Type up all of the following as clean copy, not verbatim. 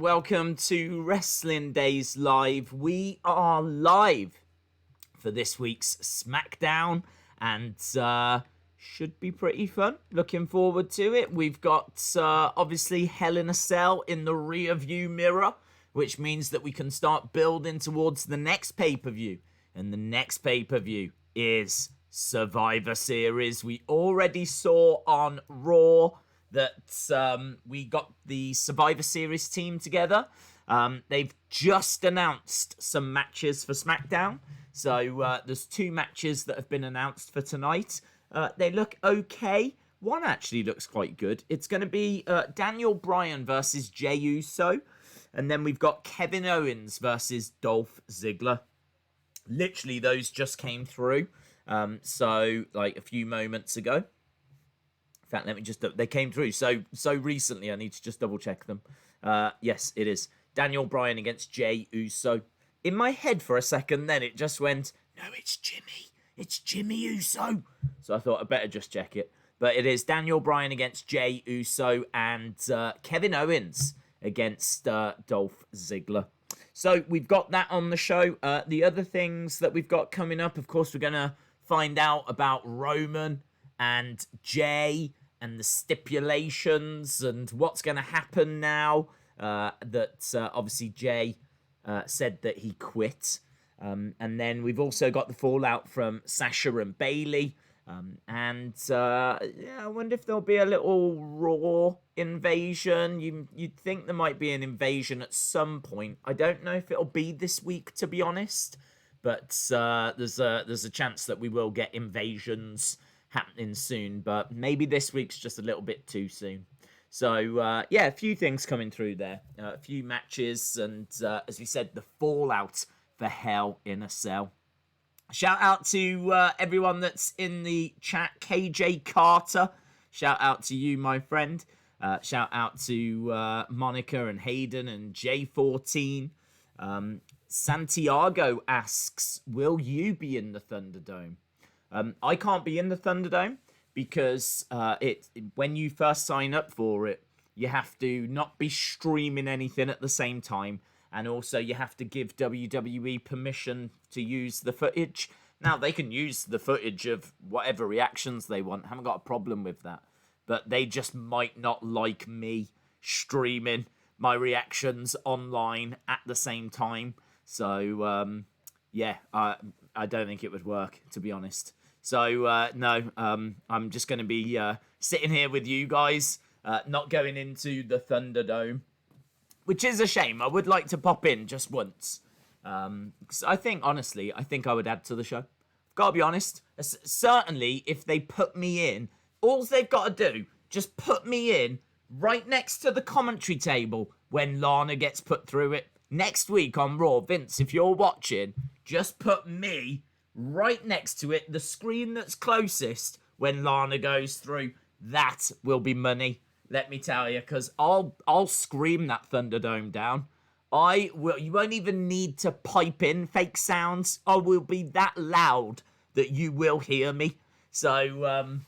welcome to Wrestling Daze Live. We are live for this week's Smackdown, and should be pretty fun. Looking forward to it. We've got, obviously, Hell in a Cell in the rear view mirror, which means that we can start building towards the next pay-per-view. And the next pay-per-view is Survivor Series. We already saw on Raw that we got the Survivor Series team together. They've just announced some matches for SmackDown. So there's 2 matches that have been announced for tonight. They look okay. One actually looks quite good. It's going to be Daniel Bryan versus Jey Uso. And then we've got Kevin Owens versus Dolph Ziggler. Literally, those just came through. So, like, a few moments ago. In fact, let me just... They came through so recently, I need to just double-check them. Yes, it is. Daniel Bryan against Jey Uso. In my head for a second, then it just went, no, it's Jimmy. It's Jimmy Uso. So I thought I'd better just check it. But it is Daniel Bryan against Jey Uso and Kevin Owens against Dolph Ziggler. So we've got that on the show. The other things that we've got coming up, of course, we're going to find out about Roman and Jey and the stipulations and what's going to happen now that obviously Jey said that he quit. And then we've also got the fallout from Sasha and Bayley. I wonder if there'll be a little Raw invasion. You'd think there might be an invasion at some point. I don't know if it'll be this week, to be honest. But there's a chance that we will get invasions happening soon. But maybe this week's just a little bit too soon. So, a few things coming through there. A few matches and, as we said, the fallout for Hell in a Cell. Shout out to everyone that's in the chat. KJ Carter, shout out to you, my friend. Shout out to Monica and Hayden and J14. Santiago asks, will you be in the Thunderdome? I can't be in the Thunderdome because when you first sign up for it, you have to not be streaming anything at the same time. And also, you have to give WWE permission to use the footage. Now, they can use the footage of whatever reactions they want. I haven't got a problem with that. But they just might not like me streaming my reactions online at the same time. So, I don't think it would work, to be honest. So, no, I'm just going to be sitting here with you guys, not going into the Thunderdome. Which is a shame. I would like to pop in just once. Because I think I would add to the show. I've got to be honest. Certainly, if they put me in, all they've got to do, just put me in right next to the commentary table when Lana gets put through it. Next week on Raw, Vince, if you're watching, just put me right next to it, the screen that's closest when Lana goes through. That will be money. Let me tell you, because I'll scream that Thunderdome down. You won't even need to pipe in fake sounds. I will be that loud that you will hear me. So,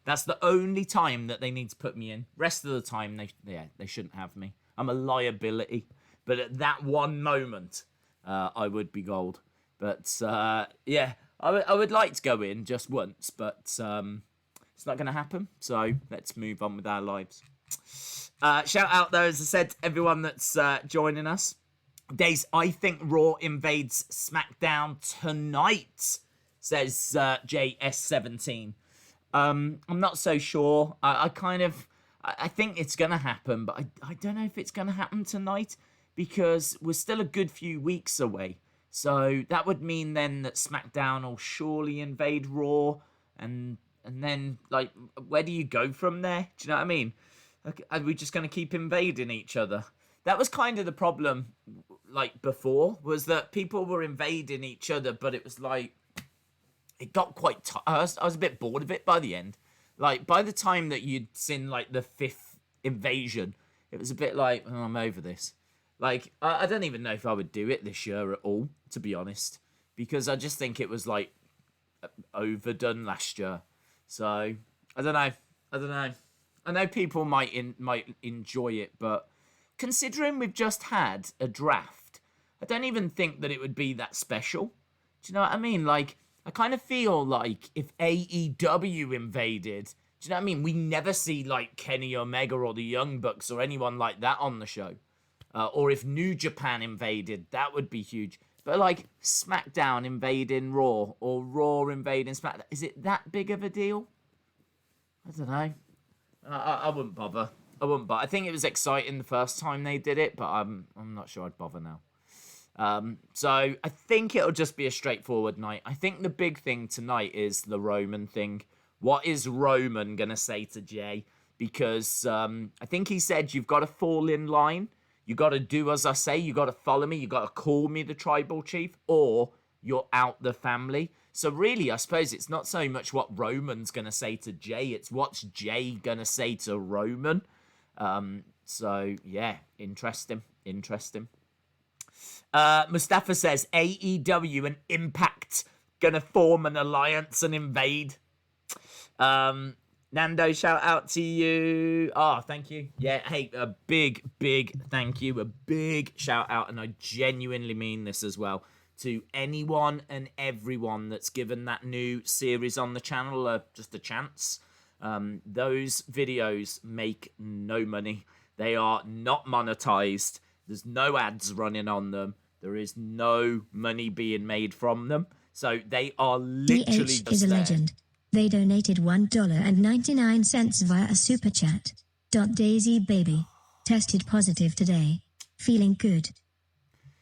that's the only time that they need to put me in. Rest of the time, they shouldn't have me. I'm a liability. But at that one moment, I would be gold. But, I would like to go in just once, but... it's not going to happen, so let's move on with our lives. Shout out, though, as I said, everyone that's joining us. Daze, I think Raw invades SmackDown tonight, says JS17. I'm not so sure. I think it's going to happen, but I don't know if it's going to happen tonight because we're still a good few weeks away. So that would mean then that SmackDown will surely invade Raw and then, like, where do you go from there? Do you know what I mean? Are we just going to keep invading each other? That was kind of the problem, like, before, was that people were invading each other, but it was like, it got quite I was a bit bored of it by the end. Like, by the time that you'd seen, like, the 5th invasion, it was a bit like, oh, I'm over this. Like, I don't even know if I would do it this year at all, to be honest, because I just think it was, like, overdone last year. So, I don't know. I know people might enjoy it, but considering we've just had a draft, I don't even think that it would be that special. Do you know what I mean? Like, I kind of feel like if AEW invaded, do you know what I mean? We never see, like, Kenny Omega or the Young Bucks or anyone like that on the show. Or if New Japan invaded, that would be huge. But, like, SmackDown invading Raw or Raw invading SmackDown, is it that big of a deal? I don't know. I wouldn't bother. I think it was exciting the first time they did it, but I'm not sure I'd bother now. So I think it'll just be a straightforward night. I think the big thing tonight is the Roman thing. What is Roman going to say to Jey? Because I think he said you've got to fall in line. You got to do as I say. You got to follow me. You got to call me the tribal chief, or you're out the family. So really, I suppose it's not so much what Roman's going to say to Jey. It's what's Jey going to say to Roman. So, yeah, interesting. Mustafa says, AEW and Impact going to form an alliance and invade. Nando, shout out to you. Oh, thank you. Yeah, hey, a big thank you. A big shout out, and I genuinely mean this as well, to anyone and everyone that's given that new series on the channel just a chance. Those videos make no money. They are not monetized. There's no ads running on them. There is no money being made from them. So they are literally DH just is a there. legend. They donated $1.99 via a super chat. Daisy baby. Tested positive today. Feeling good.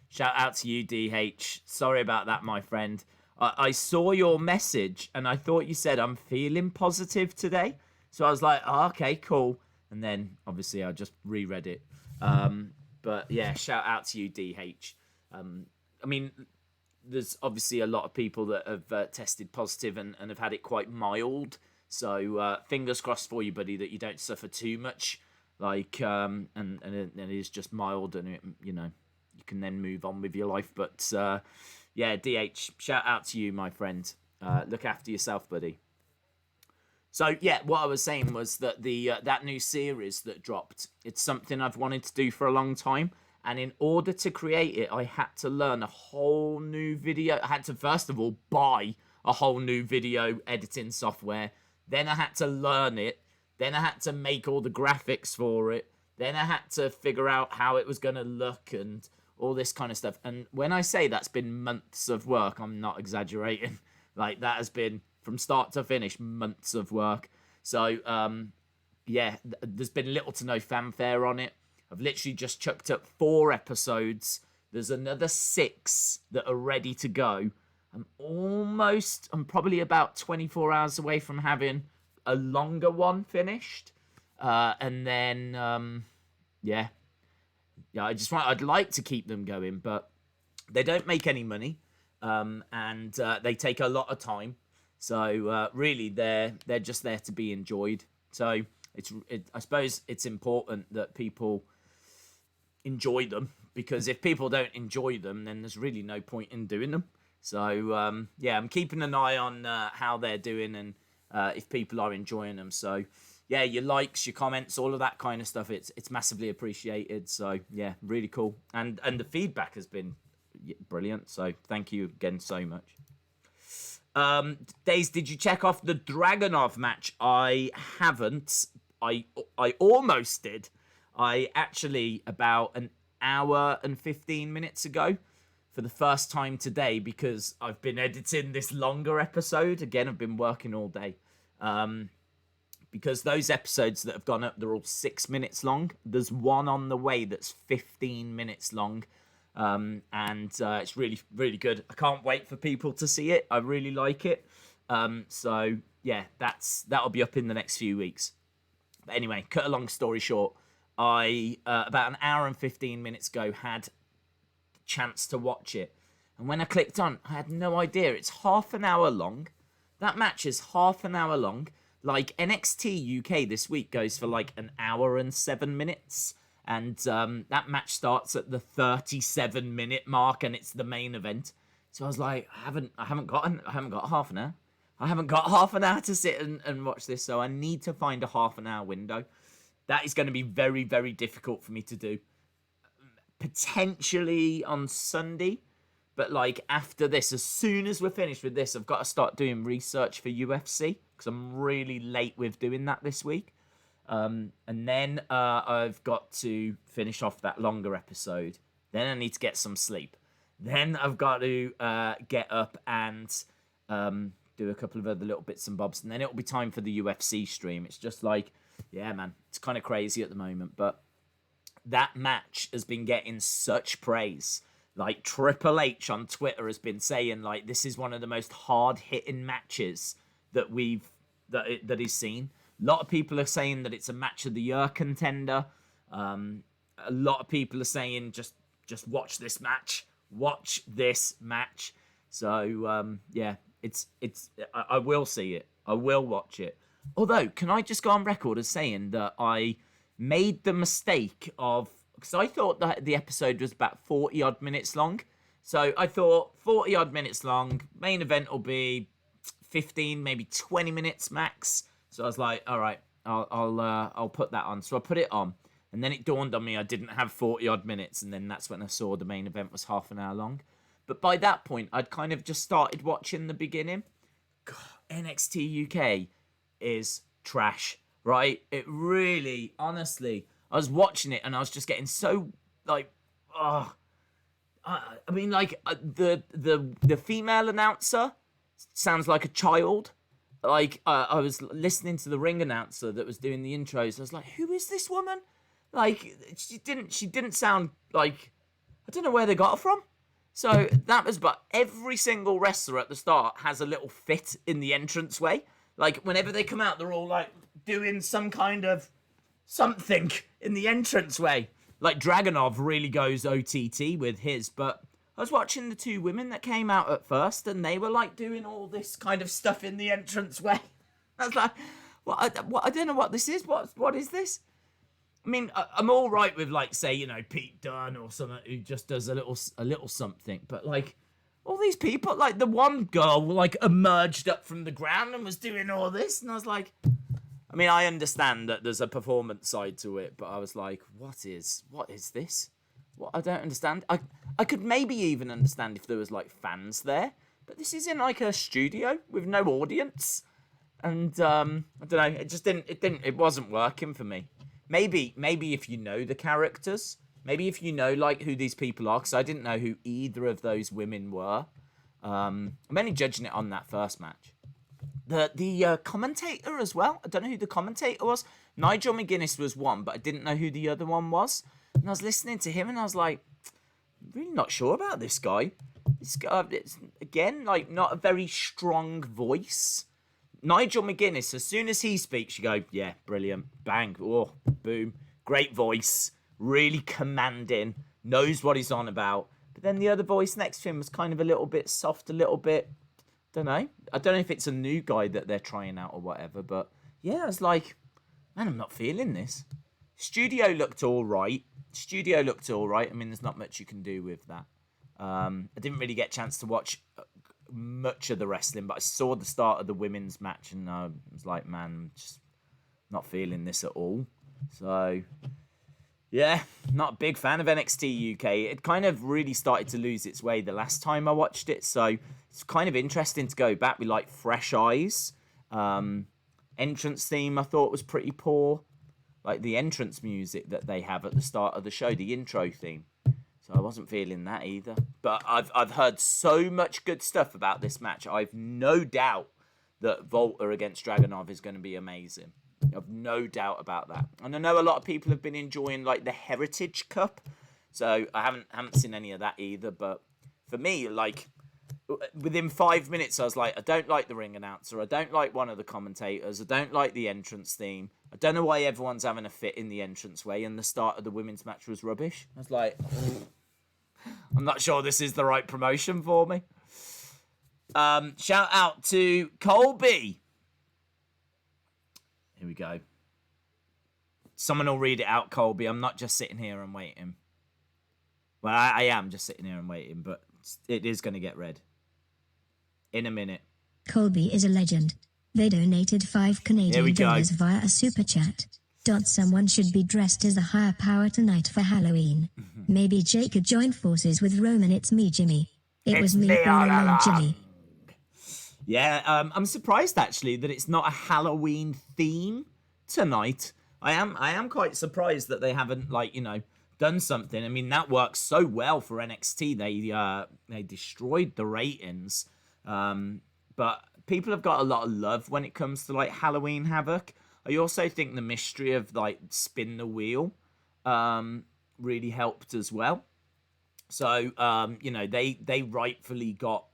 Shout out to you, DH. Sorry about that, my friend. I saw your message and I thought you said, I'm feeling positive today. So I was like, oh, okay, cool. And then obviously I just reread it. But yeah, shout out to you, DH. I mean, there's obviously a lot of people that have tested positive and have had it quite mild. So fingers crossed for you, buddy, that you don't suffer too much. Like, and it is just mild, and it, you know, you can then move on with your life. But yeah, DH, shout out to you, my friend. Look after yourself, buddy. So yeah, what I was saying was that the that new series that dropped, it's something I've wanted to do for a long time. And in order to create it, I had to learn a whole new video. I had to, first of all, buy a whole new video editing software. Then I had to learn it. Then I had to make all the graphics for it. Then I had to figure out how it was going to look and all this kind of stuff. And when I say that's been months of work, I'm not exaggerating. Like, that has been, from start to finish, months of work. So, yeah, there's been little to no fanfare on it. I've literally just chucked up 4 episodes. There's another 6 that are ready to go. I'm probably about 24 hours away from having a longer one finished. And then, yeah, I'd like to keep them going, but they don't make any money. And they take a lot of time. So really, they're just there to be enjoyed. So I suppose it's important that people enjoy them, because if people don't enjoy them, then there's really no point in doing them. So yeah, I'm keeping an eye on how they're doing and if people are enjoying them. So yeah, your likes, your comments, all of that kind of stuff, it's massively appreciated. So yeah, really cool, and the feedback has been brilliant. So thank you again so much. Daze, did you check off the Dragunov match? I haven't. I almost did. I actually, about an hour and 15 minutes ago, for the first time today, because I've been editing this longer episode. Again, I've been working all day. Because those episodes that have gone up, they're all 6 minutes long. There's one on the way that's 15 minutes long. And it's really, really good. I can't wait for people to see it. I really like it. So, yeah, that'll be up in the next few weeks. But anyway, cut a long story short, I, about an hour and 15 minutes ago, had a chance to watch it. And when I clicked on, I had no idea. It's half an hour long. That match is half an hour long. Like, NXT UK this week goes for like an hour and 7 minutes. And that match starts at the 37-minute mark, and it's the main event. So I was like, I haven't got half an hour. I haven't got half an hour to sit and watch this, so I need to find a half an hour window. That is going to be very, very difficult for me to do. potentially on Sunday. But, like, after this, as soon as we're finished with this, I've got to start doing research for UFC. Because I'm really late with doing that this week. And then I've got to finish off that longer episode. Then I need to get some sleep. Then I've got to get up and do a couple of other little bits and bobs. And then it'll be time for the UFC stream. It's just like, yeah, man, it's kind of crazy at the moment. But that match has been getting such praise. Like, Triple H on Twitter has been saying, like, this is one of the most hard-hitting matches that that he's seen. A lot of people are saying that it's a match of the year contender. A lot of people are saying, just watch this match. Watch this match. So, yeah, I will see it. I will watch it. Although, can I just go on record as saying that I made the mistake of... Because I thought that the episode was about 40-odd minutes long. So I thought 40-odd minutes long. Main event will be 15, maybe 20 minutes max. So I was like, all right, I'll put that on. So I put it on. And then it dawned on me I didn't have 40-odd minutes. And then that's when I saw the main event was half an hour long. But by that point, I'd kind of just started watching the beginning. God, NXT UK is trash, right? It really, honestly... I was watching it and I was just getting so, like, I mean, like, the female announcer sounds like a child. Like, I was listening to the ring announcer that was doing the intros. I was like, who is this woman? Like, she didn't sound like, I don't know where they got her from. So that was, but every single wrestler at the start has a little fit in the entranceway. Like, whenever they come out, they're all, like, doing some kind of something in the entranceway. Like, Dragunov really goes OTT with his, but I was watching the two women that came out at first, and they were, like, doing all this kind of stuff in the entranceway. I was like, I don't know what this is. What is this? I mean, I'm all right with, like, say, you know, Pete Dunne or someone who just does a little something, but, like, all these people, like, the one girl, like, emerged up from the ground and was doing all this, and I was like... I mean, I understand that there's a performance side to it, but I was like, what is this? What? I don't understand. I could maybe even understand if there was, like, fans there, but this is in, like, a studio with no audience. And, I don't know, it wasn't working for me. Maybe if you know the characters, maybe if you know, like, who these people are, because I didn't know who either of those women were. I'm only judging it on that first match. The commentator as well. I don't know who the commentator was. Nigel McGuinness was one, but I didn't know who the other one was. And I was listening to him, and I was like, I'm really not sure about this guy. This guy, it's, again, like, not a very strong voice. Nigel McGuinness, as soon as he speaks, you go, yeah, brilliant. Bang. Oh, boom. Great voice. Really commanding. Knows what he's on about. But then the other voice next to him was kind of a little bit soft, a little bit... Don't know. I don't know if it's a new guy that they're trying out or whatever, but yeah, I was like, man, I'm not feeling this. Studio looked all right. I mean, there's not much you can do with that. I didn't really get a chance to watch much of the wrestling, but I saw the start of the women's match, and I was like, man, I'm just not feeling this at all. So, yeah, not a big fan of NXT UK. It kind of really started to lose its way the last time I watched it, so it's kind of interesting to go back with, like, fresh eyes. Entrance theme I thought was pretty poor. Like, the entrance music that they have at the start of the show, the intro theme. So I wasn't feeling that either. But I've heard so much good stuff about this match. I've no doubt that Volta against Dragunov is going to be amazing. I've no doubt about that. And I know a lot of people have been enjoying, like, the Heritage Cup. So I haven't seen any of that either. But for me, like... Within 5 minutes, I was like, I don't like the ring announcer. I don't like one of the commentators. I don't like the entrance theme. I don't know why everyone's having a fit in the entranceway, and the start of the women's match was rubbish. I was like, I'm not sure this is the right promotion for me. Shout out to Colby. Here we go. Someone will read it out, Colby. I'm not just sitting here and waiting. Well, I am just sitting here and waiting, but it is going to get read. In a minute. Colby is a legend. They donated $5 Canadian via a super chat. Someone should be dressed as a higher power tonight for Halloween. Maybe Jey could join forces with Roman. It's me, Jimmy. It was me all along, Jimmy. Yeah, I'm surprised actually that it's not a Halloween theme tonight. I am quite surprised that they haven't done something. I mean, that works so well for NXT. They destroyed the ratings, but people have got a lot of love when it comes to Halloween Havoc. I also think the mystery of spin the wheel really helped as well. So they rightfully got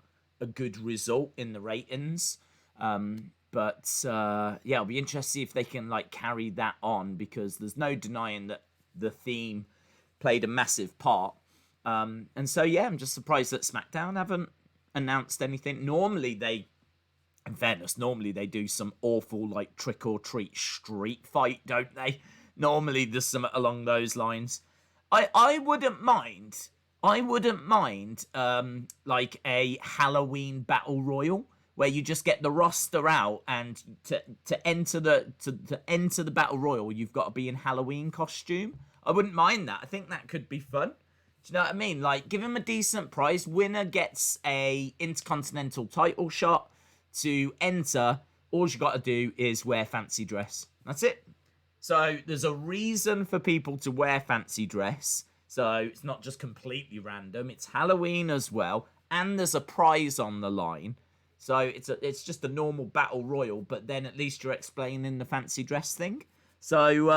a good result in the ratings. But it'll be interesting to see if they can carry that on, because there's no denying that the theme played a massive part. I'm just surprised that SmackDown haven't announced anything. In fairness, normally they do some awful trick or treat street fight, don't they? Normally there's something along those lines. I wouldn't mind. A Halloween battle royal where you just get the roster out, and to enter the battle royal, you've got to be in Halloween costume. I wouldn't mind that. I think that could be fun. Do you know what I mean? Give him a decent prize. Winner gets a Intercontinental title shot. To enter, all you got to do is wear fancy dress. That's it. So there's a reason for people to wear fancy dress. So it's not just completely random. It's Halloween as well, and there's a prize on the line. So it's just a normal battle royal, but then at least you're explaining the fancy dress thing. So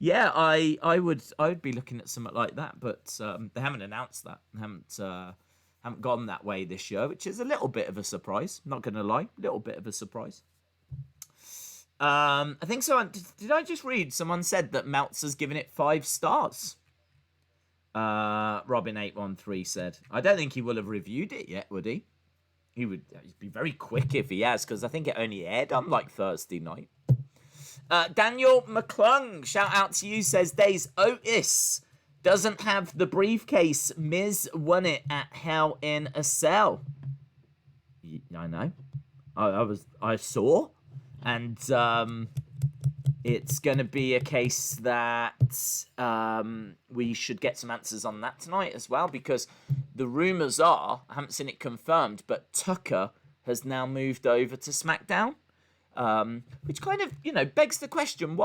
I would be looking at something like that, but they haven't announced that. They haven't gone that way this year, which is a little bit of a surprise. Not going to lie, a little bit of a surprise. I think so. Did I just read? Someone said that Meltzer's given it 5 stars. Robin813 said. I don't think he will have reviewed it yet, would he? He'd be very quick if he has, because I think it only aired on Thursday night. Daniel McClung, shout out to you, says Daze Otis doesn't have the briefcase. Miz won it at Hell in a Cell. I know. I saw. And it's going to be a case that we should get some answers on that tonight as well, because the rumours are, I haven't seen it confirmed, but Tucker has now moved over to SmackDown, which kind of, begs the question,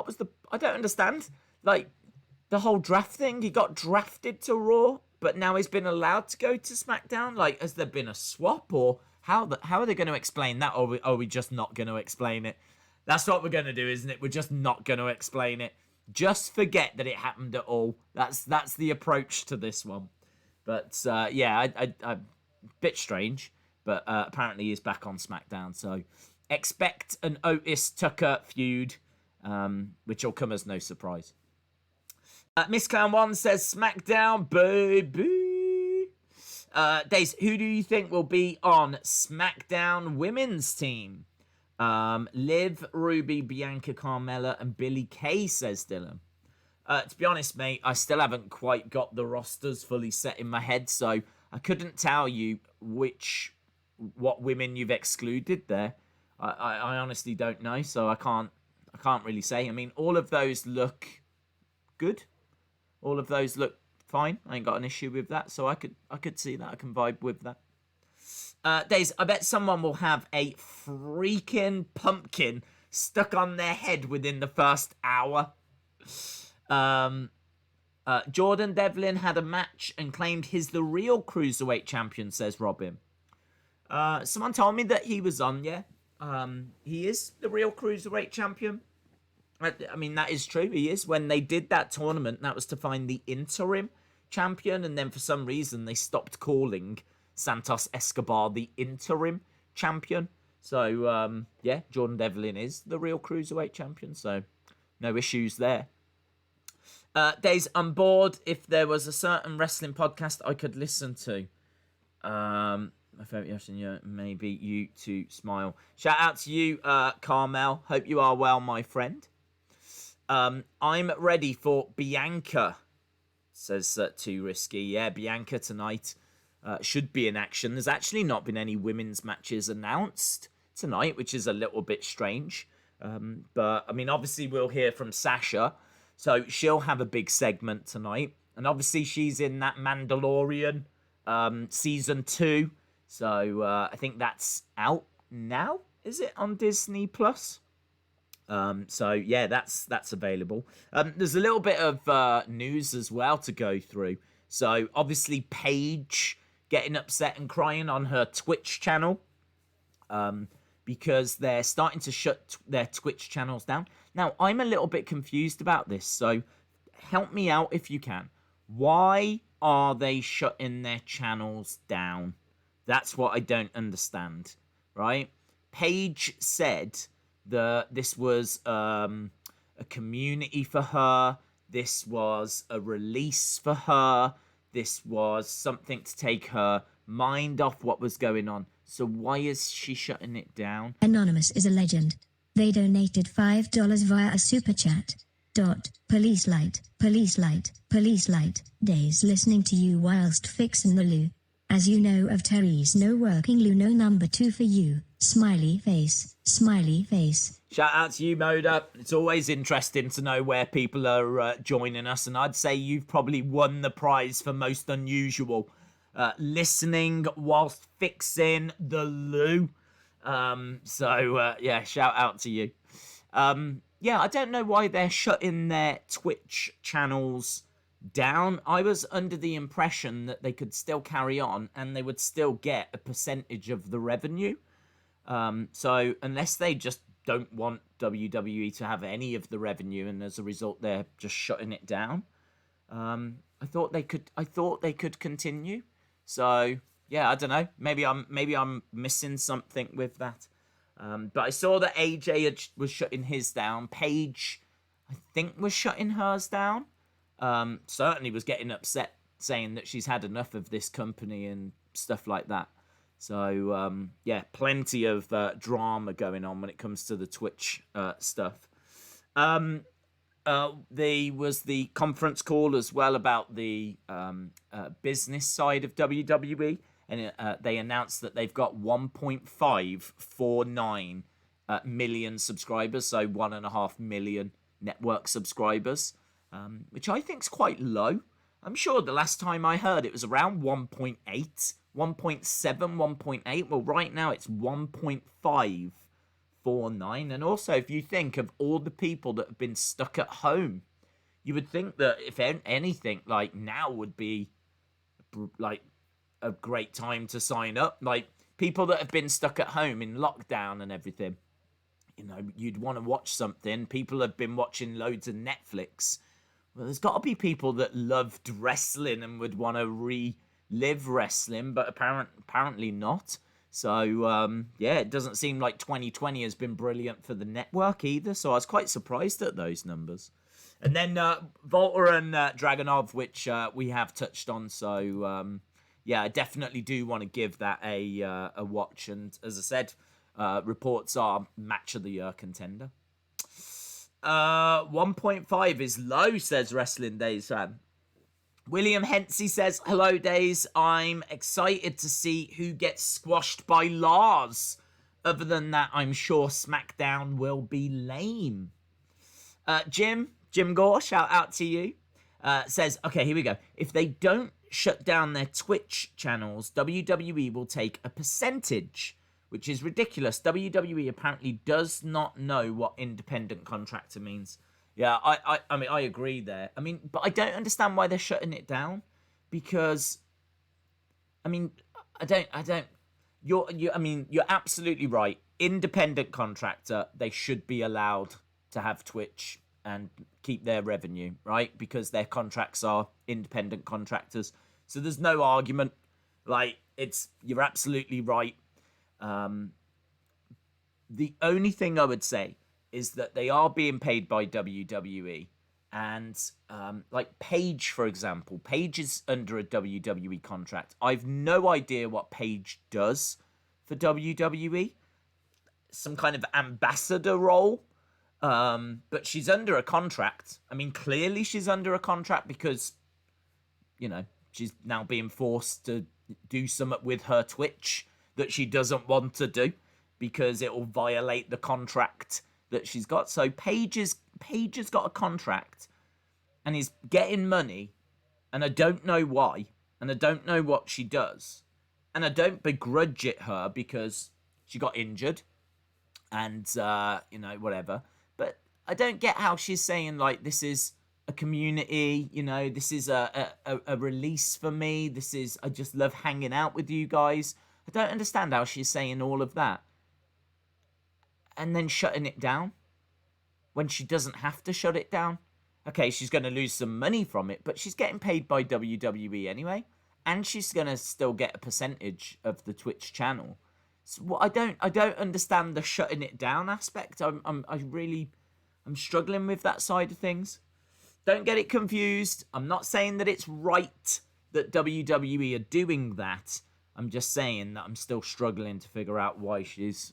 I don't understand. The whole draft thing, he got drafted to Raw, but now he's been allowed to go to SmackDown. Has there been a swap, or how are they going to explain that, or are we just not going to explain it? That's what we're going to do, isn't it? We're just not going to explain it. Just forget that it happened at all. That's the approach to this one. But a bit strange, but apparently he's back on SmackDown. So expect an Otis Tucker feud, which will come as no surprise. Miss Clown 1 says SmackDown, baby. Daze, who do you think will be on SmackDown women's team? Liv, Ruby, Bianca, Carmella, and Billie Kay, says Dylan. To be honest, mate, I still haven't quite got the rosters fully set in my head, so I couldn't tell you what women you've excluded there. I honestly don't know, so I can't really say. I mean, all of those look good. All of those look fine. I ain't got an issue with that, so I could see that. I can vibe with that. Daze, I bet someone will have a freaking pumpkin stuck on their head within the first hour. Jordan Devlin had a match and claimed he's the real Cruiserweight champion, says Robin. Someone told me that he was on, yeah. He is the real Cruiserweight champion. I mean, that is true. He is. When they did that tournament, that was to find the interim champion, and then for some reason they stopped calling Santos Escobar the interim champion. So, Jordan Devlin is the real Cruiserweight champion, so no issues there. Daze, I'm bored. If there was a certain wrestling podcast I could listen to, my favourite wrestling, maybe you to smile. Shout out to you, Carmel. Hope you are well, my friend. I'm ready for Bianca, says Too Risky. Yeah, Bianca tonight should be in action. There's actually not been any women's matches announced tonight, which is a little bit strange. But, I mean, obviously we'll hear from Sasha. So she'll have a big segment tonight. And obviously she's in that Mandalorian season 2. So I think that's out now. Is it on Disney Plus? So yeah, that's available. There's a little bit of news as well to go through. So obviously Paige getting upset and crying on her Twitch channel. Because they're starting to shut their Twitch channels down. Now, I'm a little bit confused about this, so help me out if you can. Why are they shutting their channels down? That's what I don't understand, right? Paige said that this was a community for her. This was a release for her. This was something to take her mind off what was going on. So why is she shutting it down? Anonymous is a legend. They donated $5 via a super chat. Police light, police light, police light. Days listening to you whilst fixing the loo. As you know of Terry's no working loo, no number 2 for you. Smiley face, smiley face. Shout out to you, Moda. It's always interesting to know where people are joining us, and I'd say you've probably won the prize for most unusual. Listening whilst fixing the loo. Yeah, shout out to you. Yeah, I don't know why they're shutting their Twitch channels down. I was under the impression that they could still carry on and they would still get a percentage of the revenue. So unless they just don't want WWE to have any of the revenue and as a result they're just shutting it down, I thought they could continue. So yeah, I don't know. Maybe I'm missing something with that. But I saw that AJ was shutting his down. Paige, I think, was shutting hers down. Certainly was getting upset, saying that she's had enough of this company and stuff like that. So yeah, plenty of drama going on when it comes to the Twitch stuff. There was the conference call as well about the business side of WWE, and they announced that they've got 1.549 million subscribers, so 1.5 million network subscribers, which I think is quite low. I'm sure the last time I heard it was around 1.8, 1.7, 1.8. Well, right now it's 1.5. 49. And also, if you think of all the people that have been stuck at home, you would think that if anything, like now would be like a great time to sign up. Like people that have been stuck at home in lockdown and everything, you know, you'd want to watch something. People have been watching loads of Netflix. Well, there's got to be people that loved wrestling and would want to relive wrestling, but apparently not. So, yeah, it doesn't seem like 2020 has been brilliant for the network either. So I was quite surprised at those numbers. And then Volta and Dragunov, which we have touched on. So, yeah, I definitely do want to give that a watch. And as I said, reports are match of the year contender. 1.5 is low, says Wrestling Days fan. William Hensey says, hello, Days. I'm excited to see who gets squashed by Lars. Other than that, I'm sure SmackDown will be lame. Jim Gore, shout out to you, says, okay, here we go. If they don't shut down their Twitch channels, WWE will take a percentage, which is ridiculous. WWE apparently does not know what independent contractor means. Yeah, I mean, I agree there. I mean, but I don't understand why they're shutting it down, because, I mean, you're absolutely right. Independent contractor, they should be allowed to have Twitch and keep their revenue, right? Because their contracts are independent contractors. So there's no argument. Like, you're absolutely right. The only thing I would say is that they are being paid by WWE. And like Paige, for example, Paige is under a WWE contract. I've no idea what Paige does for WWE. Some kind of ambassador role. But she's under a contract. I mean, clearly she's under a contract because, you know, she's now being forced to do something with her Twitch that she doesn't want to do because it will violate the contract that she's got. So Paige has got a contract and is getting money, and I don't know why, and I don't know what she does, and I don't begrudge it her because she got injured, and whatever. But I don't get how she's saying like this is a community, this is a release for me. I just love hanging out with you guys. I don't understand how she's saying all of that and then shutting it down when she doesn't have to shut it down. Okay, she's going to lose some money from it, but she's getting paid by WWE anyway, and she's going to still get a percentage of the Twitch channel. So I don't understand the shutting it down aspect. I'm struggling with that side of things. Don't get it confused. I'm not saying that it's right that WWE are doing that. I'm just saying that I'm still struggling to figure out why she's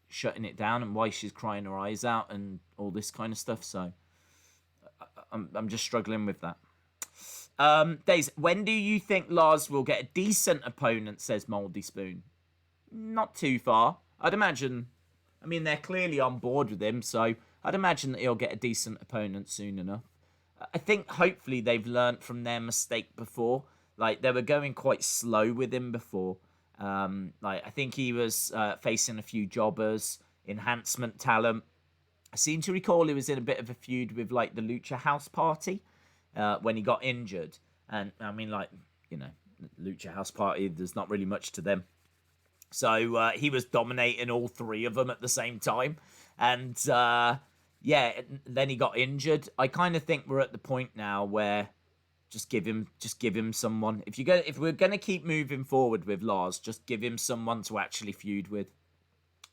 shutting it down and why she's crying her eyes out and all this kind of stuff. So I'm just struggling with that. Daze, when do you think Lars will get a decent opponent, says Moldy Spoon? Not too far. I'd imagine. I mean, they're clearly on board with him, so I'd imagine that he'll get a decent opponent soon enough. I think hopefully they've learnt from their mistake before. Like, they were going quite slow with him before. I think he was facing a few jobbers, enhancement talent. I seem to recall he was in a bit of a feud with, like, the Lucha House Party when he got injured. And, I mean, Lucha House Party, there's not really much to them. So he was dominating all three of them at the same time. And... then he got injured. I kind of think we're at the point now where just give him someone. If we're gonna keep moving forward with Lars, just give him someone to actually feud with.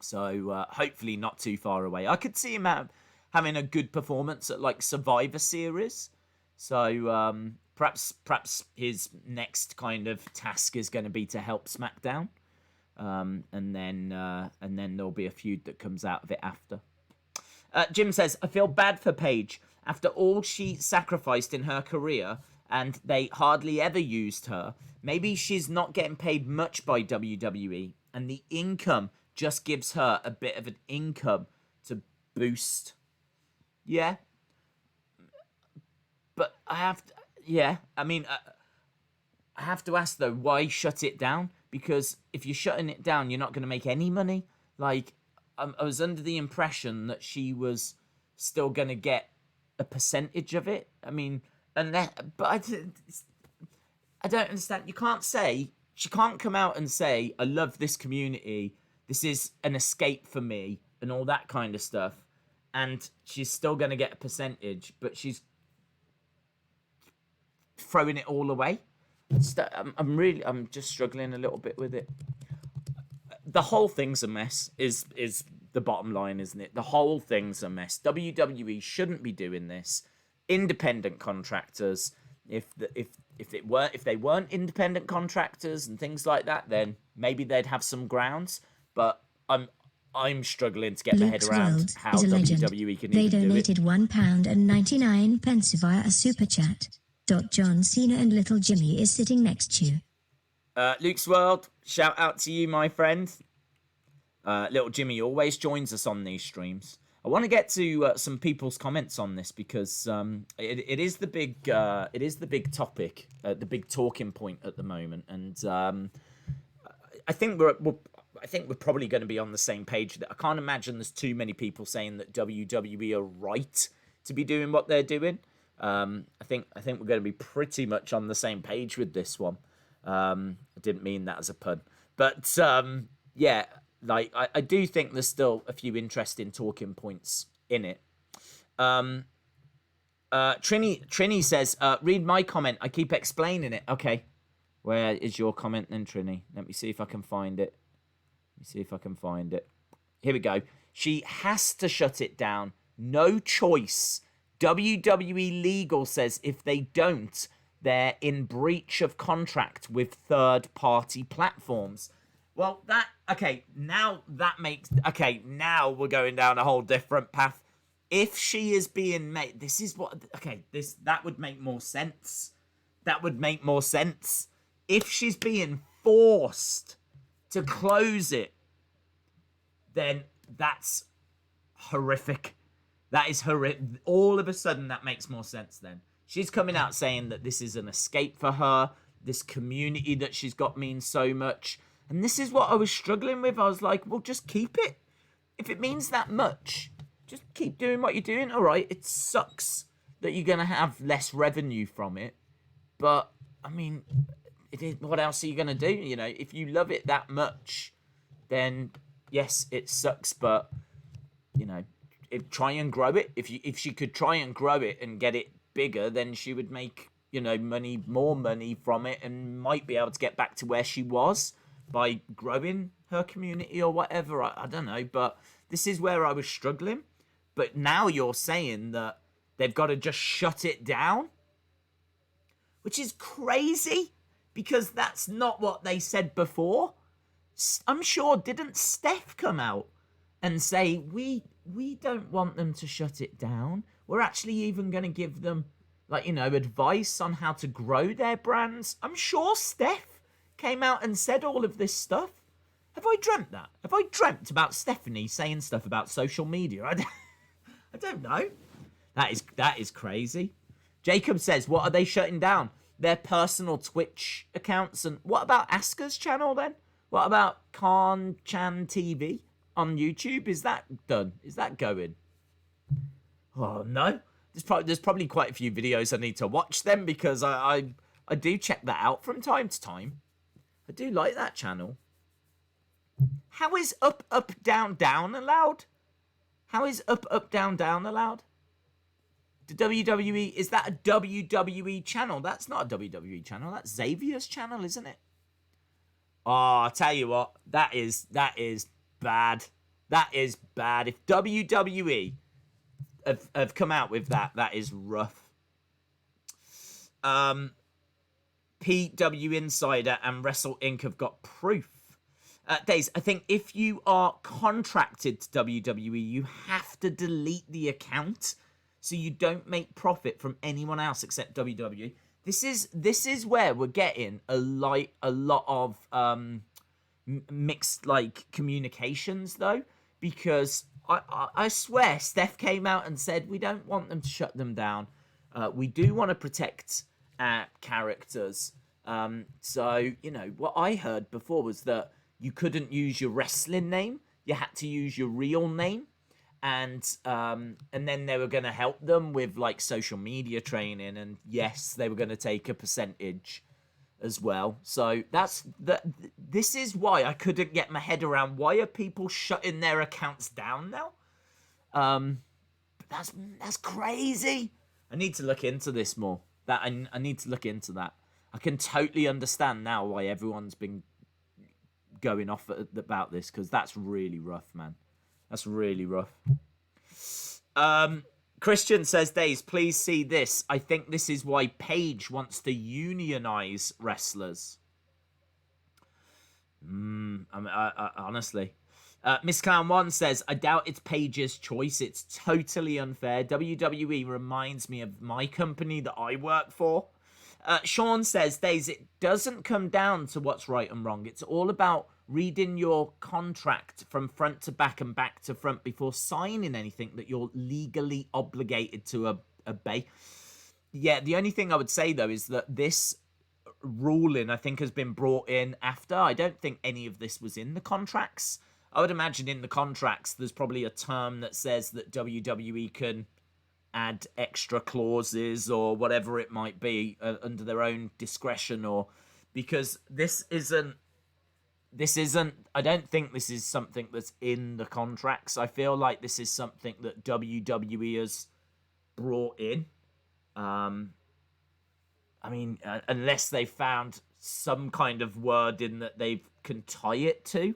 So hopefully not too far away. I could see him having a good performance at like Survivor Series. So perhaps his next kind of task is going to be to help SmackDown, and then there'll be a feud that comes out of it after. Jim says, I feel bad for Paige. After all she sacrificed in her career, and they hardly ever used her, maybe she's not getting paid much by WWE, and the income just gives her a bit of an income to boost. Yeah. But I have to ask, though, why shut it down? Because if you're shutting it down, you're not going to make any money. Like... I was under the impression that she was still going to get a percentage of it. I mean, I don't understand. She can't come out and say, I love this community. This is an escape for me and all that kind of stuff. And she's still going to get a percentage, but she's throwing it all away. I'm just struggling a little bit with it. The whole thing's a mess is the bottom line, isn't it? The whole thing's a mess. WWE shouldn't be doing this. Independent contractors, if they weren't independent contractors and things like that, then maybe they'd have some grounds. But I'm struggling to get my head around how WWE can even do it. They donated £1.99 via a super chat. John Cena and Little Jimmy is sitting next to you. Luke's World, shout out to you, my friend. Little Jimmy always joins us on these streams. I want to get to some people's comments on this because it is the big topic, the big talking point at the moment, and I think we're probably going to be on the same page. That I can't imagine there's too many people saying that WWE are right to be doing what they're doing. I think we're going to be pretty much on the same page with this one. I didn't mean that as a pun, but yeah, like I do think there's still a few interesting talking points in it. Trini says, read my comment. I keep explaining it. Okay, where is your comment then, Trini? Let me see if I can find it. Here we go. She has to shut it down. No choice. WWE Legal says if they don't, they're in breach of contract with third-party platforms. Well, now we're going down a whole different path. If she is being made, that would make more sense. If she's being forced to close it, then that's horrific. That is horrific. All of a sudden, that makes more sense then. She's coming out saying that this is an escape for her. This community that she's got means so much. And this is what I was struggling with. I was like, well, just keep it. If it means that much, just keep doing what you're doing. All right, it sucks that you're going to have less revenue from it. But, I mean, what else are you going to do? You know, if you love it that much, then, yes, it sucks. But, you know, try and grow it. If she could try and grow it and get it bigger, then she would make, you know, more money from it, and might be able to get back to where she was by growing her community or whatever. I don't know, but this is where I was struggling. But now you're saying that they've got to just shut it down, which is crazy, because that's not what they said before. I'm sure, didn't Steph come out and say, we don't want them to shut it down. We're actually even going to give them, like, you know, advice on how to grow their brands. I'm sure Steph came out and said all of this stuff. Have I dreamt that? Have I dreamt about Stephanie saying stuff about social media? I don't know. That is crazy. Jacob says, what are they shutting down? Their personal Twitch accounts. And what about Asuka's channel then? What about Khan Chan TV on YouTube? Is that done? Is that going? Oh, no. There's probably quite a few videos I need to watch then, because I do check that out from time to time. I do like that channel. How is up, up, down, down allowed? How is up, up, down, down allowed? The WWE, is that a WWE channel? That's not a WWE channel. That's Xavier's channel, isn't it? Oh, I'll tell you what. That is bad. That is bad. If WWE have come out with that, that is rough. PW Insider and Wrestle Inc. have got proof. Daze, I think if you are contracted to WWE, you have to delete the account so you don't make profit from anyone else except WWE. This is where we're getting a lot of mixed, like, communications though, because I swear Steph came out and said we don't want them to shut them down. We do want to protect our characters. So, you know, what I heard before was that you couldn't use your wrestling name. You had to use your real name. And then they were going to help them with, like, social media training. And yes, they were going to take a percentage as well. So this is why I couldn't get my head around, why are people shutting their accounts down now? That's crazy. I need to look into this more. I need to look into that. I can totally understand now why everyone's been going off about this, because that's really rough, man. That's really rough. Christian says, Daze, please see this. I think this is why Paige wants to unionize wrestlers. Honestly. Miss Clown 1 says, I doubt it's Paige's choice. It's totally unfair. WWE reminds me of my company that I work for. Sean says, Daze, it doesn't come down to what's right and wrong. It's all about reading your contract from front to back and back to front before signing anything that you're legally obligated to obey. Yeah, the only thing I would say, though, is that this ruling, I think, has been brought in after. I don't think any of this was in the contracts. I would imagine in the contracts there's probably a term that says that WWE can add extra clauses or whatever it might be under their own discretion, or because this isn't, I don't think this is something that's in the contracts. I feel like this is something that WWE has brought in. I mean, unless they found some kind of word in that they can tie it to.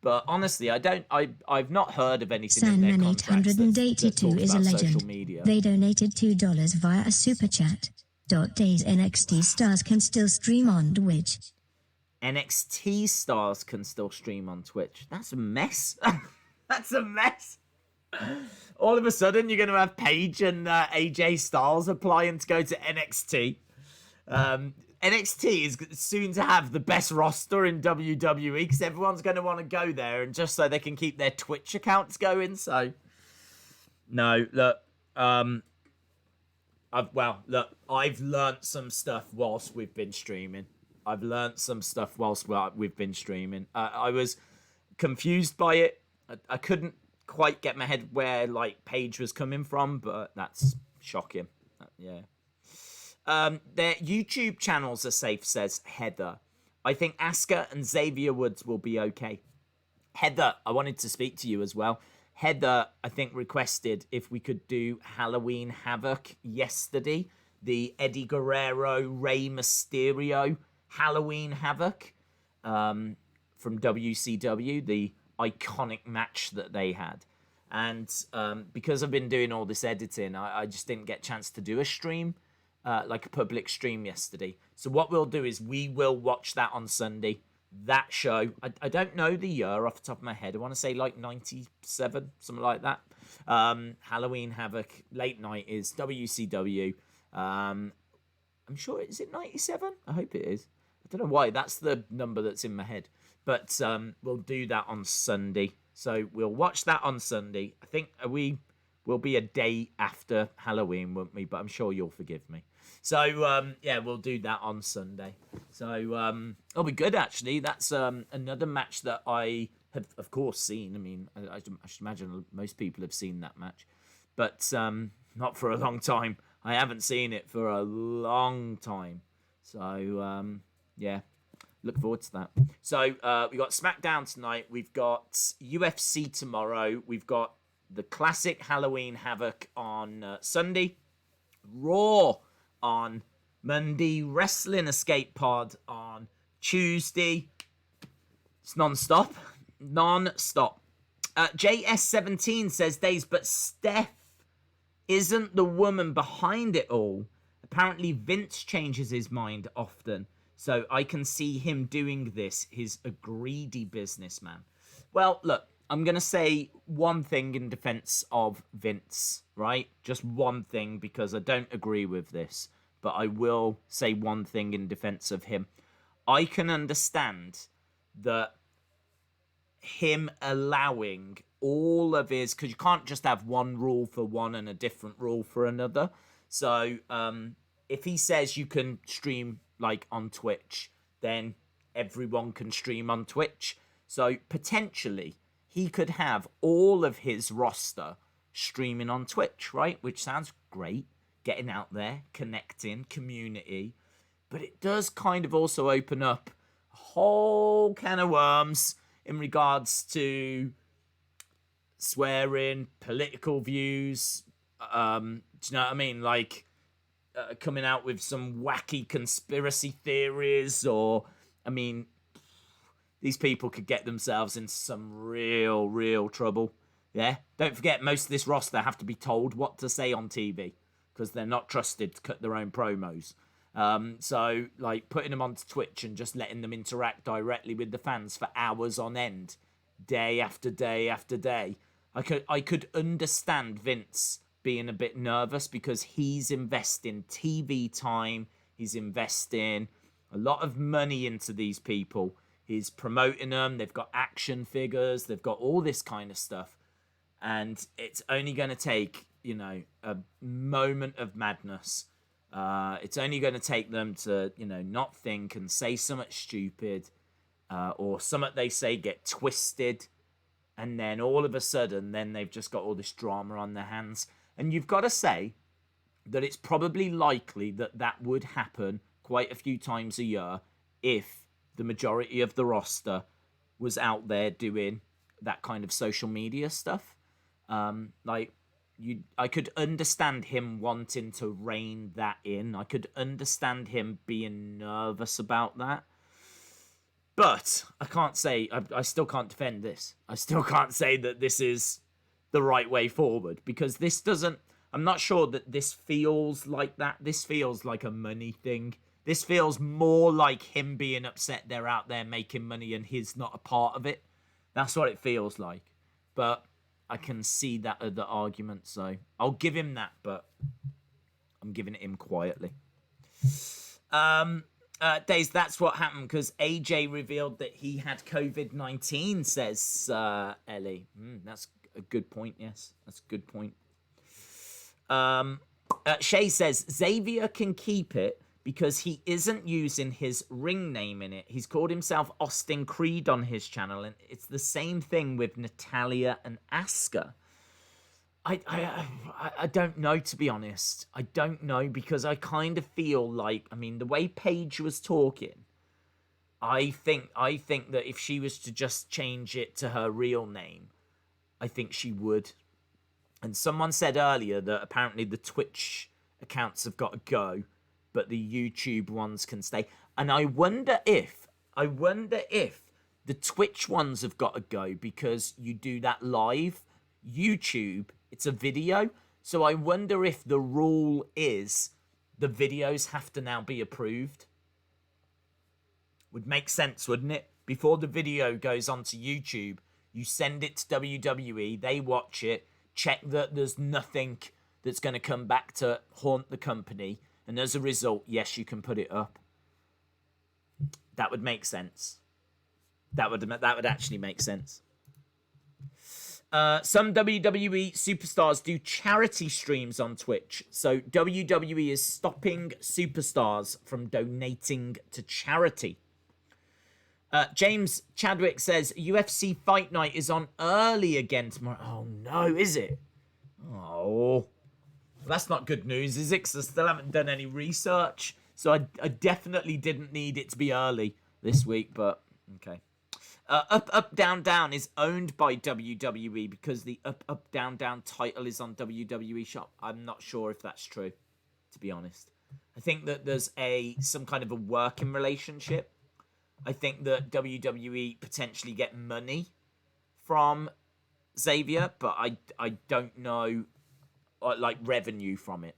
But honestly, I've not heard of anything in their contracts that talks is a about legend. social media. They donated $2 via a super chat. Daze NXT stars can still stream on Twitch. NXT stars can still stream on Twitch. That's a mess. That's a mess. All of a sudden, you're going to have Paige and AJ Styles applying to go to NXT. NXT is soon to have the best roster in WWE because everyone's going to want to go there, and just so they can keep their Twitch accounts going. So, No, look, I've learnt some stuff whilst we've been streaming. I was confused by it. I couldn't quite get my head where like Paige was coming from, but that's shocking. Yeah. Their YouTube channels are safe, says Heather. I think Asuka and Xavier Woods will be okay. Heather, I wanted to speak to you as well. Heather, I think, requested if we could do Halloween Havoc yesterday. The Eddie Guerrero, Rey Mysterio Halloween Havoc from WCW, the iconic match that they had. And because I've been doing all this editing, I just didn't get a chance to do a stream, like a public stream yesterday. So what we'll do is we will watch that on Sunday. That show, I don't know the year off the top of my head. I want to say like 97, something like that. Halloween Havoc, late night is WCW. I'm sure, is it 97? I hope it is. I don't know why, that's the number that's in my head. But we'll do that on Sunday. So we'll watch that on Sunday. I think we'll be a day after Halloween, won't we? But I'm sure you'll forgive me. So, yeah, we'll do that on Sunday. So, it'll be good, actually. That's another match that I have, of course, seen. I mean, I should imagine most people have seen that match. But not for a long time. I haven't seen it for a long time. So, yeah, look forward to that. So, we got SmackDown tonight. We've got UFC tomorrow. We've got the classic Halloween Havoc on Sunday. Raw on Monday, Wrestling Escape Pod on Tuesday. It's non-stop. JS17 says, Daze, but Steph isn't the woman behind it all. Apparently Vince changes his mind often, so I can see him doing this. He's a greedy businessman. Well, look, I'm going to say one thing in defense of Vince, right? Just one thing, because I don't agree with this. But I will say one thing in defense of him. I can understand that him allowing all of his... Because you can't just have one rule for one and a different rule for another. So if he says you can stream like on Twitch, then everyone can stream on Twitch. So potentially he could have all of his roster streaming on Twitch, right? Which sounds great. Getting out there, connecting, community. But it does kind of also open up a whole can of worms in regards to swearing, political views. Do you know what I mean? Like coming out with some wacky conspiracy theories, or, I mean, these people could get themselves into some real trouble. Yeah? Don't forget, most of this roster have to be told what to say on TV because they're not trusted to cut their own promos. So, like, putting them onto Twitch and just letting them interact directly with the fans for hours on end, day after day after day. I could understand Vince being a bit nervous because he's investing TV time, he's investing a lot of money into these people. He's promoting them, they've got action figures, they've got all this kind of stuff. And it's only going to take, you know, a moment of madness. It's only going to take them to, you know, not think and say something stupid, or something they say get twisted, and then all of a sudden, then they've just got all this drama on their hands. And you've got to say that it's probably likely that that would happen quite a few times a year if the majority of the roster was out there doing that kind of social media stuff. I could understand him wanting to rein that in. I could understand him being nervous about that. But I can't say, I still can't defend this. I still can't say that this is the right way forward, because this doesn't, I'm not sure that this feels like that. This feels like a money thing. This feels more like him being upset they're out there making money and he's not a part of it. That's what it feels like. But I can see that other argument, so I'll give him that, but I'm giving it him quietly. Daze, that's what happened because AJ revealed that he had COVID-19, says Ellie. That's a good point, yes. That's a good point. Shay says, Xavier can keep it because he isn't using his ring name in it. He's called himself Austin Creed on his channel, and it's the same thing with Natalya and Asuka. I don't know, to be honest. I don't know, because I kind of feel like, I mean, the way Paige was talking, I think that if she was to just change it to her real name, I think she would. And someone said earlier that apparently the Twitch accounts have got to go, but the YouTube ones can stay. And I wonder if the Twitch ones have got to go because you do that live. YouTube, it's a video. So I wonder if the rule is the videos have to now be approved. Would make sense, wouldn't it? Before the video goes onto YouTube, you send it to WWE, they watch it, check that there's nothing that's going to come back to haunt the company, and as a result, yes, you can put it up. That would make sense. That would actually make sense. Some WWE superstars do charity streams on Twitch, so WWE is stopping superstars from donating to charity. James Chadwick says UFC Fight Night is on early again tomorrow. Oh no, is it? Oh, that's not good news, is it? 'Cause I still haven't done any research, so I definitely didn't need it to be early this week. But okay. Up Up Down Down is owned by WWE because the Up Up Down Down title is on WWE Shop. I'm not sure if that's true, to be honest. I think that there's some kind of a working relationship. I think that WWE potentially get money from Xavier, but I don't know, like, revenue from it.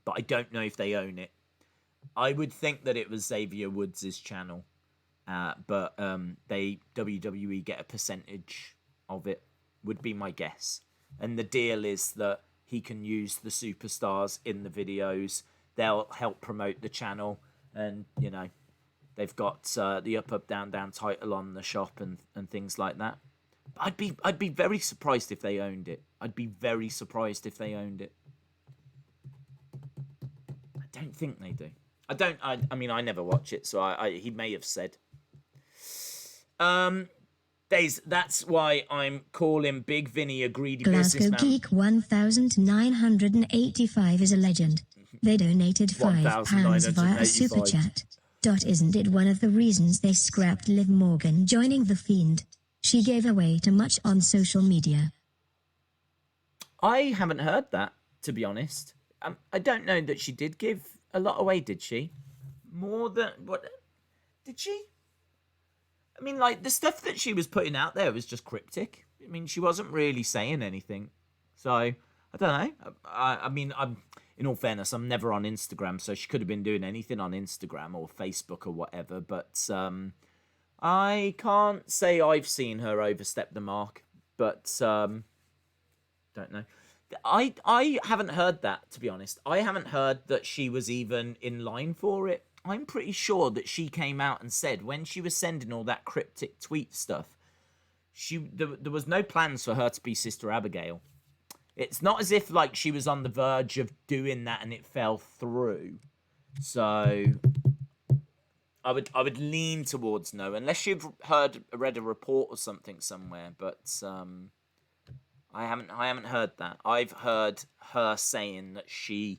But I don't know if they own it. I would think that it was Xavier Woods' channel, but WWE get a percentage of it, would be my guess. And the deal is that he can use the superstars in the videos. They'll help promote the channel, and you know, they've got the Up Up Down Down title on the shop and things like that. I'd be very surprised if they owned it. I'd be very surprised if they owned it. I don't think they do. I mean, I never watch it, so he may have said. Daze, that's why I'm calling Big Vinny a greedy businessman. Glasgow Geek 1985 is a legend. They donated £5 via a super chat. Isn't it one of the reasons they scrapped Liv Morgan joining the Fiend? She gave away too much on social media. I haven't heard that, to be honest. I don't know that she did give a lot away, did she? More than... what? Did she? I mean, like, the stuff that she was putting out there was just cryptic. I mean, she wasn't really saying anything. So, I don't know. I mean, in all fairness, I'm never on Instagram, so she could have been doing anything on Instagram or Facebook or whatever, but I can't say I've seen her overstep the mark, but don't know. I haven't heard that, to be honest. I haven't heard that she was even in line for it. I'm pretty sure that she came out and said when she was sending all that cryptic tweet stuff, there was no plans for her to be Sister Abigail. It's not as if, like, she was on the verge of doing that and it fell through. So I would lean towards no, unless you've read a report or something somewhere. But I haven't heard that. I've heard her saying that she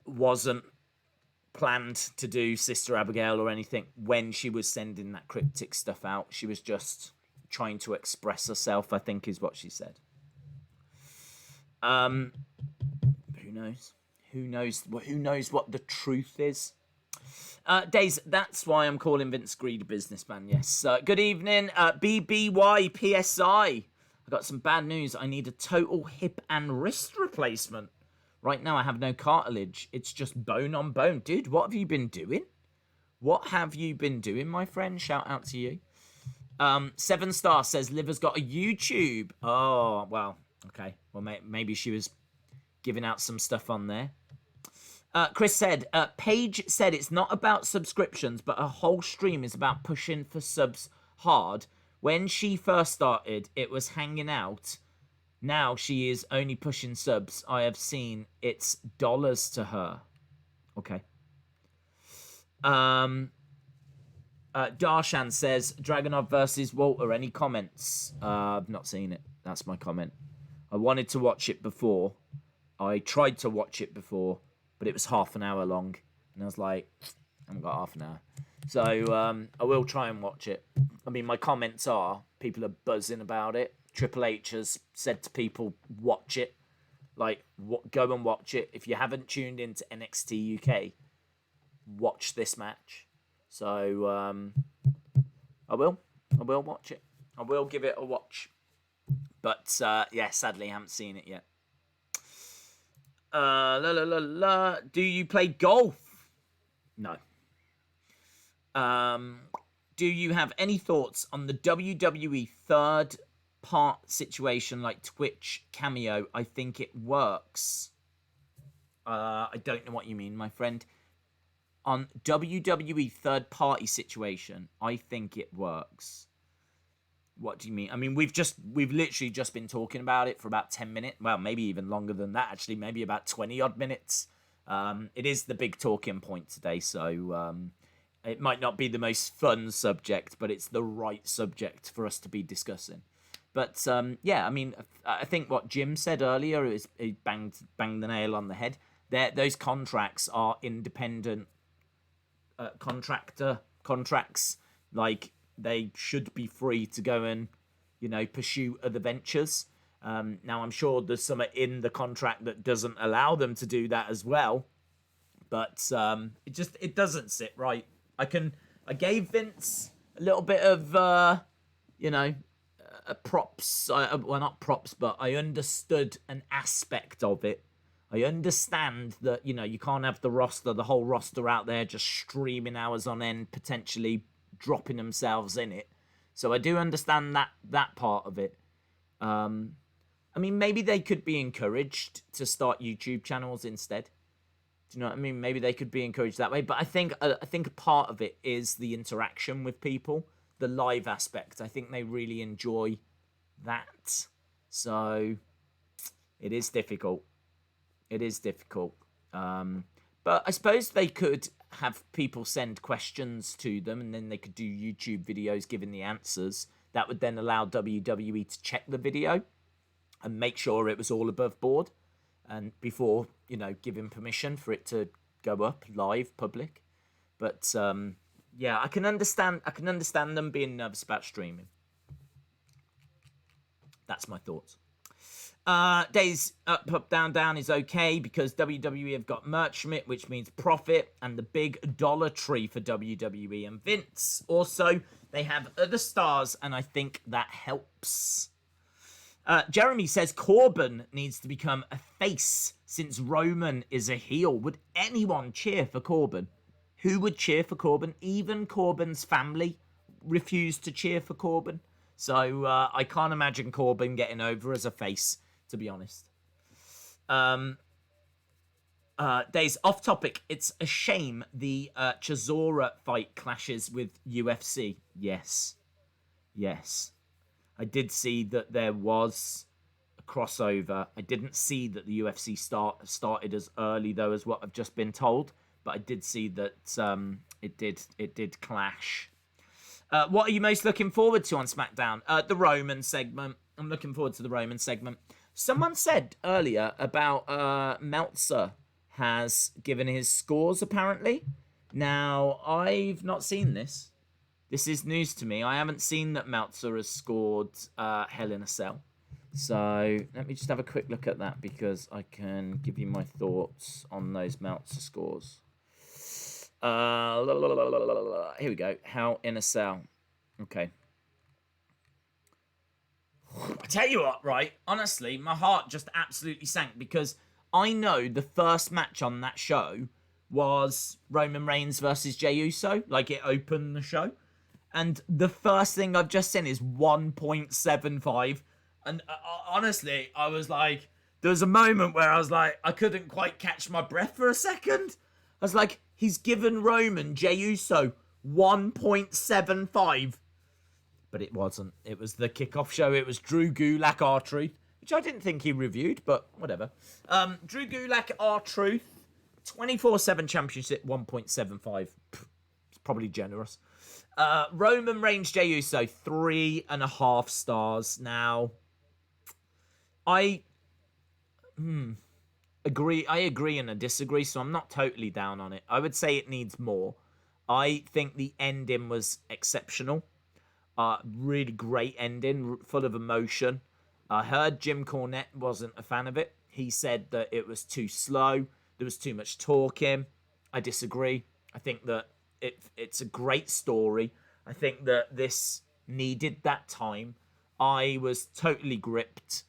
wasn't planned to do Sister Abigail or anything when she was sending that cryptic stuff out. She was just trying to express herself, I think, is what she said. Who knows? Who knows what the truth is? Daze, that's why I'm calling Vince greedy businessman. Yes. Good evening, BBYPSI. I got some bad news. I need a total hip and wrist replacement. Right now, I have no cartilage. It's just bone on bone. Dude, what have you been doing? What have you been doing, my friend? Shout out to you. 7 Star says Liver's got a YouTube. Oh, well, okay. Well, maybe she was giving out some stuff on there. Chris said, Paige said it's not about subscriptions, but her whole stream is about pushing for subs hard. When she first started, it was hanging out. Now she is only pushing subs. I have seen it's dollars to her. Okay. Darshan says Dragunov versus Walter. Any comments? I've not seen it. That's my comment. I wanted to watch it before. I tried to watch it before, but it was half an hour long, and I was like, I haven't got half an hour. So I will try and watch it. I mean, my comments are people are buzzing about it. Triple H has said to people, watch it. Like, go and watch it. If you haven't tuned into NXT UK, watch this match. So I will watch it. I will give it a watch. But yeah, sadly, I haven't seen it yet. Do you play golf? No. Do you have any thoughts on the WWE third part situation like Twitch Cameo? I think it works. I don't know what you mean, my friend. On WWE third party situation, I think it works. What do you mean? I mean, we've literally just been talking about it for about 10 minutes. Well, maybe even longer than that, actually. Maybe about 20 odd minutes. It is the big talking point today, so it might not be the most fun subject, but it's the right subject for us to be discussing. But yeah, I mean, I think what Jim said earlier is he banged the nail on the head. Those contracts are independent contracts. Like, they should be free to go and, pursue other ventures. Now, I'm sure there's something in the contract that doesn't allow them to do that as well. But it doesn't sit right. I gave Vince a little bit of, props. Well, not props, but I understood an aspect of it. I understand that, you can't have the whole roster out there just streaming hours on end, potentially dropping themselves in it. So I do understand that part of it. I mean, maybe they could be encouraged to start YouTube channels instead. Do you know what I mean? Maybe they could be encouraged that way. But I think a part of it is the interaction with people, the live aspect. I think they really enjoy that. So it is difficult. It is difficult. But I suppose they could have people send questions to them, and then they could do YouTube videos giving the answers. That would then allow WWE to check the video and make sure it was all above board, and before, giving permission for it to go up live, public. But yeah, I can understand them being nervous about streaming. That's my thoughts. Daze up, down is okay because WWE have got merch from it, which means profit and the big dollar tree for WWE and Vince. Also, they have other stars, and I think that helps. Jeremy says Corbin needs to become a face since Roman is a heel. Would anyone cheer for Corbin? Who would cheer for Corbin? Even Corbin's family refused to cheer for Corbin. So I can't imagine Corbin getting over as a face, to be honest. Days off topic. It's a shame the Chisora fight clashes with UFC. Yes. I did see that there was a crossover. I didn't see that the UFC started as early though as what I've just been told, but I did see that it did clash. What are you most looking forward to on SmackDown? The Roman segment. I'm looking forward to the Roman segment. Someone said earlier about Meltzer has given his scores, apparently. Now, I've not seen this. This is news to me. I haven't seen that Meltzer has scored Hell in a Cell. So, let me just have a quick look at that because I can give you my thoughts on those Meltzer scores. Here we go. Hell in a Cell. Okay. I tell you what, right? Honestly, my heart just absolutely sank because I know the first match on that show was Roman Reigns versus Jey Uso. Like, it opened the show. And the first thing I've just seen is 1.75. And honestly, I was like, there was a moment where I was like, I couldn't quite catch my breath for a second. I was like, he's given Roman Jey Uso 1.75. But it wasn't. It was the kickoff show. It was Drew Gulak R-Truth which I didn't think he reviewed, but whatever. Drew Gulak, R-Truth, 24/7 Championship, 1.75. It's probably generous. Roman Reigns, Jey Uso, 3.5 stars. Now, I agree. I agree and I disagree, so I'm not totally down on it. I would say it needs more. I think the ending was exceptional. Really great ending, full of emotion. I heard Jim Cornette wasn't a fan of it. He said that it was too slow. There was too much talking. I disagree. I think that it's a great story. I think that this needed that time. I was totally gripped.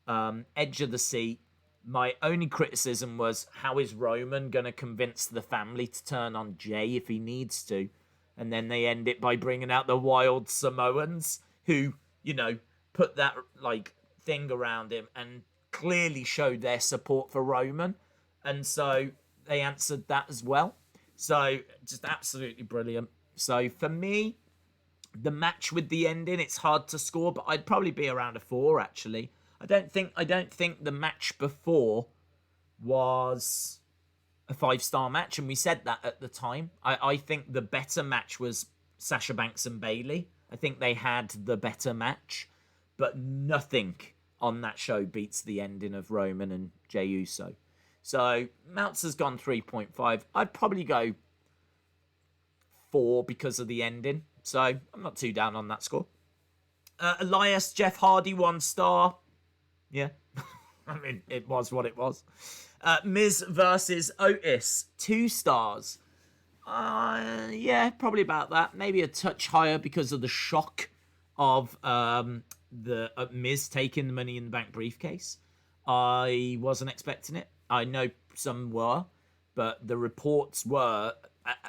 Edge of the seat. My only criticism was, how is Roman going to convince the family to turn on Jey if he needs to? And then they end it by bringing out the Wild Samoans, who, put that, thing around him and clearly showed their support for Roman. And so they answered that as well. So, just absolutely brilliant. So, for me, the match with the ending, it's hard to score, but I'd probably be around a 4, actually. I don't think the match before was a 5-star match, and we said that at the time. I think the better match was Sasha Banks and Bayley. I think they had the better match, but nothing on that show beats the ending of Roman and Jey Uso. So Meltzer's gone 3.5. I'd probably go 4 because of the ending. So I'm not too down on that score. Elias, Jeff Hardy, 1 star. Yeah, I mean, it was what it was. Miz versus Otis, 2 stars. Yeah, probably about that. Maybe a touch higher because of the shock of the Miz taking the Money in the Bank briefcase. I wasn't expecting it. I know some were, but the reports were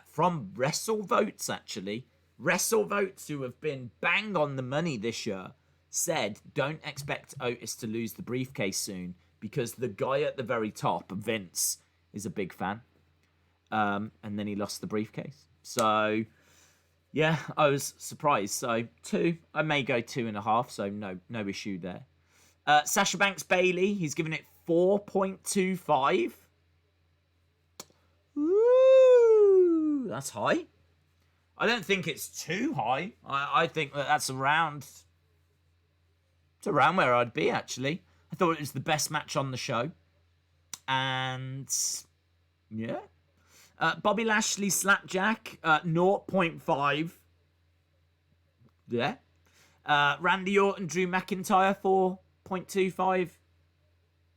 from WrestleVotes, actually. WrestleVotes, who have been bang on the money this year, said don't expect Otis to lose the briefcase soon because the guy at the very top, Vince, is a big fan. And then he lost the briefcase. So, yeah, I was surprised. So, 2. I may go 2.5, so no issue there. Sasha Banks Bayley, he's given it 4.25. Ooh, that's high. I don't think it's too high. I think that's around... It's around where I'd be, actually. I thought it was the best match on the show. And, yeah. Bobby Lashley Slapjack, 0.5. Yeah. Randy Orton, Drew McIntyre, 4.25.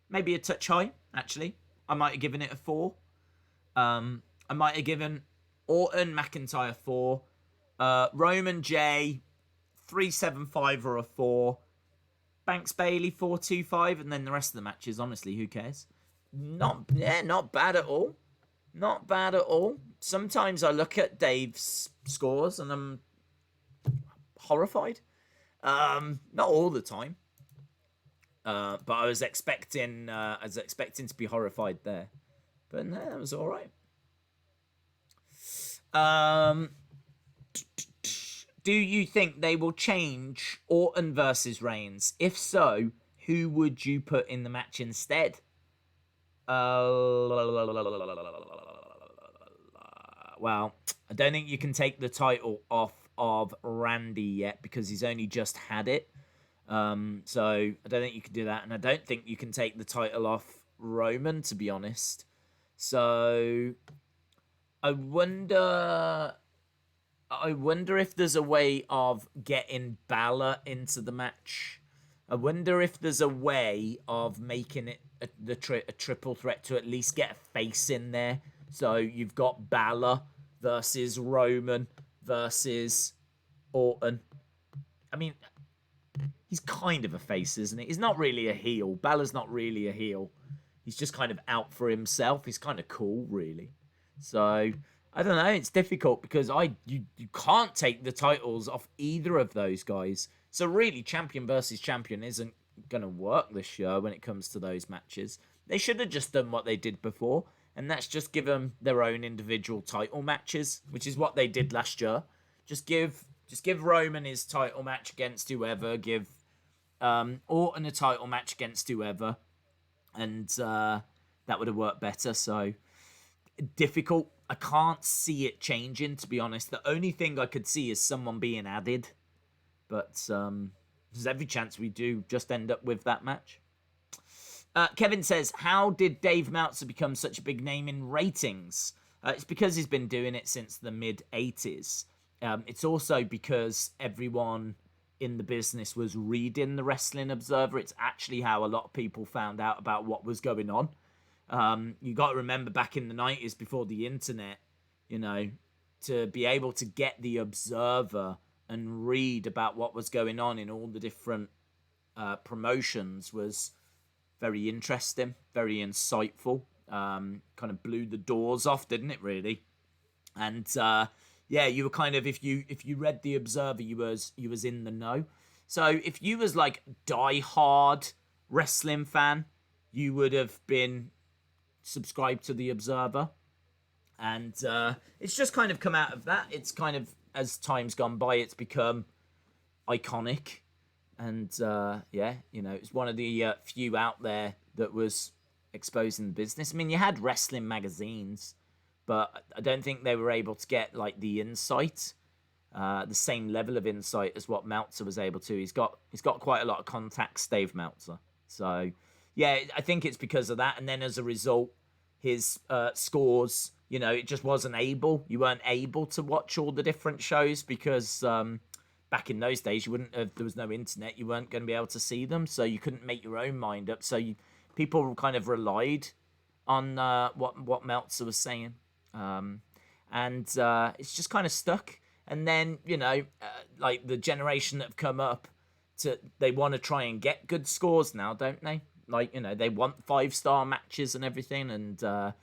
Maybe a touch high, actually. I might have given it a 4. I might have given Orton, McIntyre, 4. Roman, Jey, 3.75 or a 4. Banks Bayley 4.25, and then the rest of the matches, honestly, who cares? Not bad at all. Not bad at all. Sometimes I look at Dave's scores and I'm horrified. Not all the time. But I was expecting to be horrified there. But no, that was all right. Do you think they will change Orton versus Reigns? If so, who would you put in the match instead? Well, I don't think you can take the title off of Randy yet because he's only just had it. So I don't think you can do that. And I don't think you can take the title off Roman, to be honest. So I wonder if there's a way of getting Balor into the match. I wonder if there's a way of making it a triple threat to at least get a face in there. So you've got Balor versus Roman versus Orton. I mean, he's kind of a face, isn't he? He's not really a heel. Balor's not really a heel. He's just kind of out for himself. He's kind of cool, really. So I don't know. It's difficult because you can't take the titles off either of those guys. So really, champion versus champion isn't going to work this year when it comes to those matches. They should have just done what they did before, and that's just give them their own individual title matches, which is what they did last year. Just give Roman his title match against whoever. Give Orton a title match against whoever, and that would have worked better. So difficult. I can't see it changing, to be honest. The only thing I could see is someone being added, but there's every chance we do just end up with that match. Kevin says, how did Dave Meltzer become such a big name in ratings? It's because he's been doing it since the mid-'80s. It's also because everyone in the business was reading the Wrestling Observer. It's actually how a lot of people found out about what was going on. You got to remember back in the 90s, before the internet, to be able to get the Observer and read about what was going on in all the different promotions was very interesting, very insightful. Kind of blew the doors off, didn't it, really? And you were kind of, if you read the Observer, you was in the know. So if you was like die-hard wrestling fan, you would have been subscribed to the Observer. And it's just kind of come out of that. It's kind of, as time's gone by, it's become iconic. And it's one of the few out there that was exposing the business. I mean, you had wrestling magazines, but I don't think they were able to get like the insight, the same level of insight as what Meltzer was able to. He's got quite a lot of contacts, Dave Meltzer. So yeah, I think it's because of that. And then as a result, his scores, it just wasn't able. You weren't able to watch all the different shows because back in those days, there was no internet. You weren't going to be able to see them, so you couldn't make your own mind up. So people kind of relied on what Meltzer was saying, and it's just kind of stuck. And then like the generation that have come up, they want to try and get good scores now, don't they? Like they want 5-star matches and everything, and the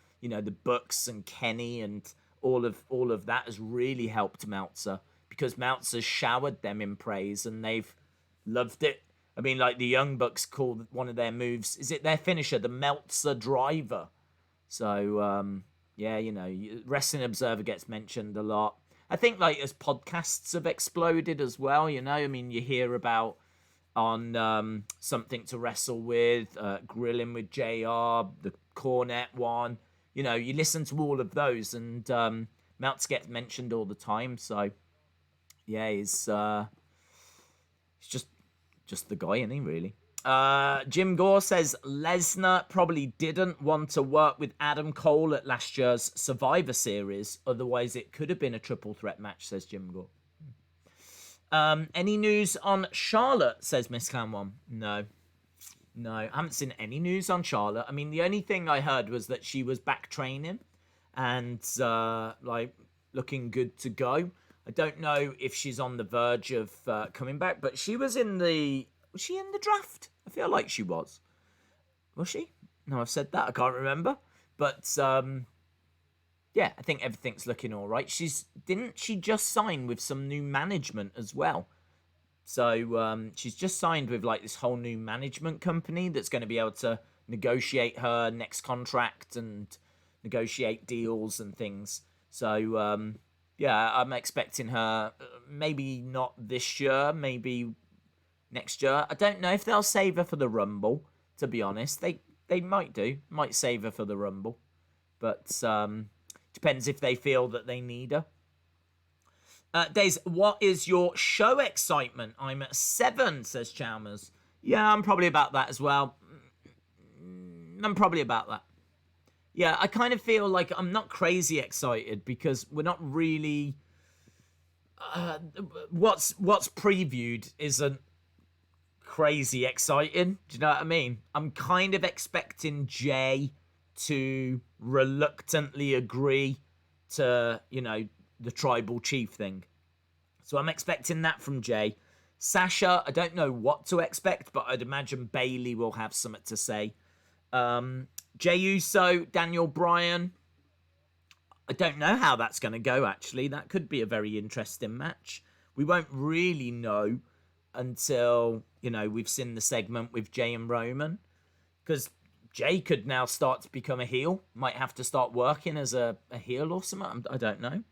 books and Kenny and all of that has really helped Meltzer, because Meltzer showered them in praise and they've loved it. I mean, like the Young Bucks called one of their moves, is it their finisher, the Meltzer Driver? So, Wrestling Observer gets mentioned a lot. I think like as podcasts have exploded as well, I mean, you hear about on Something to Wrestle With, Grilling with JR, the Cornet one. You listen to all of those, and Meltzer gets mentioned all the time. So, yeah, he's just the guy, isn't he, really? Jim Gore says Lesnar probably didn't want to work with Adam Cole at last year's Survivor Series. Otherwise, it could have been a triple threat match, says Jim Gore. Any news on Charlotte, says Miss Clan1. No, I haven't seen any news on Charlotte. I mean, the only thing I heard was that she was back training and looking good to go. I don't know if she's on the verge of coming back, but she was in the... Was she in the draft? I feel like she was. Was she? No, I've said that. I can't remember. But, I think everything's looking all right. Didn't she just sign with some new management as well? So, she's just signed with, this whole new management company that's going to be able to negotiate her next contract and negotiate deals and things. So, I'm expecting her, maybe not this year, maybe next year. I don't know if they'll save her for the Rumble, to be honest. They might do. Might save her for the Rumble. But depends if they feel that they need her. Daze, what is your show excitement? I'm at 7, says Chalmers. Yeah, I'm probably about that as well. I'm probably about that. Yeah, I kind of feel like I'm not crazy excited because we're not really... what's previewed isn't crazy exciting. Do you know what I mean? I'm kind of expecting Jey to reluctantly agree to, the tribal chief thing. So I'm expecting that from Jey. Sasha, I don't know what to expect, but I'd imagine Bayley will have something to say. Jey Uso, Daniel Bryan. I don't know how that's going to go, actually. That could be a very interesting match. We won't really know until, we've seen the segment with Jey and Roman. Because Jey could now start to become a heel. Might have to start working as a heel or something. I don't know.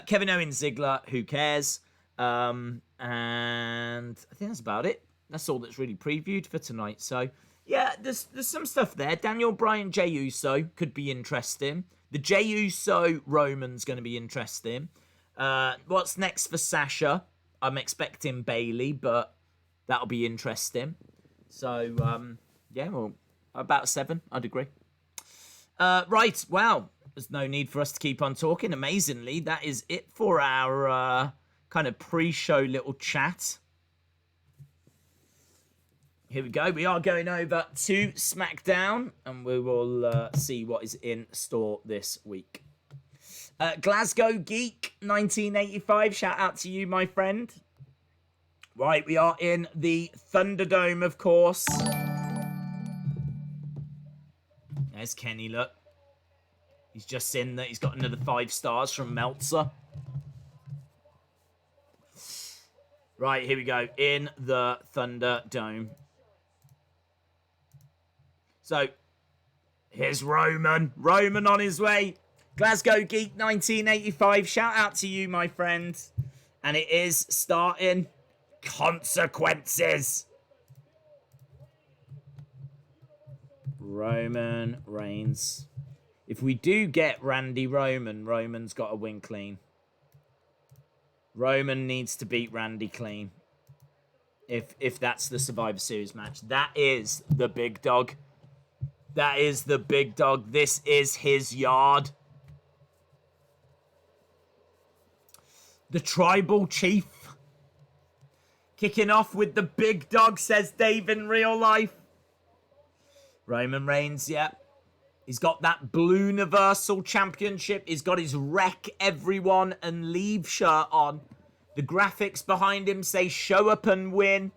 Kevin Owens, Ziggler, who cares? And I think that's about it. That's all that's really previewed for tonight. So, yeah, there's some stuff there. Daniel Bryan, Jey Uso could be interesting. The Jey Uso Roman's going to be interesting. What's next for Sasha? I'm expecting Bailey, but that'll be interesting. So, yeah, well, about 7, I'd agree. Right, well, there's no need for us to keep on talking. Amazingly, that is it for our kind of pre-show little chat. Here we go. We are going over to SmackDown, and we will see what is in store this week. Glasgow Geek 1985. Shout out to you, my friend. Right, we are in the Thunderdome, of course. There's Kenny, look. He's just in that. He's got another 5 stars from Meltzer. Right, here we go. In the Thunderdome. So, here's Roman. Roman on his way. Glasgow Geek 1985. Shout out to you, my friend. And it is starting. Consequences. Roman Reigns. If we do get Randy Roman, Roman's got to win clean. Roman needs to beat Randy clean. If that's the Survivor Series match. That is the big dog. That is the big dog. This is his yard. The Tribal Chief. Kicking off with the big dog, says Dave in real life. Roman Reigns, yeah. He's got that Blue Universal Championship. He's got his Wreck Everyone and Leave shirt on. The graphics behind him say show up and win.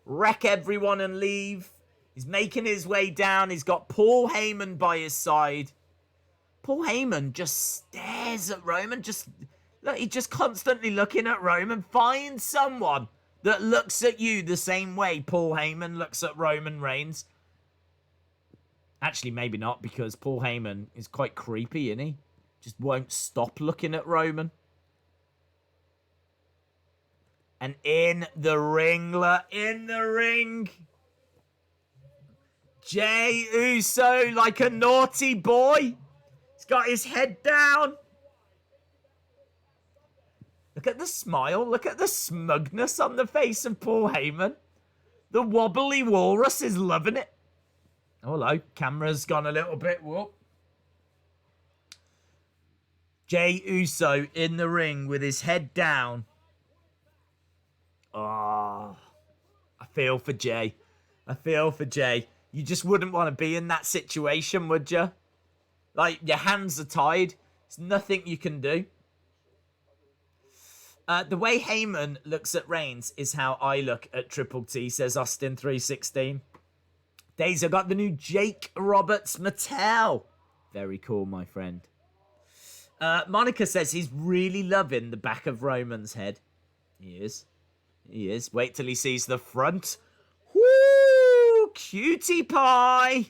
Wreck everyone and leave. He's making his way down. He's got Paul Heyman by his side. Paul Heyman just stares at Roman. Look, he's just constantly looking at Roman. Find someone that looks at you the same way Paul Heyman looks at Roman Reigns. Actually, maybe not, because Paul Heyman is quite creepy, isn't he? Just won't stop looking at Roman. And in the ring, Jey Uso like a naughty boy. He's got his head down. Look at the smile. Look at the smugness on the face of Paul Heyman. The wobbly walrus is loving it. Oh, hello. Camera's gone a little bit. Whoop. Jey Uso in the ring with his head down. Oh, I feel for Jey. I feel for Jey. You just wouldn't want to be in that situation, would you? Like, your hands are tied. There's nothing you can do. The way Heyman looks at Reigns is how I look at Triple T, says Austin316. Daze, I got the new Jake Roberts Mattel. Very cool, my friend. Monica says he's really loving the back of Roman's head. He is. He is. Wait till he sees the front. Woo! Cutie pie!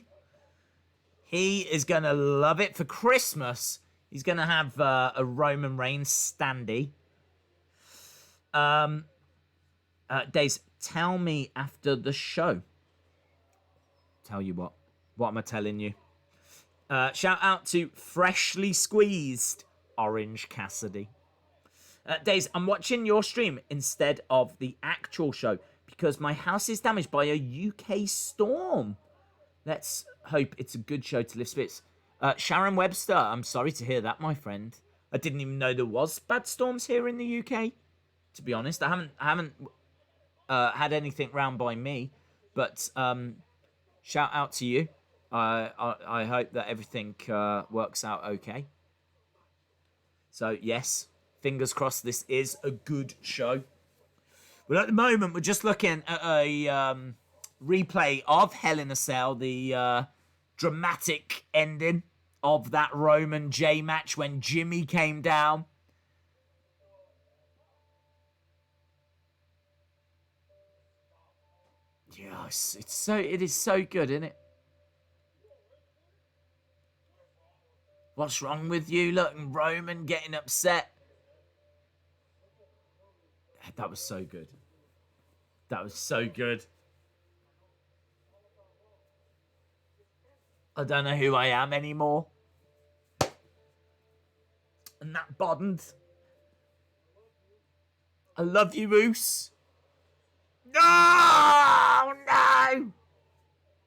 He is going to love it. For Christmas, he's going to have a Roman Reigns standee. Daze, tell me after the show. Tell you what. What am I telling you? Shout out to Freshly Squeezed Orange Cassidy. Daze, I'm watching your stream instead of the actual show because my house is damaged by a UK storm. Let's hope it's a good show to lift spirits. Sharon Webster, I'm sorry to hear that, my friend. I didn't even know there was bad storms here in the UK. To be honest, I haven't had anything round by me, but shout out to you. I hope that everything works out okay. So yes, fingers crossed. This is a good show. But at the moment, we're just looking at a replay of Hell in a Cell, the dramatic ending of that Roman Jey match when Jimmy came down. Yes, it is so good, isn't it? What's wrong with you? Look, and Roman getting upset. That was so good. That was so good. I don't know who I am anymore. And that bottomed. I love you, Oos. No! No!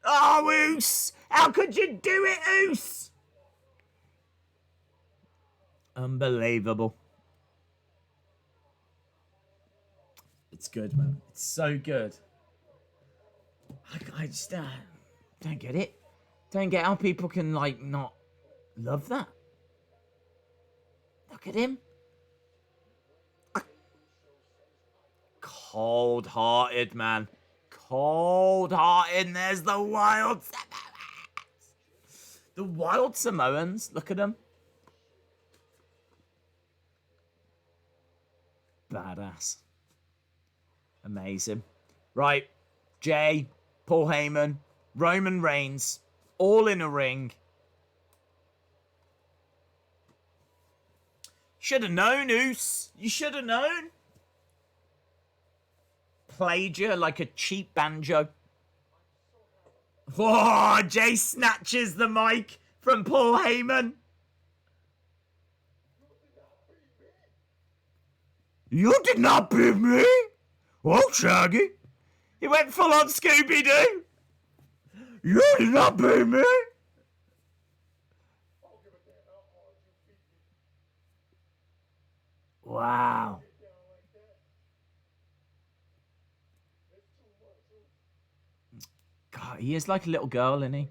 Oh, Oos! How could you do it, Oos? Unbelievable. It's good, man. It's so good. I just don't get it. Don't get how people can, like, not love that. Look at him. Cold-hearted, man. Cold-hearted. There's the Wild Samoans. The Wild Samoans. Look at them. Badass. Amazing. Right. Jey, Paul Heyman, Roman Reigns, all in a ring. Should have known, Oos. You should have known. Played you like a cheap banjo. Oh, Jey snatches the mic from Paul Heyman. You did not beat me. Oh, Shaggy. He went full on Scooby-Doo. You did not beat me. Wow. God, he is like a little girl, isn't he?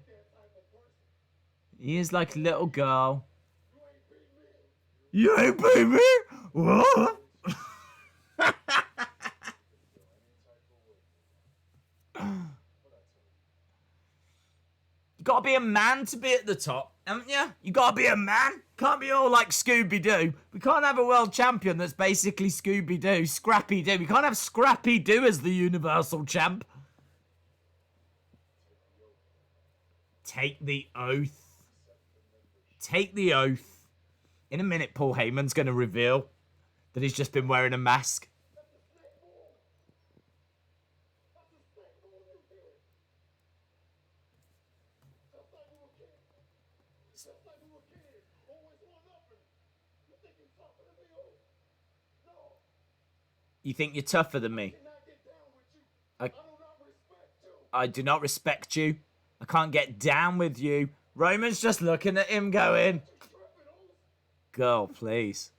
He is like a little girl. You ain't beat me? What? You gotta be a man to be at the top, haven't you? You gotta be a man. Can't be all like Scooby-Doo. We can't have a world champion that's basically Scooby-Doo, Scrappy-Doo. We can't have Scrappy-Doo as the Universal Champ. Take the oath. Take the oath. In a minute, Paul Heyman's going to reveal that he's just been wearing a mask. You think you're tougher than me? I do not respect you. I can't get down with you. Roman's just looking at him going, girl, please.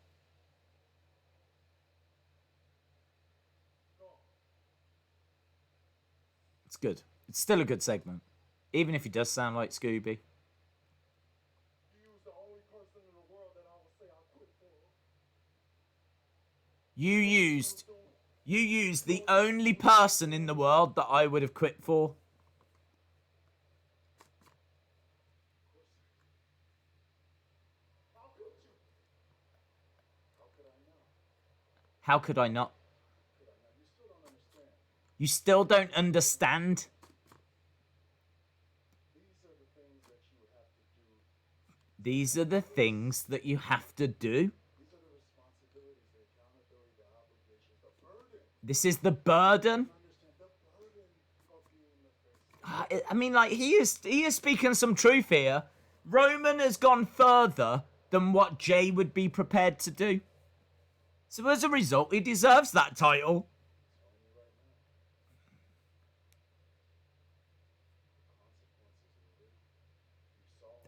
It's good. It's still a good segment. Even if he does sound like Scooby. You used the only person in the world that I would have quit for. How could I not? You still don't understand? These are the things that you have to do. This is the burden. I mean, like, he is speaking some truth here. Roman has gone further than what Jey would be prepared to do. So as a result, he deserves that title.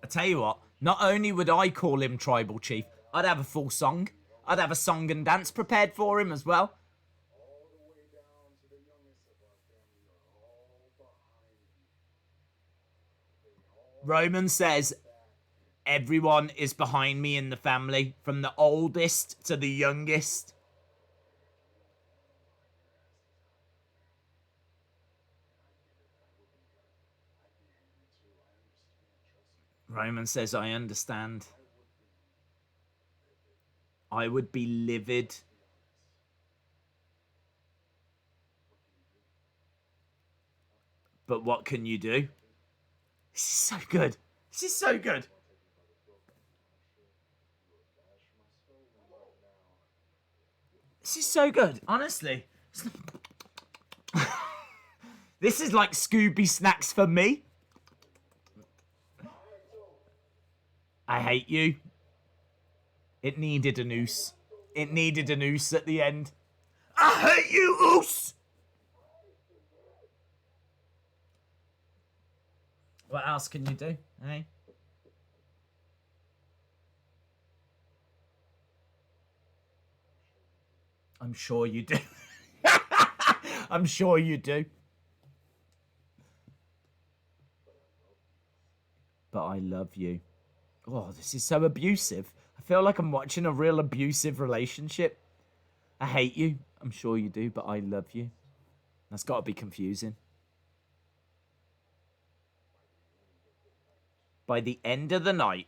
I tell you what, not only would I call him Tribal Chief, I'd have a full song. I'd have a song and dance prepared for him as well. Roman says, everyone is behind me in the family, from the oldest to the youngest. Roman says, I understand. I would be livid. But what can you do? This is so good. This is so good. This is so good, honestly. This is like Scooby snacks for me. I hate you. It needed a noose. It needed a noose at the end. I hate you, Oos! What else can you do, eh? I'm sure you do. I'm sure you do. But I love you. Oh, this is so abusive. I feel like I'm watching a real abusive relationship. I hate you. I'm sure you do, but I love you. That's got to be confusing. By the end of the night,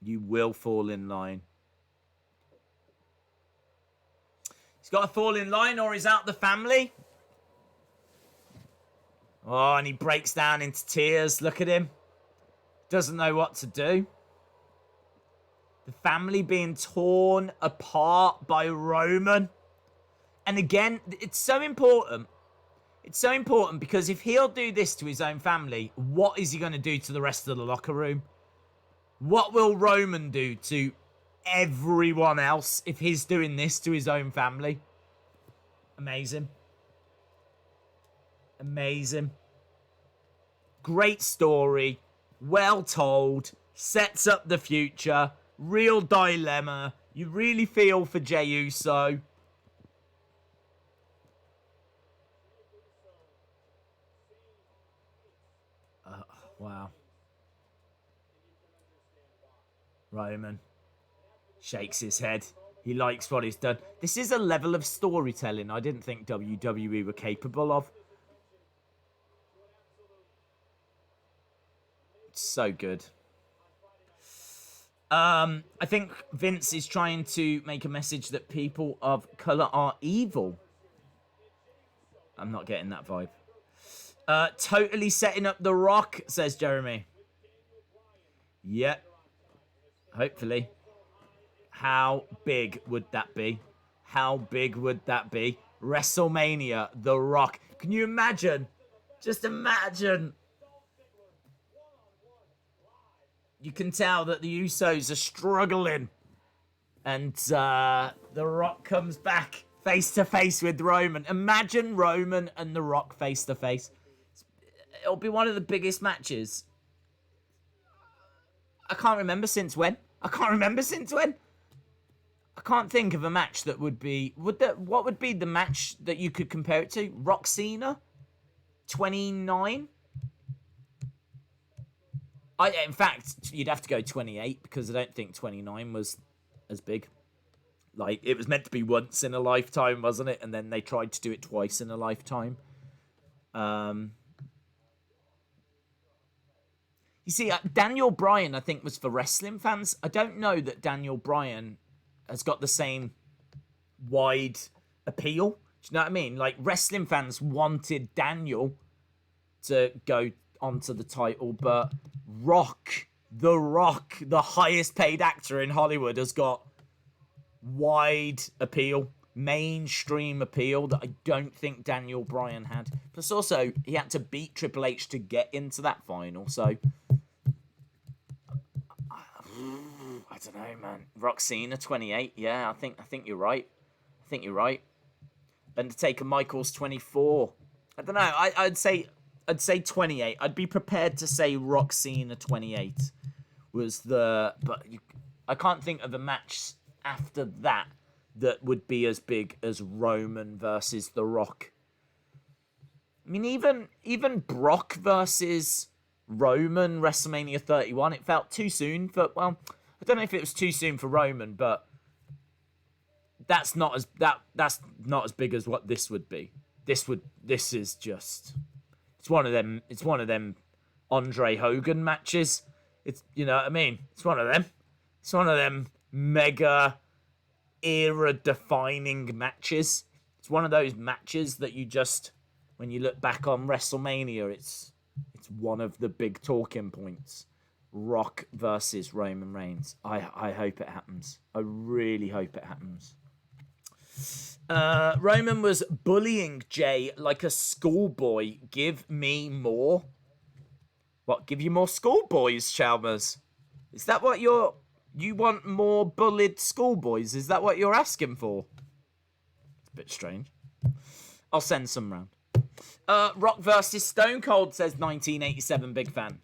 you will fall in line. He's got to fall in line or he's out the family. Oh, and he breaks down into tears. Look at him. Doesn't know what to do. The family being torn apart by Roman. And again, it's so important. It's so important because if he'll do this to his own family, what is he going to do to the rest of the locker room? What will Roman do to everyone else if he's doing this to his own family? Amazing. Amazing. Great story. Well told. Sets up the future. Real dilemma. You really feel for Jey Uso. Wow. Roman shakes his head. He likes what he's done. This is a level of storytelling I didn't think WWE were capable of. It's so good. I think Vince is trying to make a message that people of colour are evil. I'm not getting that vibe. Totally setting up The Rock, says Jeremy. Yep. Hopefully. How big would that be? How big would that be? WrestleMania, The Rock. Can you imagine? Just imagine. You can tell that the Usos are struggling. And The Rock comes back face to face with Roman. Imagine Roman and The Rock face to face. It'll be one of the biggest matches. I can't remember since when. I can't think of a match that would be... What would be the match that you could compare it to? Rock Cena? 29? In fact, you'd have to go 28 because I don't think 29 was as big. Like, it was meant to be once in a lifetime, wasn't it? And then they tried to do it twice in a lifetime. You see, Daniel Bryan, I think, was for wrestling fans. I don't know that Daniel Bryan has got the same wide appeal. Do you know what I mean? Like, wrestling fans wanted Daniel to go onto the title, but The Rock, the highest paid actor in Hollywood, has got wide appeal, mainstream appeal that I don't think Daniel Bryan had. Plus also, he had to beat Triple H to get into that final, so... I don't know, man. Rock Cena, 28. Yeah, I think you're right. Undertaker Michaels, 24. I don't know. I'd say 28. I'd be prepared to say Rock Cena 28 was the... But I can't think of a match after that that would be as big as Roman versus The Rock. I mean, even Brock versus Roman, WrestleMania 31, it felt too soon for... Well, I don't know if it was too soon for Roman, but that's not as big as what this would be. This is just... It's one of them Andre Hogan matches. It's, you know what I mean? It's one of them mega era defining matches. It's one of those matches that you just, when you look back on WrestleMania, it's one of the big talking points. Rock versus Roman Reigns. I hope it happens. I really hope it happens. Roman was bullying Jey like a schoolboy. Give me more. What, give you more schoolboys, Chalmers? Is that what you want more bullied schoolboys? Is that what you're asking for? It's a bit strange. I'll send some round. Rock versus Stone Cold, says 1987, big fan.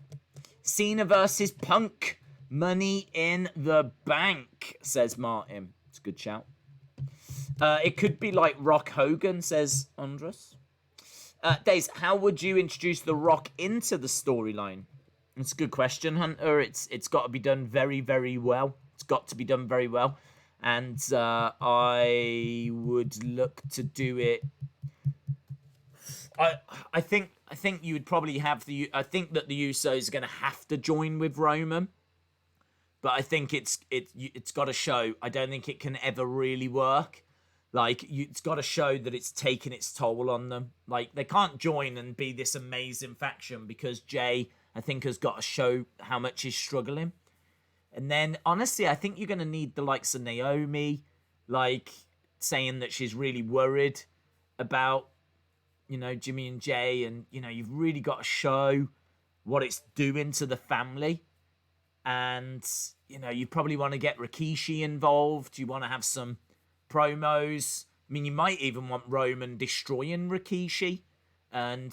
Cena versus Punk. Money in the Bank, says Martin. It's a good shout. It could be like Rock Hogan, says Andres. Daze, how would you introduce The Rock into the storyline? It's a good question, Hunter. It's got to be done very, very well. It's got to be done very well. And I would look to do it. I think you would probably have I think that the Usos are going to have to join with Roman. But I think it's got to show. I don't think it can ever really work. Like, it's got to show that it's taken its toll on them. Like, they can't join and be this amazing faction because Jey, I think, has got to show how much he's struggling. And then, honestly, I think you're going to need the likes of Naomi, like, saying that she's really worried about, Jimmy and Jey. And, you've really got to show what it's doing to the family. And, you probably want to get Rikishi involved. You want to have some promos. I mean, you might even want Roman destroying Rikishi. And,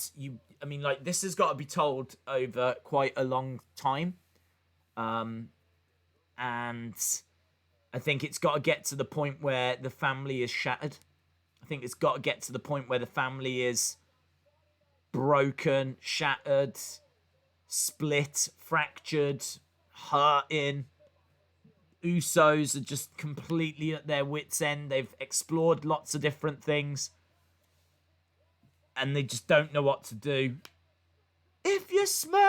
this has got to be told over quite a long time. And I think it's got to get to the point where the family is shattered. I think it's got to get to the point where the family is broken, shattered, split, fractured, hurting. Usos are just completely at their wits' end. They've explored lots of different things. And they just don't know what to do. If you smell...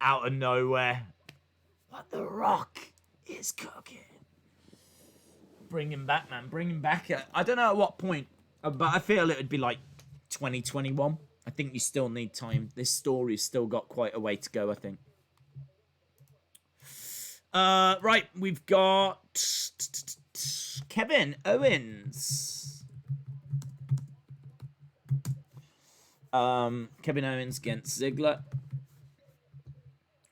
out of nowhere. What The Rock is cooking. Bring him back, man. Bring him back. I don't know at what point. But I feel it would be like 2021. I think you still need time. This story's still got quite a way to go, I think. Right, we've got Kevin Owens. Kevin Owens against Ziggler.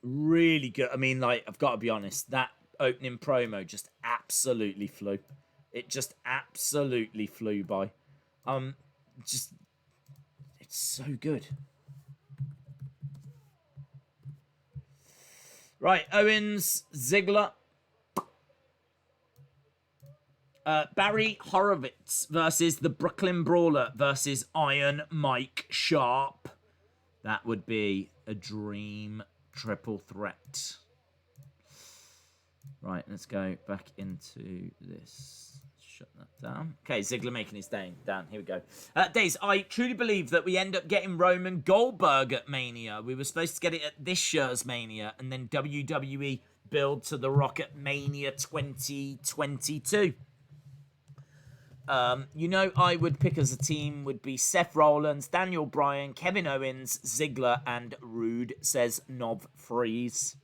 Really good. I mean, I've got to be honest. That opening promo just absolutely flew. It just absolutely flew by. It's so good. Right, Owens, Ziggler. Barry Horowitz versus the Brooklyn Brawler versus Iron Mike Sharp. That would be a dream triple threat. Right, let's go back into this. Shut that down. Okay, Ziggler making his down. Here we go. Daze, I truly believe that we end up getting Roman Goldberg at Mania. We were supposed to get it at this year's Mania, and then WWE build to The Rock at Mania 2022. I would pick as a team would be Seth Rollins, Daniel Bryan, Kevin Owens, Ziggler, and Rude, says Nov Freeze.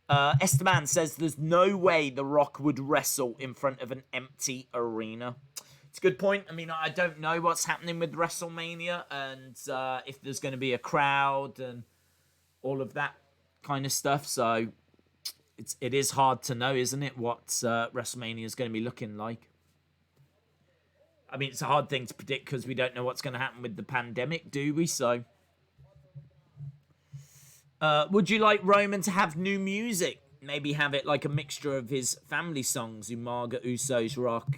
Esteban says there's no way The Rock would wrestle in front of an empty arena. It's a good point. I mean, I don't know what's happening with WrestleMania and if there's going to be a crowd and all of that kind of stuff. So it is hard to know, isn't it, what WrestleMania is going to be looking like. I mean, it's a hard thing to predict because we don't know what's going to happen with the pandemic, do we? So... would you like Roman to have new music? Maybe have it like a mixture of his family songs, Umaga, Usos, Rock.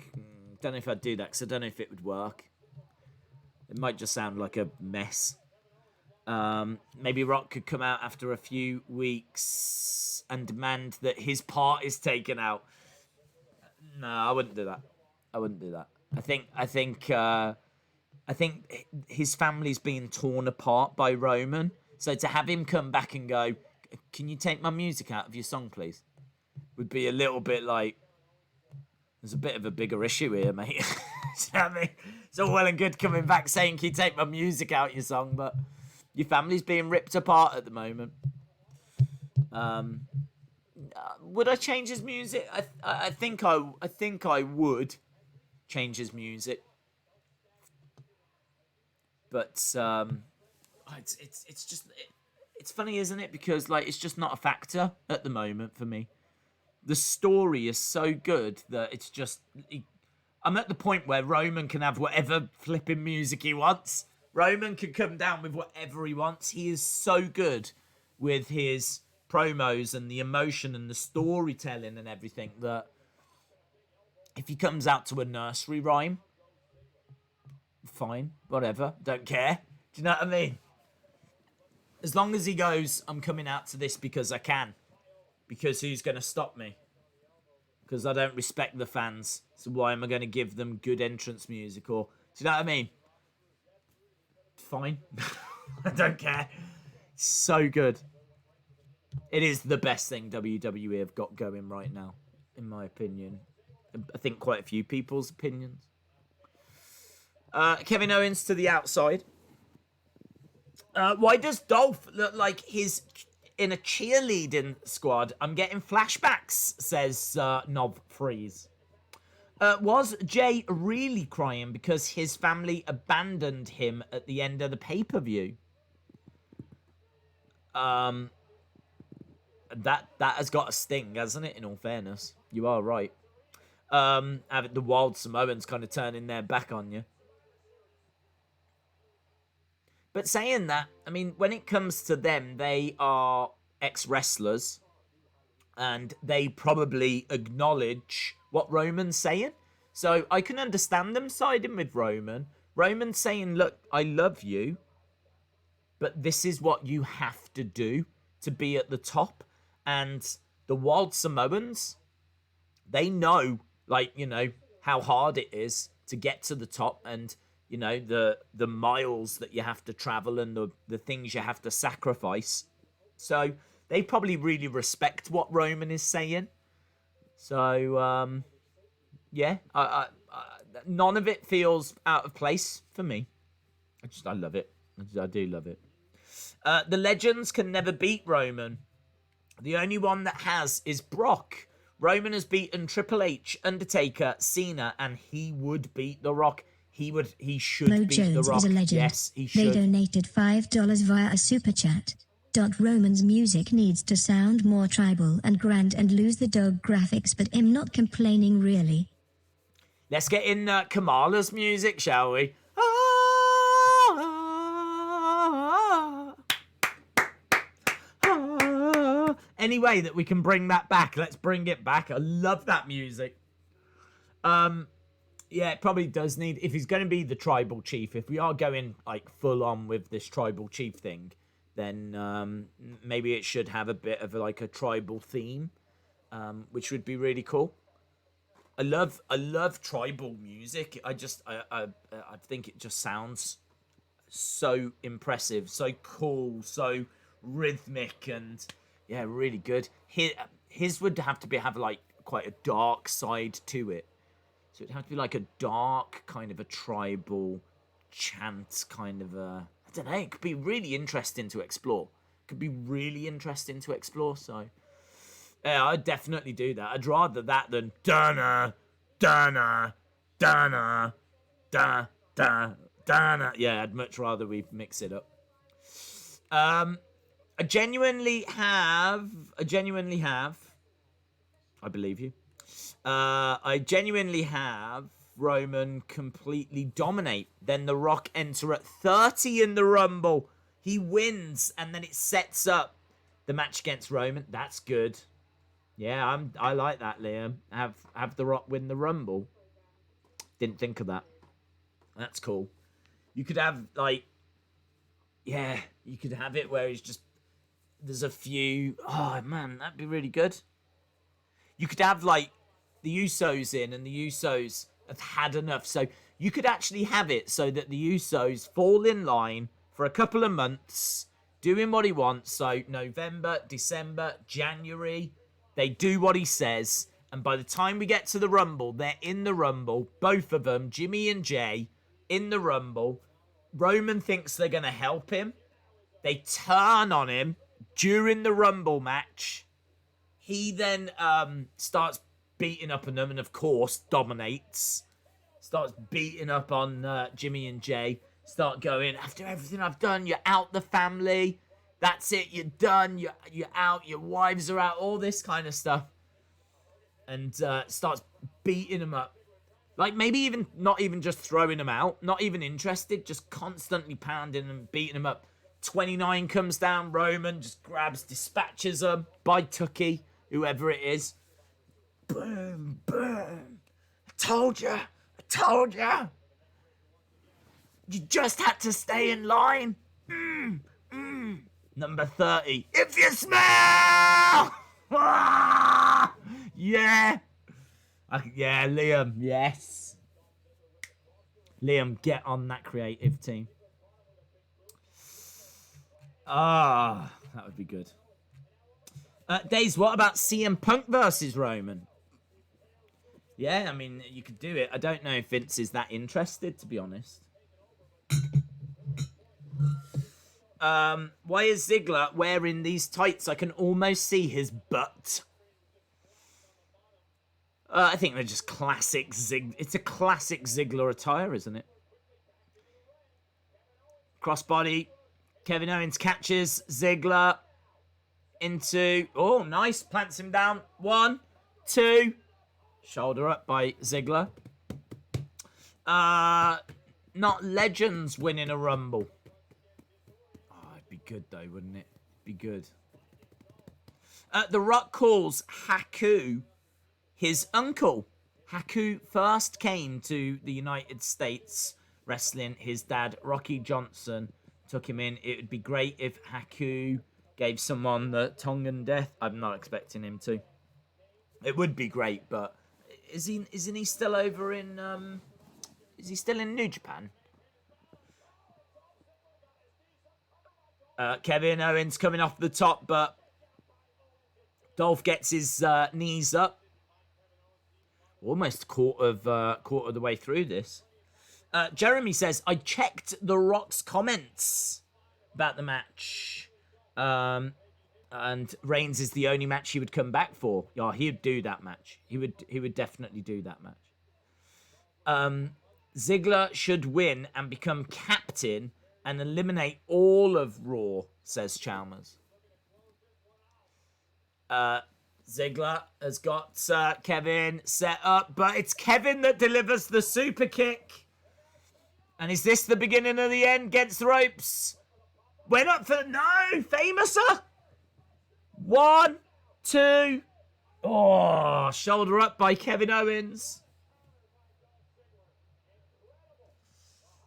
Don't know if I'd do that because I don't know if it would work. It might just sound like a mess. Maybe Rock could come out after a few weeks and demand that his part is taken out. No, I wouldn't do that. I think his family's being torn apart by Roman. So to have him come back and go, can you take my music out of your song, please? Would be a little bit like, there's a bit of a bigger issue here, mate. You know what I mean? It's all well and good coming back saying, can you take my music out of your song? But your family's being ripped apart at the moment. Would I change his music? I think I would change his music. But it's funny, isn't it? Because like it's just not a factor at the moment for me. The story is so good that it's just I'm at the point where Roman can have whatever flipping music he wants. Roman can come down with whatever he wants. He is so good with his promos and the emotion and the storytelling and everything that if he comes out to a nursery rhyme, fine, whatever, don't care. Do you know what I mean? As long as he goes, I'm coming out to this because I can. Because who's going to stop me? Because I don't respect the fans. So why am I going to give them good entrance music? Or, do you know what I mean? Fine. I don't care. It's so good. It is the best thing WWE have got going right now, in my opinion. I think quite a few people's opinions. Kevin Owens to the outside. Why does Dolph look like he's in a cheerleading squad? I'm getting flashbacks, says Knob Freeze. Was Jey really crying because his family abandoned him at the end of the pay-per-view? That has got a sting, hasn't it, in all fairness? You are right. Having the Wild Samoans kind of turning their back on you. But saying that, I mean, when it comes to them, they are ex-wrestlers. And they probably acknowledge what Roman's saying. So I can understand them siding with Roman. Roman saying, look, I love you. But this is what you have to do to be at the top. And the Wild Samoans, they know, like, you know, how hard it is to get to the top. And, you know, the miles that you have to travel and the things you have to sacrifice. So they probably really respect what Roman is saying. So, yeah, I none of it feels out of place for me. I love it. I do love it. The legends can never beat Roman. The only one that has is Brock. Roman has beaten Triple H, Undertaker, Cena, and he would beat The Rock. He should Mo beat Jones The Rock. Is a legend. Yes, he should. They donated $5 via a super chat. Roman's music needs to sound more tribal and grand and lose the dog graphics, but I'm not complaining really. Let's get in Kamala's music, shall we? Any way that we can bring that back, let's bring it back. I love that music. Yeah, it probably does need, if he's going to be the tribal chief, if we are going like full on with this tribal chief thing, then maybe it should have a bit of like a tribal theme, which would be really cool. I love tribal music. I think it just sounds so impressive, so cool, so rhythmic, and yeah, really good. His would have to have like quite a dark side to it. So it'd have to be like a dark kind of a tribal chant kind of a, I don't know, it could be really interesting to explore. So yeah, I'd definitely do that. I'd rather that than Dana, Dana, Dana, da, da, Dana. Yeah, I'd much rather we mix it up. I genuinely have, I believe you. I genuinely have Roman completely dominate. Then The Rock enter at 30 in the Rumble. He wins, and then it sets up the match against Roman. That's good. Yeah, I like that, Liam. Have The Rock win the Rumble. Didn't think of that. That's cool. You could have, like, yeah, you could have it where he's just, there's a few, oh man, that'd be really good. You could have, like, the Usos in, and the Usos have had enough. So you could actually have it so that the Usos fall in line for a couple of months, doing what he wants. So November, December, January, they do what he says. And by the time we get to the Rumble, they're in the Rumble. Both of them, Jimmy and Jey, in the Rumble. Roman thinks they're going to help him. They turn on him during the Rumble match. He then starts beating up on them and, of course, dominates. Starts beating up on Jimmy and Jey. Start going, after everything I've done, you're out the family. That's it, you're done. You're out, your wives are out, all this kind of stuff. And starts beating him up. Like, maybe even not even just throwing him out, not even interested, just constantly pounding and beating him up. 29 comes down, Roman just grabs, dispatches him by Tucky, whoever it is. Boom, boom. I told you. You just had to stay in line. Number 30. If you smell! Yeah. Yeah, Liam. Yes. Liam, get on that creative team. That would be good. Daze, what about CM Punk versus Roman? Yeah, I mean, you could do it. I don't know if Vince is that interested, to be honest. Why is Ziggler wearing these tights? I can almost see his butt. I think they're just classic It's a classic Ziggler attire, isn't it? Crossbody. Kevin Owens catches Ziggler into... Oh, nice. Plants him down. 1, 2. Shoulder up by Ziggler. Not Legends winning a Rumble. Oh, it'd be good, though, wouldn't it? Be good. The Rock calls Haku his uncle. Haku first came to the United States wrestling. His dad, Rocky Johnson, took him in. It would be great if Haku gave someone the Tongan death. I'm not expecting him to. It would be great, but isn't he still over in is he still in New Japan? Kevin Owens coming off the top, but Dolph gets his knees up. Almost quarter of the way through this. Jeremy says, I checked The Rock's comments about the match. And Reigns is the only match he would come back for. Yeah, he would do that match. He would definitely do that match. Ziggler should win and become captain and eliminate all of Raw, says Chalmers. Ziggler has got Kevin set up, but it's Kevin that delivers the super kick. And is this the beginning of the end? Gets the ropes. Went up for... No! Famouser! 1, 2... Oh, shoulder up by Kevin Owens.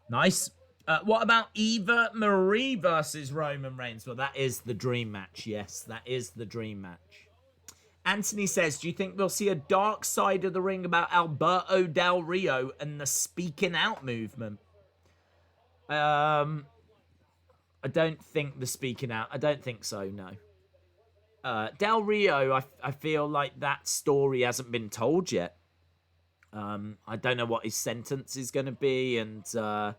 Nice. What about Eva Marie versus Roman Reigns? Well, that is the dream match. Yes, that is the dream match. Anthony says, do you think we'll see a dark side of the ring about Alberto Del Rio and the speaking out movement? I don't think the speaking out. I don't think so, no. Del Rio, I feel like that story hasn't been told yet. I don't know what his sentence is going to be, and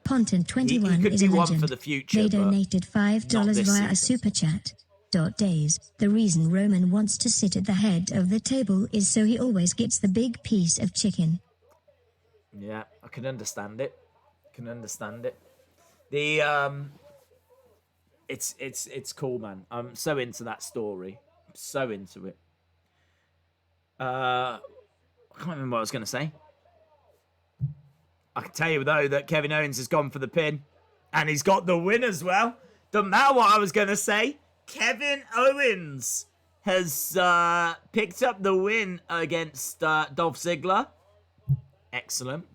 Ponton 21 he could is be a one legend. for the future. They donated $5 via a season. super chat. Daze. The reason Roman wants to sit at the head of the table is so he always gets the big piece of chicken. Yeah, I can understand it. The it's cool, man. I'm so into that story. I'm so into it. I can't remember what I was going to say. I can tell you, though, that Kevin Owens has gone for the pin. And he's got the win as well. Doesn't matter what I was going to say. Kevin Owens has picked up the win against Dolph Ziggler. Excellent.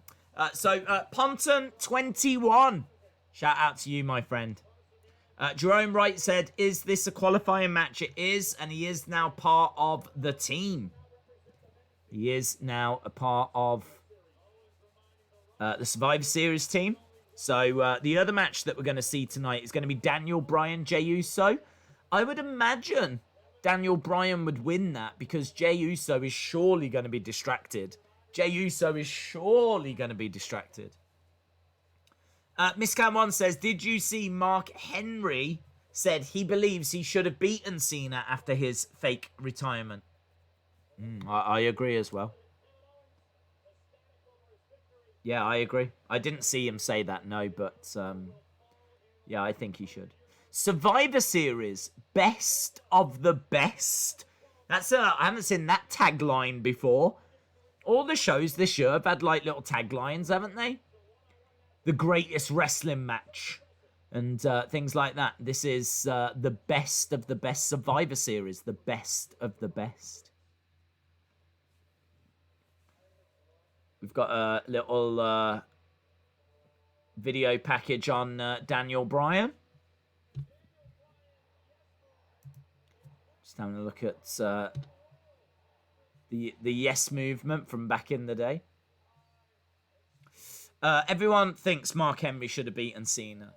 So, Ponton 21. Shout out to you, my friend. Jerome Wright said, is this a qualifying match? It is, and he is now part of the team. He is now a part of the Survivor Series team. So the other match that we're going to see tonight is going to be Daniel Bryan, Jey Uso. I would imagine Daniel Bryan would win that because Jey Uso is surely going to be distracted. Miss Cam 1 says, did you see Mark Henry said he believes he should have beaten Cena after his fake retirement? I agree as well. Yeah, I agree. I didn't see him say that, no, but yeah, I think he should. Survivor Series, best of the best. That's I haven't seen that tagline before. All the shows this year have had like little taglines, haven't they? The greatest wrestling match and things like that. This is the best of the best Survivor Series, the best of the best. We've got a little video package on Daniel Bryan. Just having a look at the Yes movement from back in the day. Everyone thinks Mark Henry should have beaten Cena.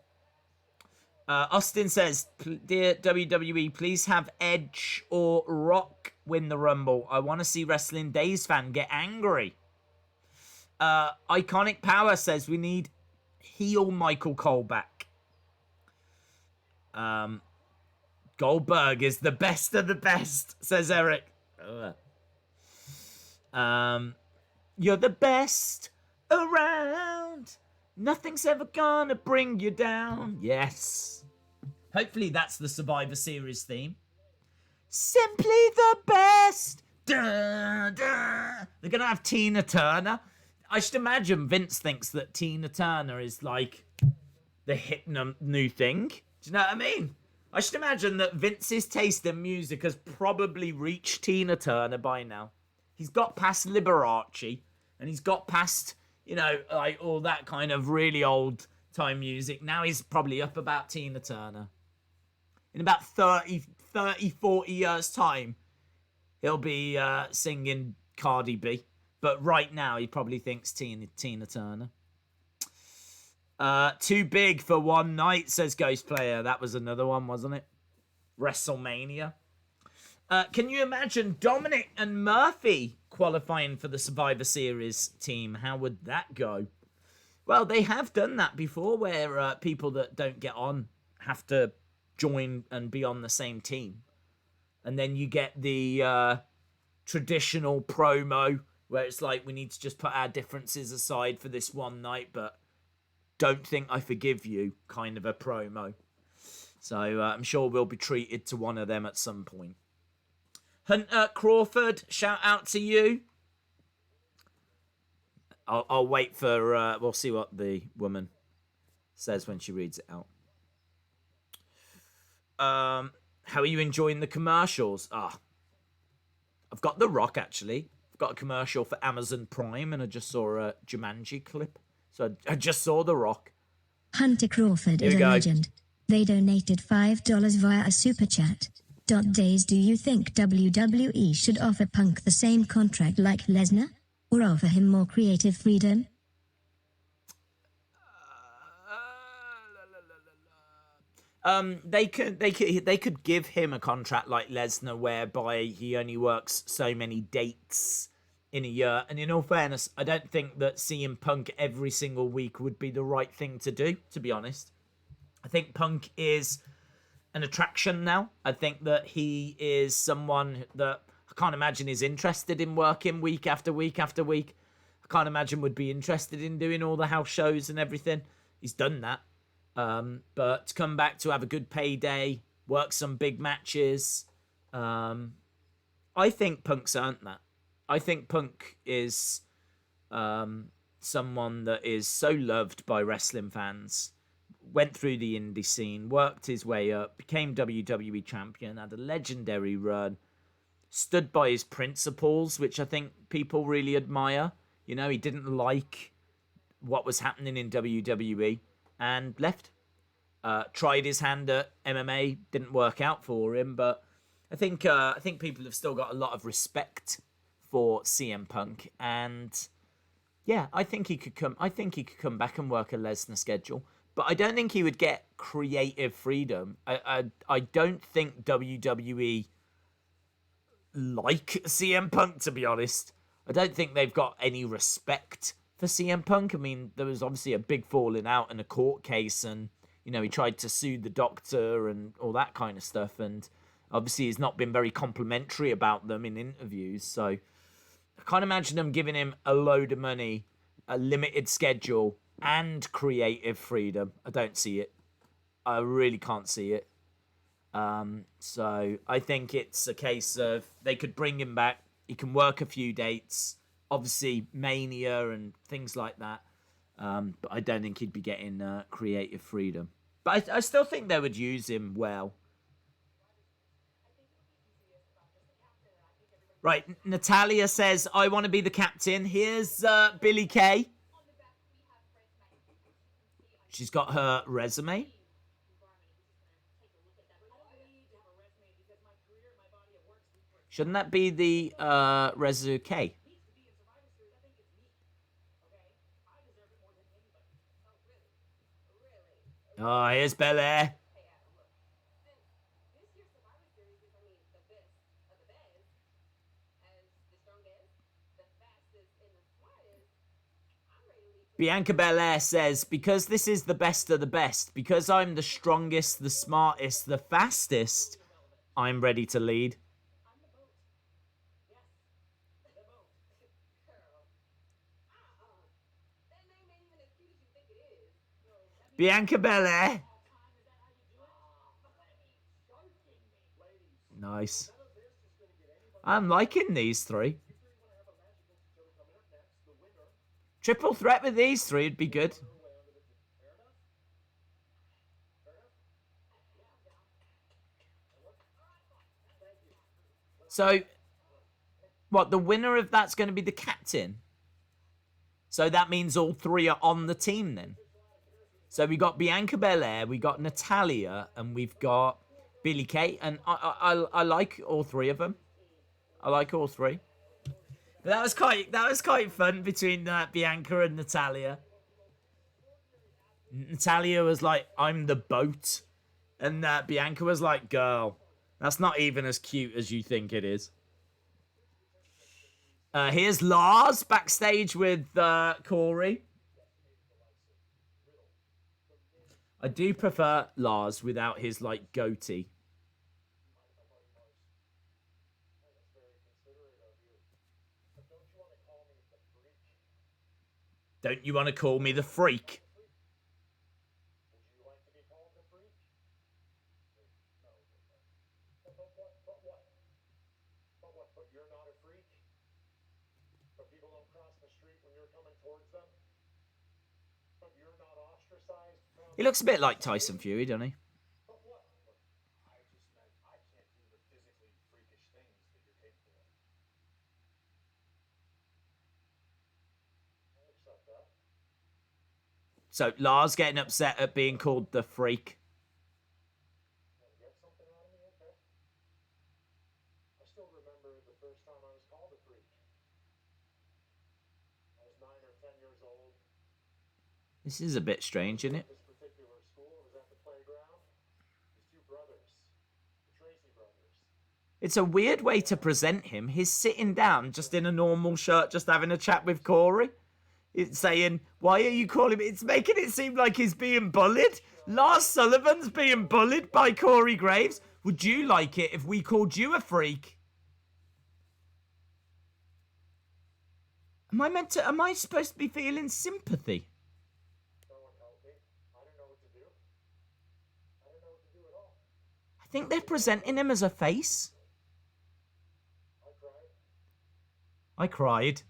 Austin says, dear WWE, please have Edge or Rock win the Rumble. I want to see Wrestling Daze fan get angry. Iconic Power says we need heel Michael Cole back. Goldberg is the best of the best, says Eric. You're the best around. Nothing's ever gonna bring you down. Yes. Hopefully that's the Survivor Series theme. Simply the best. Dun, dun. They're gonna have Tina Turner. I should imagine Vince thinks that Tina Turner is like the hip new thing. Do you know what I mean? I should imagine that Vince's taste in music has probably reached Tina Turner by now. He's got past Liberace and he's got past, you know, like all that kind of really old time music. Now he's probably up about Tina Turner. In about 30, 40 years' time, he'll be singing Cardi B. But right now, he probably thinks Tina Turner. Too big for one night, says Ghost Player. That was another one, wasn't it? WrestleMania. Can you imagine Dominic and Murphy qualifying for the Survivor Series team? How would that go? Well, they have done that before, where people that don't get on have to join and be on the same team. And then you get the traditional promo, where it's like, we need to just put our differences aside for this one night, but don't think I forgive you kind of a promo. So I'm sure we'll be treated to one of them at some point. Hunter Crawford, shout out to you. I'll wait for, we'll see what the woman says when she reads it out. How are you enjoying the commercials? I've got The Rock, actually. I've got a commercial for Amazon Prime, and I just saw a Jumanji clip. So I just saw The Rock. Hunter Crawford is a legend. They donated $5 via a super chat. Daze, do you think WWE should offer Punk the same contract like Lesnar? Or offer him more creative freedom? They could give him a contract like Lesnar, whereby he only works so many dates in a year. And in all fairness, I don't think that CM Punk every single week would be the right thing to do, to be honest. I think Punk is an attraction now. I think that he is someone that I can't imagine is interested in working week after week after week. I can't imagine would be interested in doing all the house shows and everything. He's done that. But to come back to have a good payday, work some big matches, I think Punk's earned that. I think Punk is someone that is so loved by wrestling fans, went through the indie scene, worked his way up, became WWE champion, had a legendary run, stood by his principles, which I think people really admire. You know, he didn't like what was happening in WWE and left. Tried his hand at MMA, didn't work out for him, but I think people have still got a lot of respect for CM Punk, and yeah, I think he could come back and work a Lesnar schedule, but I don't think he would get creative freedom. I don't think WWE like CM Punk, to be honest. I don't think they've got any respect for CM Punk. I mean, there was obviously a big falling out in a court case, and you know, he tried to sue the doctor and all that kind of stuff, and obviously he's not been very complimentary about them in interviews, so I can't imagine them giving him a load of money a limited schedule and creative freedom. I don't see it. I really can't see it. So I think it's a case of they could bring him back. He can work a few dates, obviously Mania and things like that. But I don't think he'd be getting creative freedom. But I still think they would use him well. Right, Natalia says, I want to be the captain. Here's Billie Kay. She's got her resume. Shouldn't that be the Resu K? Oh, here's Belair. Bianca Belair says, because this is the best of the best, because I'm the strongest, the smartest, the fastest, I'm ready to lead. Bianca Belair. Nice. I'm liking these three. Triple threat with these three would be good. So, what, the winner of that's going to be the captain? So that means all three are on the team then? So we got Bianca Belair, we got Natalia, and we've got Billie Kay, and I like all three of them. I like all three. But that was quite fun between Bianca and Natalia. Natalia was like, I'm the boat. And Bianca was like, girl, that's not even as cute as you think it is. Here's Lars backstage with Corey. I do prefer Lars without his, like, goatee. Don't you want to call me the freak? He looks a bit like Tyson Fury, doesn't he? So Lars getting upset at being called the freak. This is a bit strange, isn't it? It's a weird way to present him. He's sitting down just in a normal shirt, just having a chat with Corey. It's saying, why are you calling me? It's making it seem like he's being bullied. Lars Sullivan's being bullied by Corey Graves. Would you like it if we called you a freak? Am I supposed to be feeling sympathy? I think they're presenting him as a face. I cried.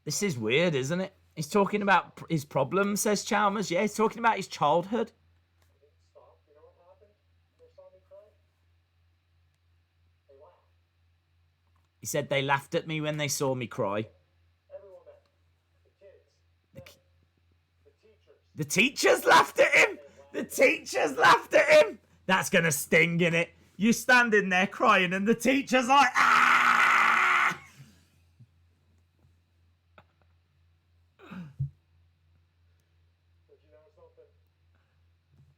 This is weird, isn't it? He's talking about his problems, says Chalmers. Yeah, he's talking about his childhood. He said they laughed at me when they saw me cry. The teachers laughed at him. The teachers laughed at him. That's going to sting, innit? You standing there crying and the teacher's like, ah!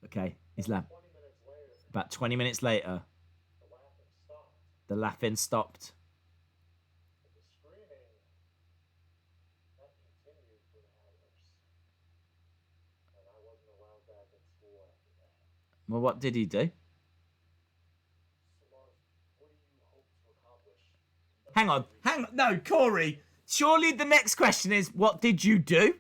Okay, he's laughing. About 20 minutes later, the laughing stopped. Well, what did he do? Hang on. No, Corey. Surely the next question is, what did you do?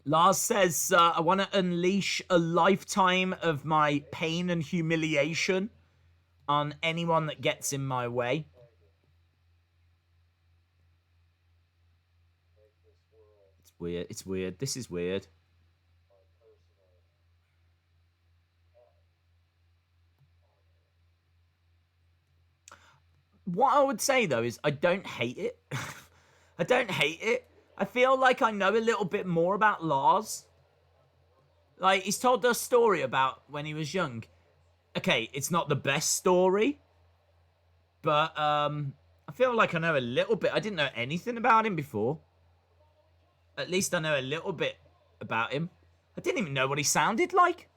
Lars says, I want to unleash a lifetime of my pain and humiliation on anyone that gets in my way. It's weird. It's weird. This is weird. What I would say, though, is I don't hate it. I don't hate it. I feel like I know a little bit more about Lars. Like, he's told us a story about when he was young. Okay, it's not the best story. But, I feel like I know a little bit. I didn't know anything about him before. At least I know a little bit about him. I didn't even know what he sounded like.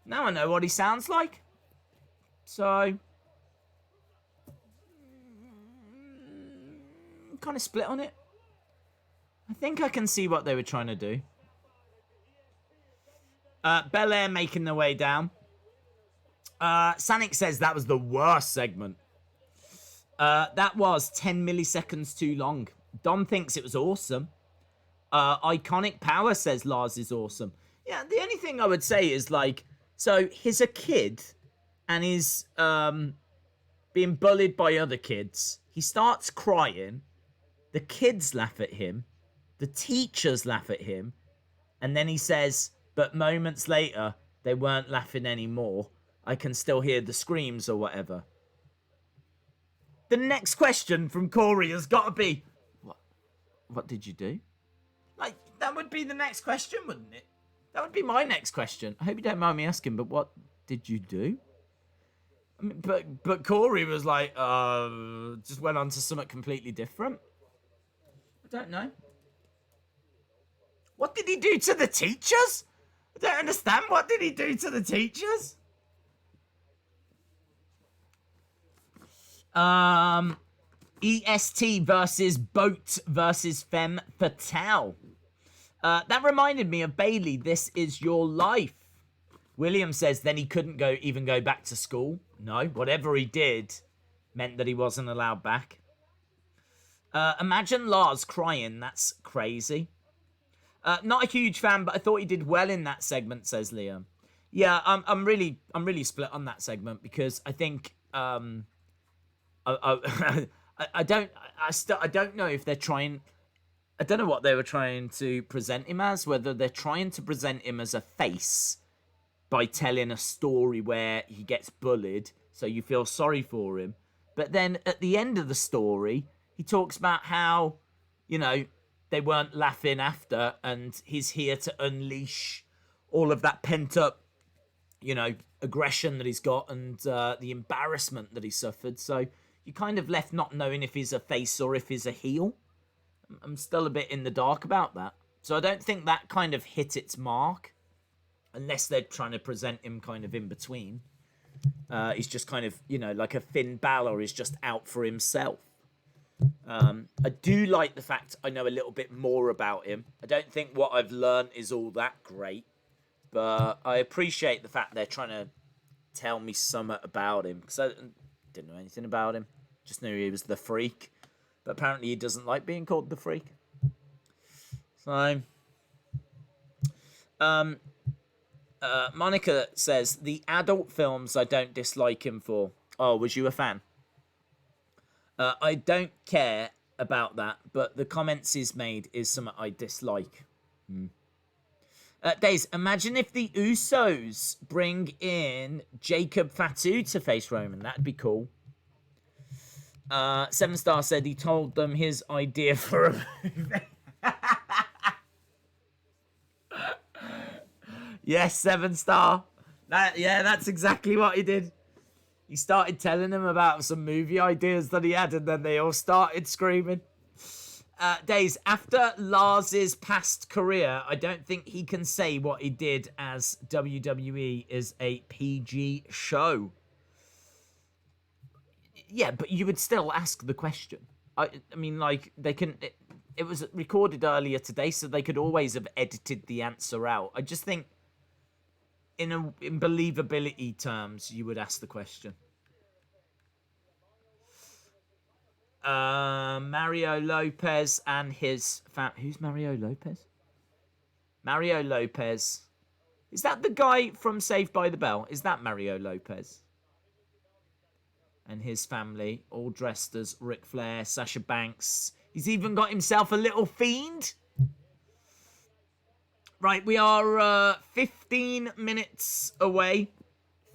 Now I know what he sounds like. So... kind of split on it. I think I can see what they were trying to do. Belair making their way down. Sanic says that was the worst segment. That was 10 milliseconds too long. Dom thinks it was awesome. Iconic Power says Lars is awesome. Yeah, the only thing I would say is, like, so he's a kid and he's being bullied by other kids. He starts crying. The kids laugh at him. The teachers laugh at him. And then he says, but moments later, they weren't laughing anymore. I can still hear the screams or whatever. The next question from Corey has got to be, what did you do? Like, that would be the next question, wouldn't it? That would be my next question. I hope you don't mind me asking, but what did you do? I mean, but Corey was like, just went on to something completely different. I don't know. What did he do to the teachers? I don't understand. What did he do to the teachers? EST versus Boat versus Femme Fatale. That reminded me of Bailey. This is your life. William says then he couldn't even go back to school. No, whatever he did meant that he wasn't allowed back. Imagine Lars crying. That's crazy. Not a huge fan, but I thought he did well in that segment, says Liam. Yeah, I'm really split on that segment because I think I don't know if they're trying. I don't know what they were trying to present him as. Whether they're trying to present him as a face by telling a story where he gets bullied, so you feel sorry for him. But then at the end of the story, he talks about how, you know, they weren't laughing after, and he's here to unleash all of that pent-up, you know, aggression that he's got and the embarrassment that he suffered. So you're kind of left not knowing if he's a face or if he's a heel. I'm still a bit in the dark about that. So I don't think that kind of hit its mark, unless they're trying to present him kind of in between. He's just kind of, you know, like a Finn Balor is just out for himself. I do like the fact I know a little bit more about him. I don't think what I've learned is all that great, but I appreciate the fact they're trying to tell me something about him, because I didn't know anything about him. Just knew he was the Freak, but apparently he doesn't like being called the Freak. So, Monica says, the adult films I don't dislike him for. Oh, was you a fan? I don't care about that, but the comments he's made is something I dislike. Daze, imagine if the Usos bring in Jacob Fatu to face Roman. That'd be cool. 7 Star said he told them his idea for a movie. Yes, 7 Star. That's exactly what he did. He started telling them about some movie ideas that he had, and then they all started screaming. Daze, after Lars's past career, I don't think he can say what he did, as WWE is a PG show. Yeah, but you would still ask the question. I mean, like, they can... it was recorded earlier today, so they could always have edited the answer out. I just think, in believability terms, you would ask the question. Mario Lopez and his who's Mario Lopez? Mario Lopez. Is that the guy from Saved by the Bell? Is that Mario Lopez? And his family, all dressed as Ric Flair, Sasha Banks. He's even got himself a little Fiend. Right, we are 15 minutes away.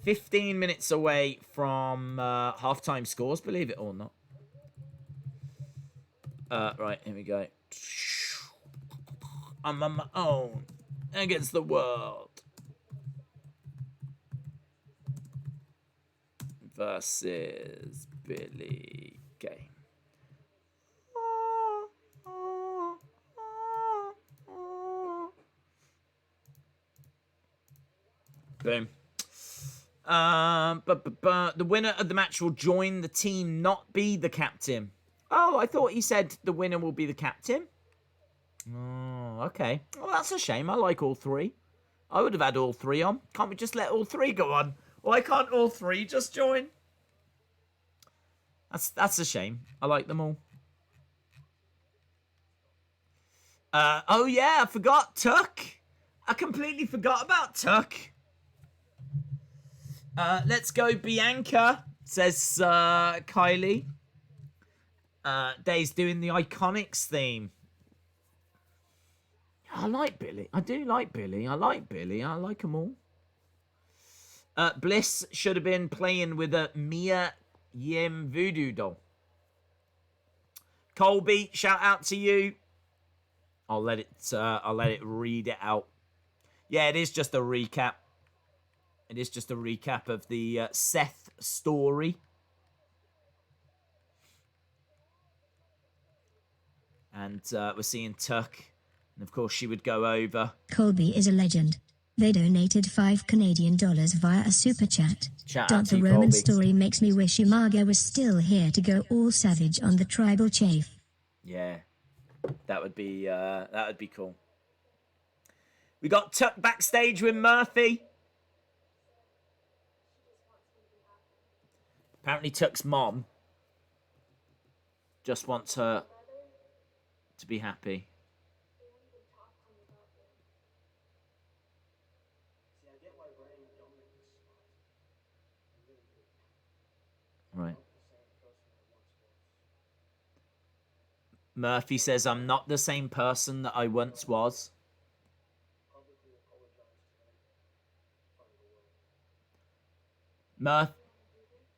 15 minutes away from halftime scores, believe it or not. Right, here we go. I'm on my own against the world. Versus Billie Kay. Boom. The winner of the match will join the team, not be the captain. Oh, I thought he said the winner will be the captain. Oh, okay. Well, that's a shame. I like all three. I would have had all three on. Can't we just let all three go on? Why can't all three just join? That's a shame. I like them all. Oh yeah, I forgot Tuck. I completely forgot about Tuck. Let's go Bianca, says Kylie. Daze doing the Iconics theme. I like Billie. I do like Billie. I like Billie. I like them all. Bliss should have been playing with a Mia Yim voodoo doll. Colby, shout out to you. I'll let it read it out. Yeah, it is just a recap. It is just a recap of the Seth story. And we're seeing Tuck. And of course, she would go over. Colby is a legend. They donated $5 Canadian via a super chat. The Roman Colby. Story makes me wish Umaga was still here to go all savage on the tribal chafe. Yeah, that would be cool. We got Tuck backstage with Murphy. Apparently, Tuck's mom just wants her to be happy. Right. Murphy says, I'm not the same person that I once was.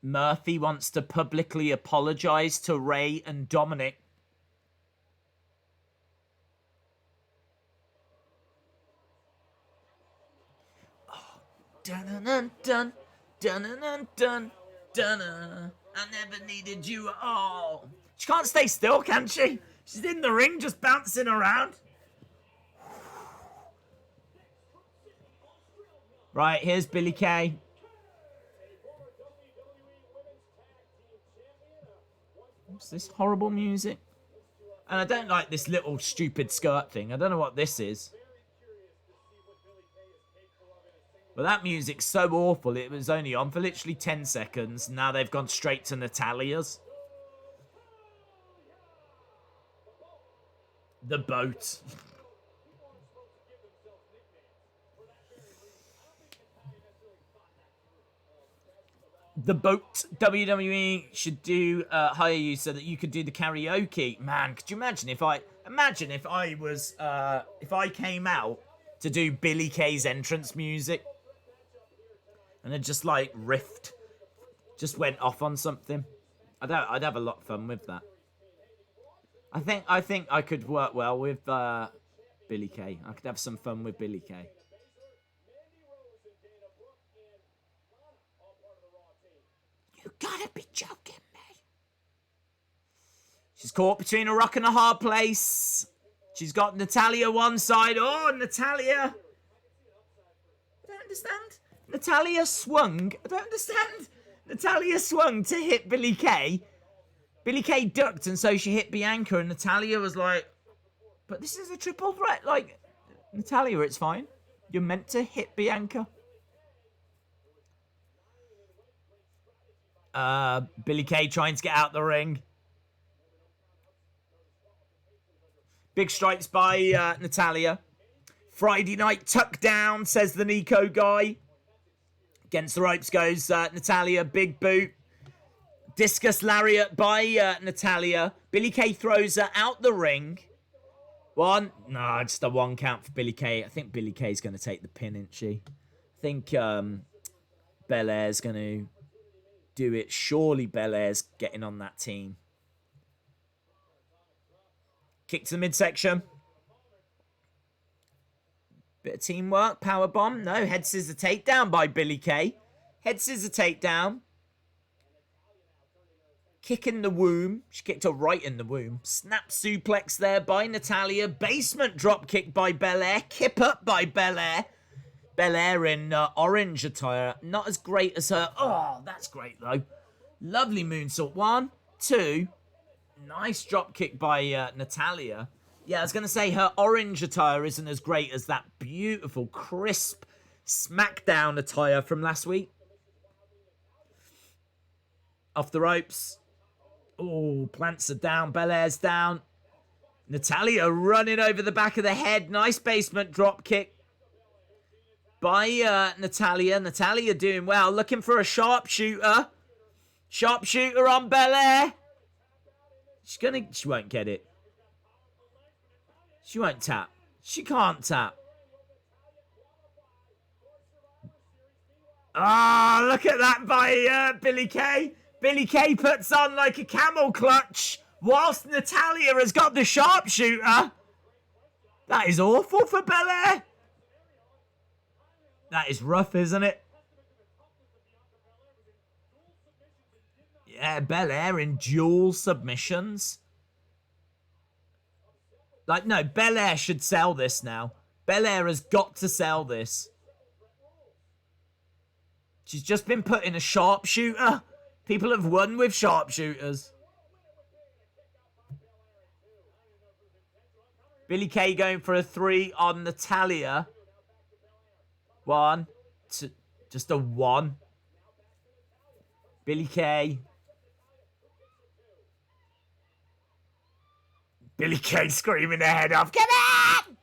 Murphy wants to publicly apologize to Ray and Dominic. Oh. Dun dun dun dun dun dun dun. I never needed you at all. She can't stay still, can she? She's in the ring just bouncing around. Right, here's Billie Kay. What's this horrible music? And I don't like this little stupid skirt thing. I don't know what this is. But that music's so awful. It was only on for literally 10 seconds. Now they've gone straight to Natalia's. The boat. The boat. WWE should do hire you so that you could do the karaoke. Man, could you imagine if I came out to do Billie Kay's entrance music and then just like riffed, just went off on something? I'd have a lot of fun with that. I think I could work well with Billie Kay. I could have some fun with Billie Kay. You gotta be joking me. She's caught between a rock and a hard place. She's got Natalya one side. Oh, Natalya. I don't understand. Natalya swung. I don't understand. Natalya swung to hit Billie Kay. Billie Kay ducked, and so she hit Bianca, and Natalya was like, But this is a triple threat. Like, Natalya, it's fine. You're meant to hit Bianca. Billie Kay trying to get out the ring. Big strikes by Natalya. Friday night tuck down, says the Nico guy. Against the ropes goes Natalya. Big boot. Discus lariat by Natalya. Billie Kay throws her out the ring. One. No, just a one count for Billie Kay. I think Billie Kay's going to take the pin, isn't she? I think Belair's going to do it. Surely Belair's getting on that team. Kick to the midsection. Bit of teamwork. Powerbomb. No. Head scissor takedown by Billie Kay. Head scissor takedown. Kick in the womb. She kicked her right in the womb. Snap suplex there by Natalya. Basement drop kick by Belair. Kip up by Belair. Belair in orange attire. Not as great as her. Oh, that's great though. Lovely moonsault. 1, 2. Nice drop kick by Natalya. Yeah, I was going to say her orange attire isn't as great as that beautiful, crisp Smackdown attire from last week. Off the ropes. Oh, plants are down. Belair's down. Natalya running over the back of the head. Nice basement drop kick by Natalya. Natalya doing well. Looking for a sharpshooter. Sharpshooter on Belair. She won't get it. She won't tap. She can't tap. Ah, look at that by Billie Kay. Billie Kay puts on like a camel clutch whilst Natalya has got the sharpshooter. That is awful for Belair. That is rough, isn't it? Yeah, Belair in dual submissions. Like, no, Belair should sell this now. Belair has got to sell this. She's just been put in a sharpshooter. People have won with sharpshooters. Billie Kay going for a 3 on Natalya. 1, 2, just a 1. Billie Kay. Billie Kay screaming her head off. Come on!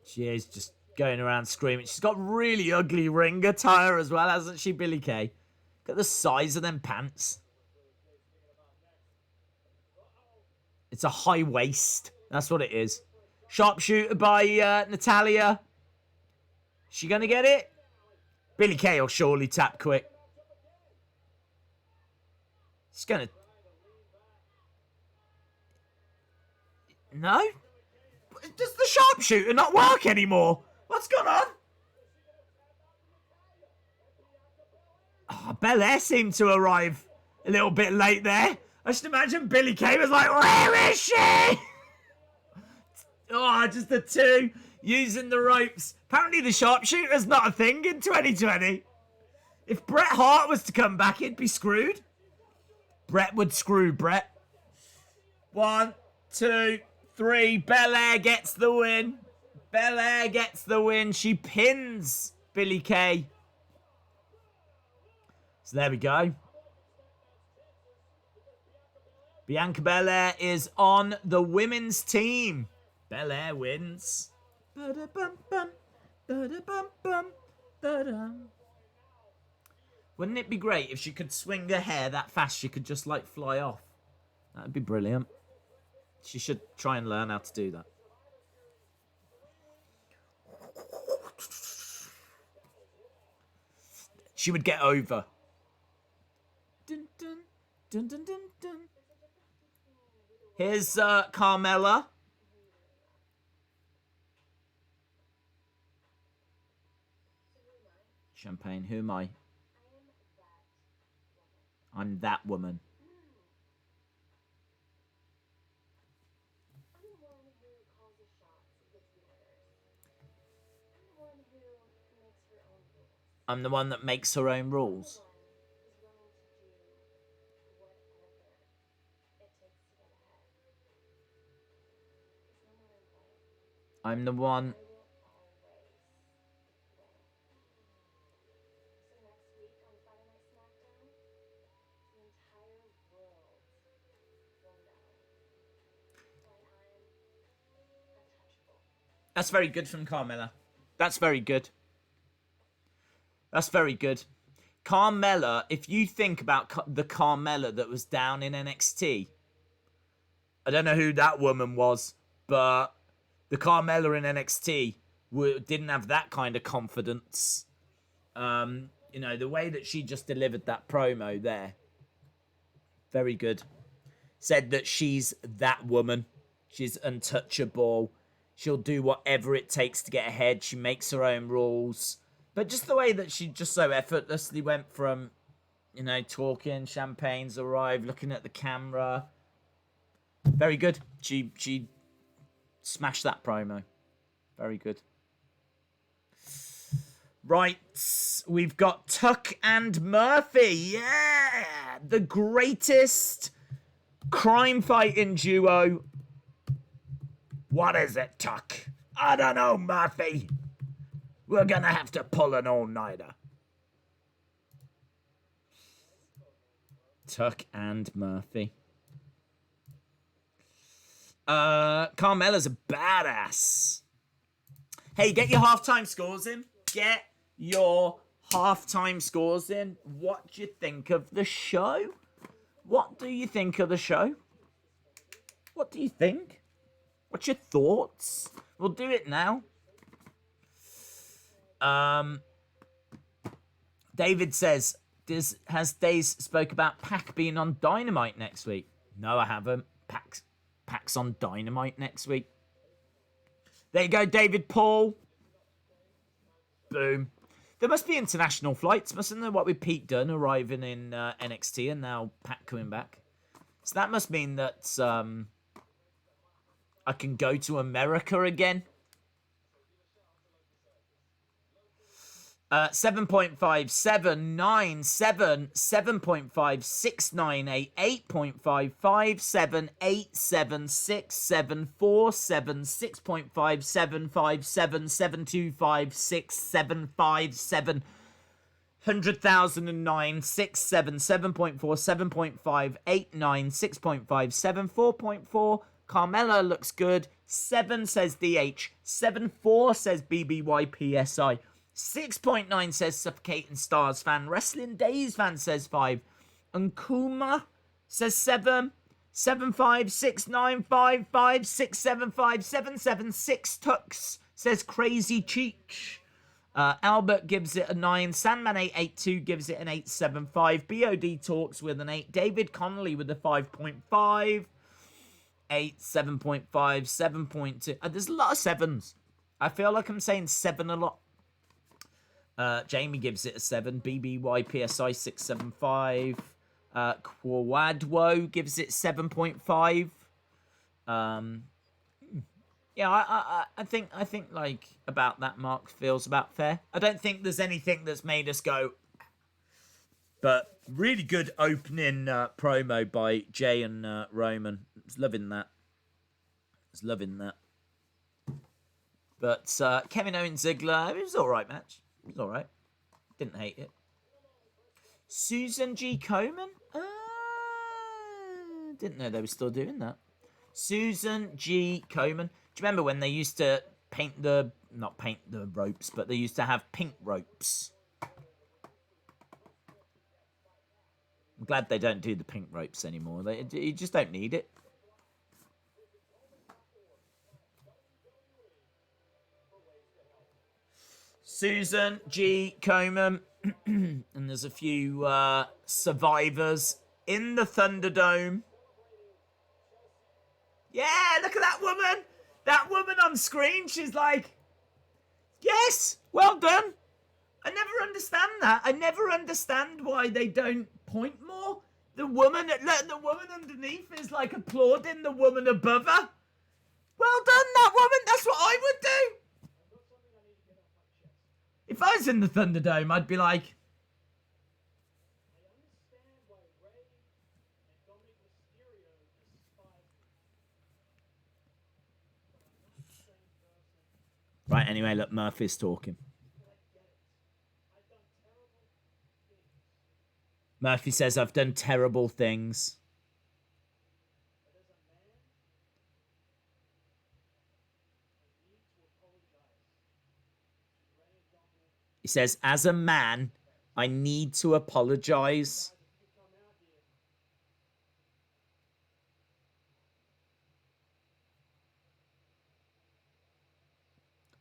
She is just going around screaming. She's got really ugly ring attire as well, hasn't she, Billie Kay? Look at the size of them pants. It's a high waist. That's what it is. Sharpshooter by Natalya. She gonna get it? Billie Kay will surely tap quick. She's gonna... No? Does the sharpshooter not work anymore? What's going on? Oh, Belair seemed to arrive a little bit late there. I should imagine Billie Kay was like, where is she? Oh, just the two using the ropes. Apparently the sharpshooter's not a thing in 2020. If Bret Hart was to come back, he'd be screwed. Bret would screw Bret. 1, 2, 3. Belair gets the win. Belair gets the win. She pins Billie Kay. So there we go. Bianca Belair is on the women's team. Belair wins. Wouldn't it be great if she could swing her hair that fast she could just like fly off? That'd be brilliant. She should try and learn how to do that. She would get over. Dun, dun, dun, dun, dun, dun. Here's Carmella. Champagne, who am I? I'm that woman. I'm the one that makes her own rules. I'm the one. That's very good from Carmella. That's very good. That's very good. Carmella, if you think about the Carmella that was down in NXT, I don't know who that woman was, but the Carmella in NXT didn't have that kind of confidence. You know, the way that she just delivered that promo there, very good. Said that she's that woman. She's untouchable. She'll do whatever it takes to get ahead. She makes her own rules. But just the way that she just so effortlessly went from, you know, talking, champagne's arrived, looking at the camera. Very good. She smashed that promo. Very good. Right, we've got Tuck and Murphy. Yeah! The greatest crime-fighting duo. What is it, Tuck? I don't know, Murphy. We're gonna have to pull an all-nighter. Tuck and Murphy. Carmella's a badass. Hey, get your halftime scores in. Get your halftime scores in. What do you think of the show? What do you think of the show? What do you think? What's your thoughts? We'll do it now. David says, has Daze spoke about Pac being on Dynamite next week? No, I haven't. Pac's on Dynamite next week. There you go, David Paul. Boom. There must be international flights, mustn't there? What with Pete Dunne arriving in NXT and now Pac coming back. So that must mean that I can go to America again. 7.5, 7, 9, 7, 7.5, 6, 9, 8, 8.5, 5, 7, 8, 7, 6, 7, 4, 7, 6.5, 7, 5, 7, 7, 2, 5, 6, 7, 5, 7, 100,009, 6, 7, 7.4, 7.5, 8, 9, 6.5, 7, 4.4. Carmella looks good. 7 says DH. 7.4 says BBYPSI. 6.9 says Suffocating Stars fan. Wrestling Days fan says 5. And Kuma says 7. 7.5, 6, 9, 5, 5, 6, 7, 5, 7, 7, 6. Tux says Crazy Cheech. Albert gives it a 9. Sandman882 gives it an 8.75. BOD talks with an 8. David Connolly with a 5.5. 8, 7.5, 7.2. There's a lot of 7s. I feel like I'm saying 7 a lot. Jamie gives it a 7. BBYPSI 675. Quadwo gives it 7.5. Yeah, I think like about that mark feels about fair. I don't think there's anything that's made us go. But really good opening promo by Jey and Roman. I was loving that. But Kevin Owens Ziggler, it was all right match. It was all right. Didn't hate it. Susan G. Komen? Didn't know they were still doing that. Susan G. Komen. Do you remember when they used to not paint the ropes, but they used to have pink ropes? I'm glad they don't do the pink ropes anymore. You just don't need it. Susan G. Komen. And there's a few survivors in the Thunderdome. Yeah, look at that woman. That woman on screen, she's like, yes, well done. I never understand that. I never understand why they don't point more. The woman underneath is like applauding the woman above her. Well done, that woman. That's what I would do. If I was in the Thunderdome, I'd be like, Right, anyway, look, Murphy's talking. Murphy says, I've done terrible things. He says, as a man, I need to apologize.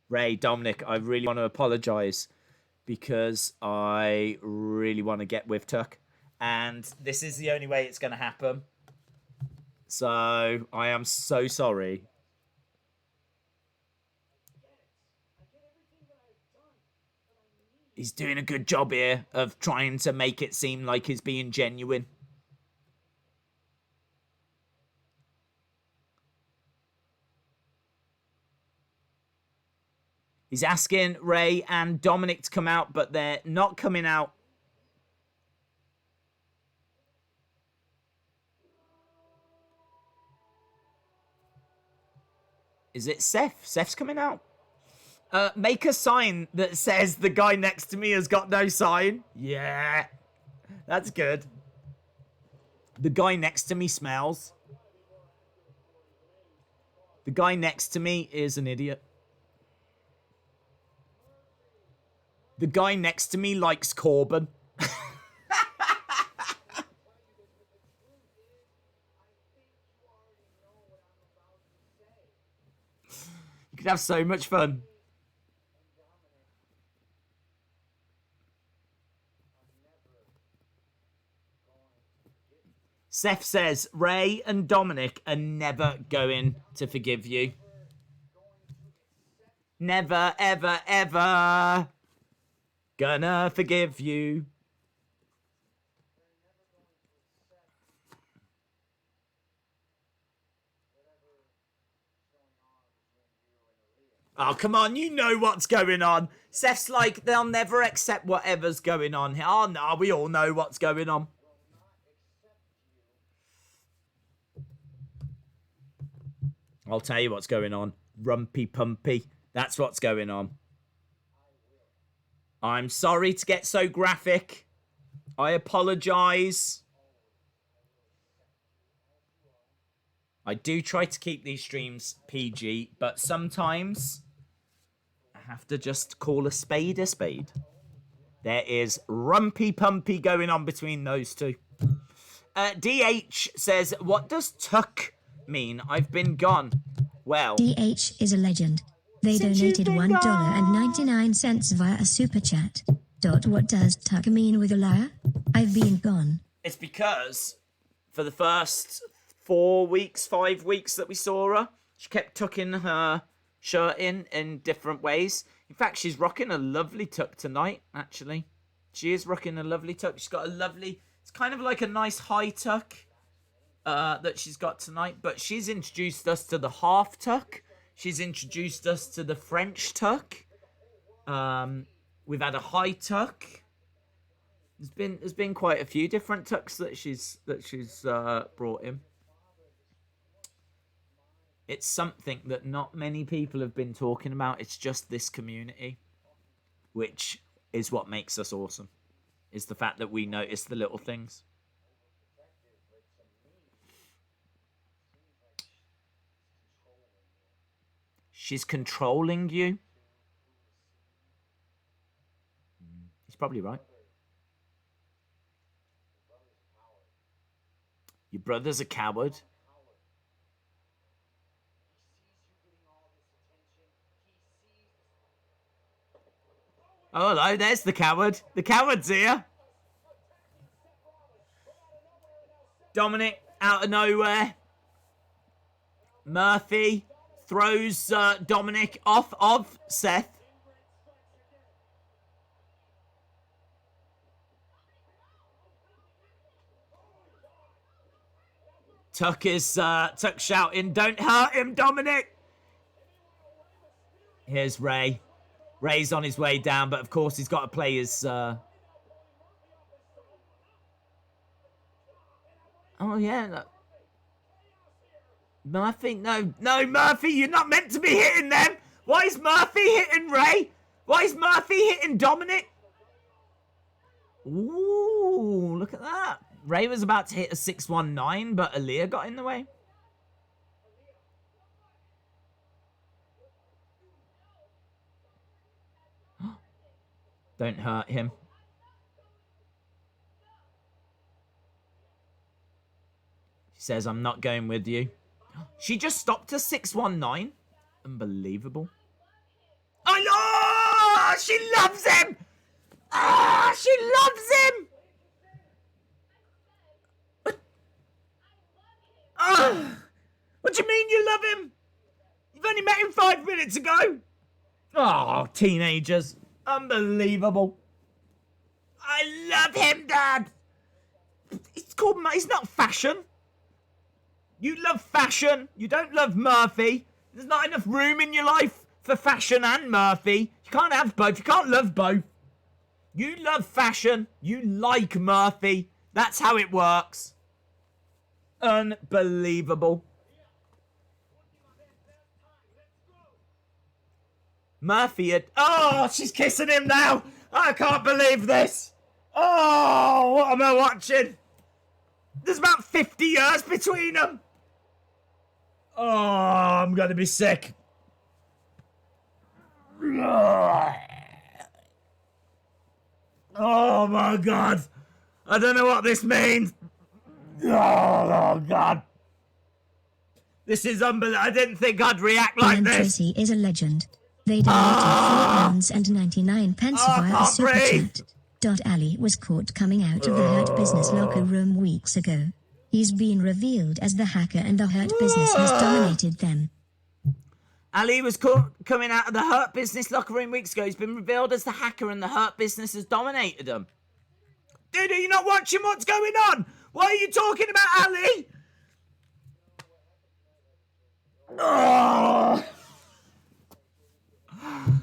Ray, Dominic, I really want to apologize because I really want to get with Tuck. And this is the only way it's going to happen. So I am so sorry. He's doing a good job here of trying to make it seem like he's being genuine. He's asking Ray and Dominic to come out, but they're not coming out. Is it Seth? Seth's coming out. Make a sign that says the guy next to me has got no sign. Yeah, that's good. The guy next to me smells. The guy next to me is an idiot. The guy next to me likes Corbin. You could have so much fun. Seth says, Ray and Dominic are never going to forgive you. Never, ever, ever gonna forgive you. Oh, come on, you know what's going on. Seth's like, they'll never accept whatever's going on. Oh, no, we all know what's going on. I'll tell you what's going on. Rumpy pumpy. That's what's going on. I'm sorry to get so graphic. I apologise. I do try to keep these streams PG, but sometimes I have to just call a spade a spade. There is rumpy pumpy going on between those two. DH says, what does Tuck mean? I've been gone. Well, DH is a legend. They donated $1.99 via a super chat. What does Tuck mean with Aaliyah? I've been gone. It's because for the first 4 weeks, 5 weeks that we saw her, she kept tucking her shirt in different ways. In fact, she's rocking a lovely tuck tonight, actually. She is rocking a lovely tuck. She's got a lovely, it's kind of like a nice high tuck that she's got tonight. But she's introduced us to the half tuck. She's introduced us to the French tuck. We've had a high tuck. There's been quite a few different tucks that she's brought in. It's something that not many people have been talking about. It's just this community, which is what makes us awesome, is the fact that we notice the little things. She's controlling you. He's probably right. Your brother's a coward. Oh, hello, there's the coward. The coward's here. Dominic, out of nowhere. Murphy throws Dominic off of Seth. Tuck shouting, don't hurt him, Dominic. Here's Ray. Ray's on his way down, but of course he's got to play his... Oh, yeah. Look. Murphy, no, Murphy, you're not meant to be hitting them. Why is Murphy hitting Ray? Why is Murphy hitting Dominic? Ooh, look at that. Ray was about to hit a 619, but Aaliyah got in the way. Don't hurt him. She says, I'm not going with you. She just stopped a 619. Unbelievable. Oh, no! She loves him! Ah, she loves him! What do you mean you love him? You've only met him 5 minutes ago. Oh, teenagers. Unbelievable. I love him, Dad. It's not fashion. You love fashion. You don't love Murphy. There's not enough room in your life for fashion and Murphy. You can't have both. You can't love both. You love fashion. You like Murphy. That's how it works. Unbelievable. Murphy had... Oh, she's kissing him now. I can't believe this. Oh, what am I watching? There's about 50 years between them. Oh, I'm going to be sick. Oh, my God. I don't know what this means. Oh, God. This is unbelievable. I didn't think I'd react like this. Tracy is a legend. They donated £4.99 via a super chat. Ali was caught coming out of the Hurt Business locker room weeks ago. He's been revealed as the hacker and the Hurt Business has dominated them. Ali was caught coming out of the Hurt Business locker room weeks ago. He's been revealed as the hacker and the Hurt Business has dominated them. Dude, are you not watching what's going on? Why are you talking about Ali? Oh.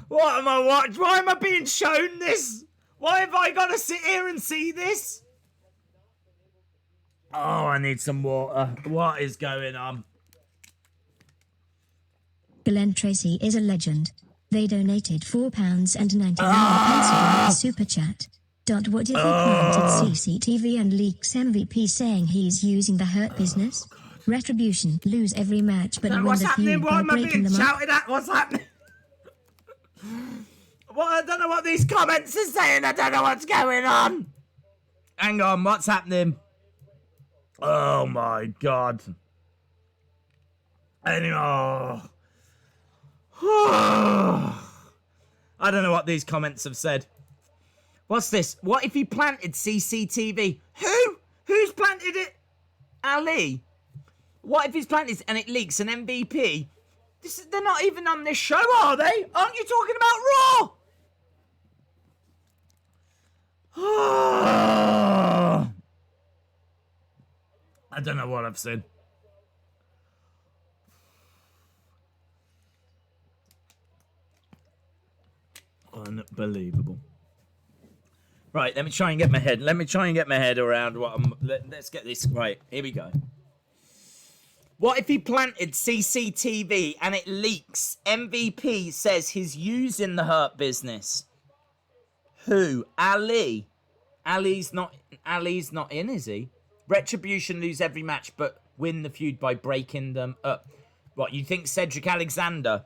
What am I watching? Why am I being shown this? Why have I got to sit here and see this? Oh, I need some water. What is going on? Glenn Tracy is a legend. They donated £4.99 via super chat. What if he planted CCTV and leaks MVP saying he's using the Hurt Business? Retribution, lose every match but win the feud by breaking them up. Shouted at? What's happening? Well, I don't know what these comments are saying. I don't know what's going on. Hang on, what's happening? Oh my God. Anyway, I don't know what these comments have said. What's this? What if he planted CCTV? Who? Who's planted it? Ali. What if he's planted and it leaks an MVP? They're not even on this show, are they? Aren't you talking about Raw? I don't know what I've said. Unbelievable. Right, let me try and get my head around what let's get this right. Here we go. What if he planted CCTV and it leaks? MVP says he's using the Hurt Business. Who? Ali. Ali's not in, is he? Retribution lose every match but win the feud by breaking them up. What, you think Cedric Alexander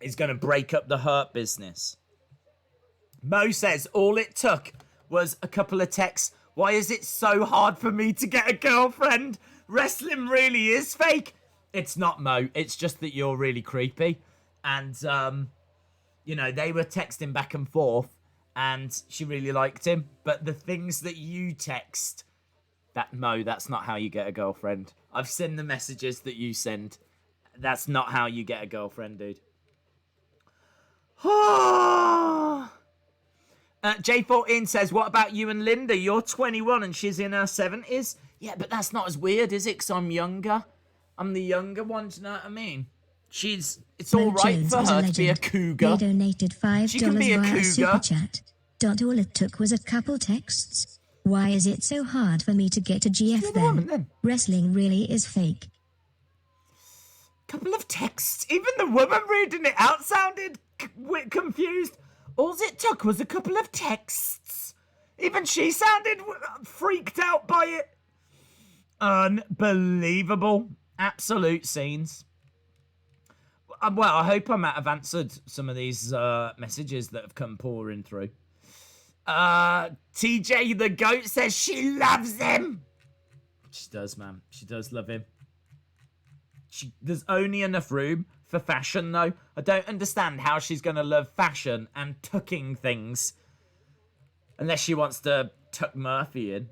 is going to break up the Hurt Business? Mo says all it took was a couple of texts. Why is it so hard for me to get a girlfriend? Wrestling really is fake. It's not, Mo. It's just that you're really creepy. And, you know, they were texting back and forth and she really liked him. But the things that you text, Mo, that's not how you get a girlfriend. I've seen the messages that you send. That's not how you get a girlfriend, dude. J14 says, what about you and Linda? You're 21 and she's in her 70s. Yeah, but that's not as weird, is it? Because I'm younger. I'm the younger one, do you know what I mean? It's all right for her to be a cougar. They donated $5 she can be a cougar. Super chat. All it took was a couple texts. Why is it so hard for me to get a GF then? Wrestling really is fake. couple of texts. Even the woman reading it out sounded confused. All it took was a couple of texts. Even she sounded freaked out by it. Unbelievable. Absolute scenes. Well, I hope I might have answered some of these messages that have come pouring through. TJ the Goat says she loves him. She does, man. She does love him. There's only enough room for fashion, though. I don't understand how she's going to love fashion and tucking things. Unless she wants to tuck Murphy in.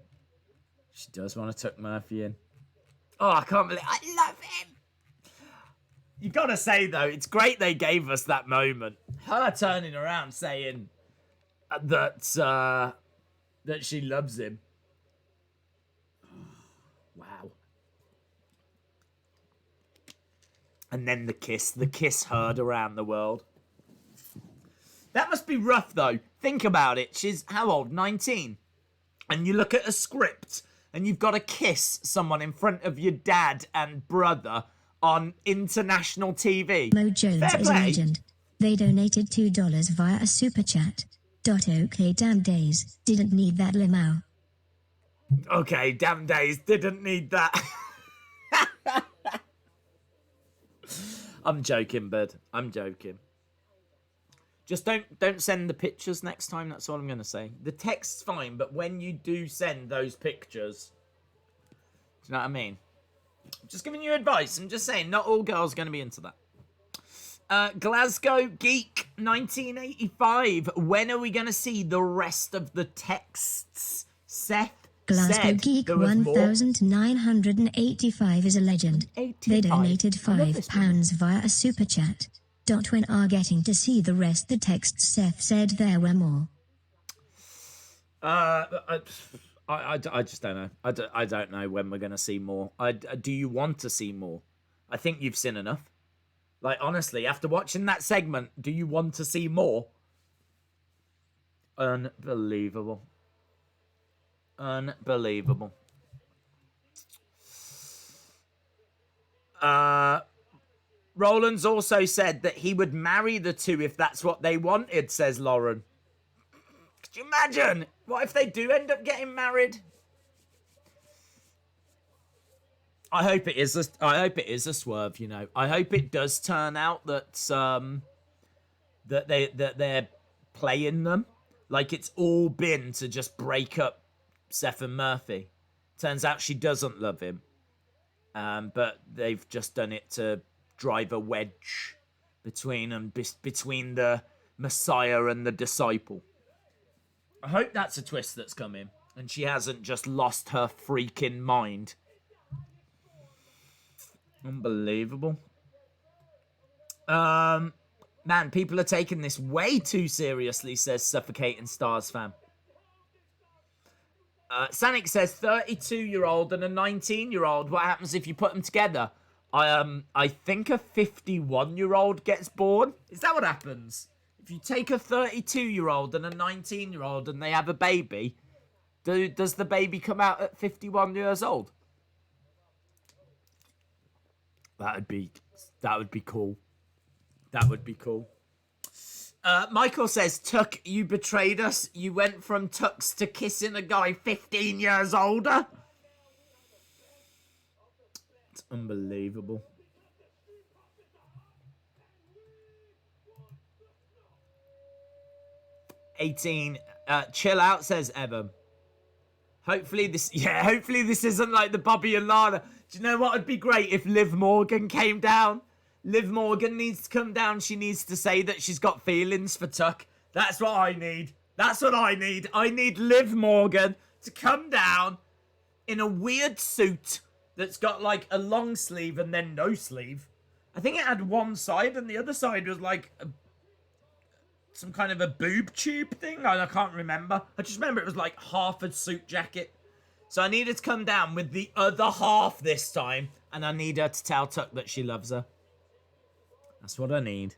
She does want to tuck Murphy in. Oh, I can't believe... I love him. You gotta say, though, it's great they gave us that moment. Her turning around saying that she loves him. Wow. And then the kiss heard around the world. That must be rough, though. Think about it. She's how old? 19. And you look at a script and you've got to kiss someone in front of your dad and brother on international TV. Mo Jones is a legend. They donated $2 via a super chat. Okay, damn Daze. Didn't need that limo. Okay, damn Daze. Didn't need that. I'm joking, bud. I'm joking. Just don't send the pictures next time. That's all I'm going to say. The text's fine, but when you do send those pictures, do you know what I mean? I'm just giving you advice. I'm just saying, not all girls are going to be into that. Glasgow Geek 1985. When are we going to see the rest of the texts? Seth Glasgow Geek 1985 is a legend. They donated £5 via a super chat. When are getting to see the rest? The text Seth said there were more. I just don't know. I don't know when we're going to see more. Do you want to see more? I think you've seen enough. Like, honestly, after watching that segment, do you want to see more? Unbelievable. Unbelievable. Roland's also said that he would marry the two if that's what they wanted, says Lauren. Could you imagine? What if they do end up getting married? I hope it is a swerve, you know. I hope it does turn out that that they're playing them. Like it's all been to just break up Seth and Murphy. Turns out she doesn't love him. But they've just done it to drive a wedge between them, between the Messiah and the disciple. I hope that's a twist that's coming, and she hasn't just lost her freaking mind. Unbelievable. Man, people are taking this way too seriously, says Suffocating Stars fan. Sanic says 32-year-old and a 19-year-old. What happens if you put them together? I think a 51-year-old gets born. Is that what happens? If you take a 32-year-old and a 19-year-old and they have a baby, does the baby come out at 51 years old? That would be cool. That would be cool. Michael says, Tuck, you betrayed us. You went from Tucks to kissing a guy 15 years older. It's unbelievable. Chill out, says Evan. Hopefully this isn't like the Bobby and Lana. Do you know what would be great if Liv Morgan came down? Liv Morgan needs to come down. She needs to say that she's got feelings for Tuck. That's what I need. That's what I need. I need Liv Morgan to come down in a weird suit that's got like a long sleeve and then no sleeve. I think it had one side and the other side was like some kind of a boob tube thing. I can't remember. I just remember it was like half a suit jacket. So I need her to come down with the other half this time. And I need her to tell Tuck that she loves her. That's what I need.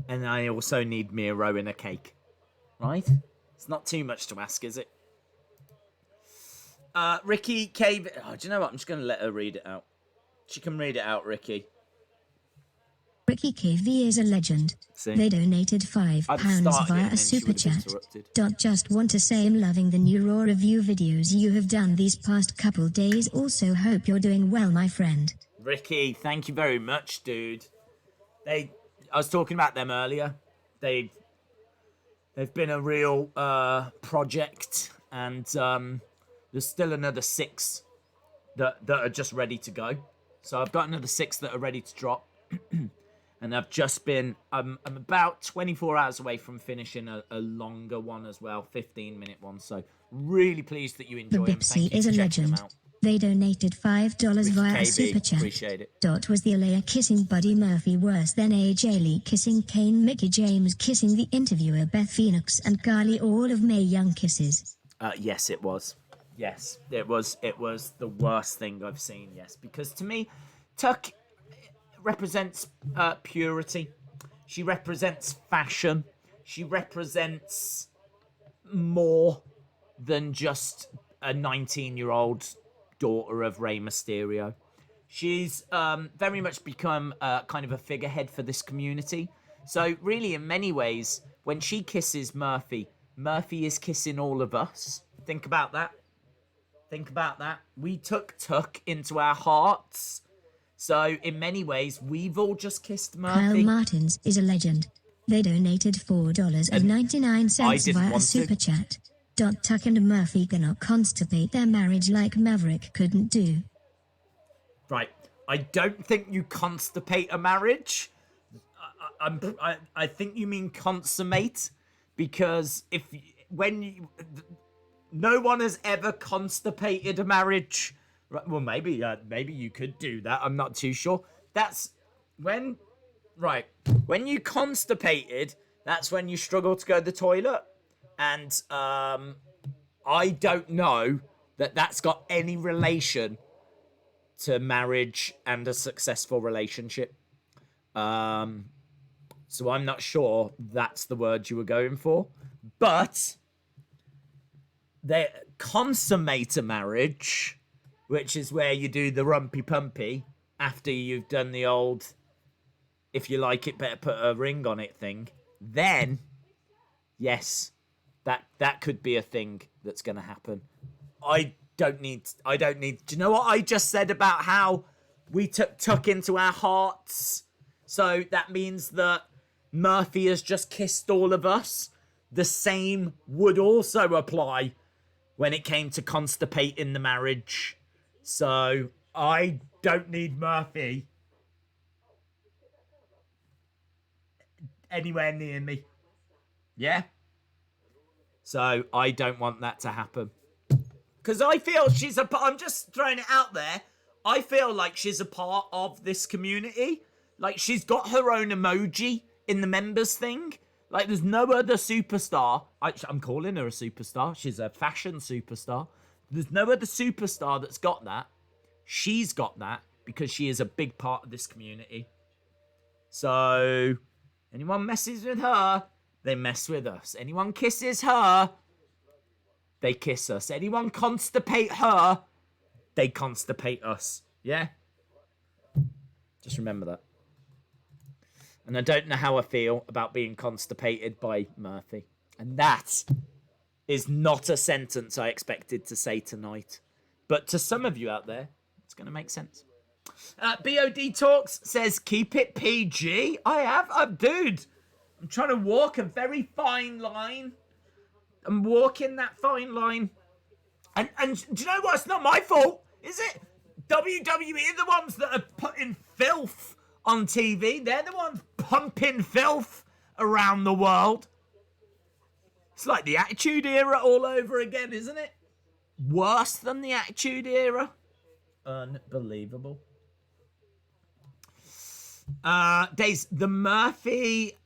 And I also need Miro in a cake. Right? It's not too much to ask, is it? Ricky K... Oh, do you know what? I'm just going to let her read it out. She can read it out, Ricky. Quickie KV is a legend. See? They donated £5 via a super chat. Just want to say I'm loving the new Raw review videos you have done these past couple days. Also hope you're doing well, my friend. Ricky, thank you very much, dude. I was talking about them earlier. They've been a real project, and there's still another 6 that are just ready to go. So I've got another 6 that are ready to drop. And I've just been, I'm about 24 hours away from finishing a longer one as well, 15-minute one. So really pleased that you enjoy them. The Bipsy is a legend. They donated $5 via a super chat. Appreciate it. Was the Aaliyah kissing Buddy Murphy worse than AJ Lee kissing Kane, Mickey James kissing the interviewer Beth Phoenix, and Carly all of Mae Young kisses? Yes, it was. Yes, it was the worst thing I've seen, yes. Because to me, Tuck represents purity. She represents fashion. She represents more than just a 19-year-old daughter of Rey Mysterio. She's very much become kind of a figurehead for this community. So really, in many ways, when she kisses Murphy, Murphy is kissing all of us. Think about that. Think about that. We took Tuck into our hearts. So in many ways, we've all just kissed Murphy. Kyle Martins is a legend. They donated $4.99 via a super chat. Tuck and Murphy cannot constipate their marriage like Maverick couldn't do. Right. I don't think you constipate a marriage. I think you mean consummate, because no one has ever constipated a marriage. Well, maybe you could do that. I'm not too sure. That's when you constipated, that's when you struggle to go to the toilet. And I don't know that that's got any relation to marriage and a successful relationship. So I'm not sure that's the word you were going for. But they consummate a marriage, which is where you do the rumpy pumpy after you've done the old, if you like it, better put a ring on it thing. Then, yes, that could be a thing that's going to happen. I don't need. Do you know what I just said about how we took Tuck into our hearts? So that means that Murphy has just kissed all of us. The same would also apply when it came to constipating the marriage. So I don't need Murphy anywhere near me. Yeah? So I don't want that to happen. Because I feel I'm just throwing it out there. I feel like she's a part of this community. Like, she's got her own emoji in the members thing. Like, there's no other superstar. I'm calling her a superstar. She's a fashion superstar. There's no other superstar that's got that. She's got that because she is a big part of this community. So, anyone messes with her, they mess with us. Anyone kisses her, they kiss us. Anyone constipate her, they constipate us. Yeah? Just remember that. And I don't know how I feel about being constipated by Murphy. And that is not a sentence I expected to say tonight. But to some of you out there, it's going to make sense. BOD Talks says, keep it PG. Dude, I'm trying to walk a very fine line. I'm walking that fine line. And do you know what? It's not my fault, is it? WWE are the ones that are putting filth on TV. They're the ones pumping filth around the world. It's like the Attitude Era all over again, isn't it? Worse than the Attitude Era. Unbelievable. Daze, the Murphy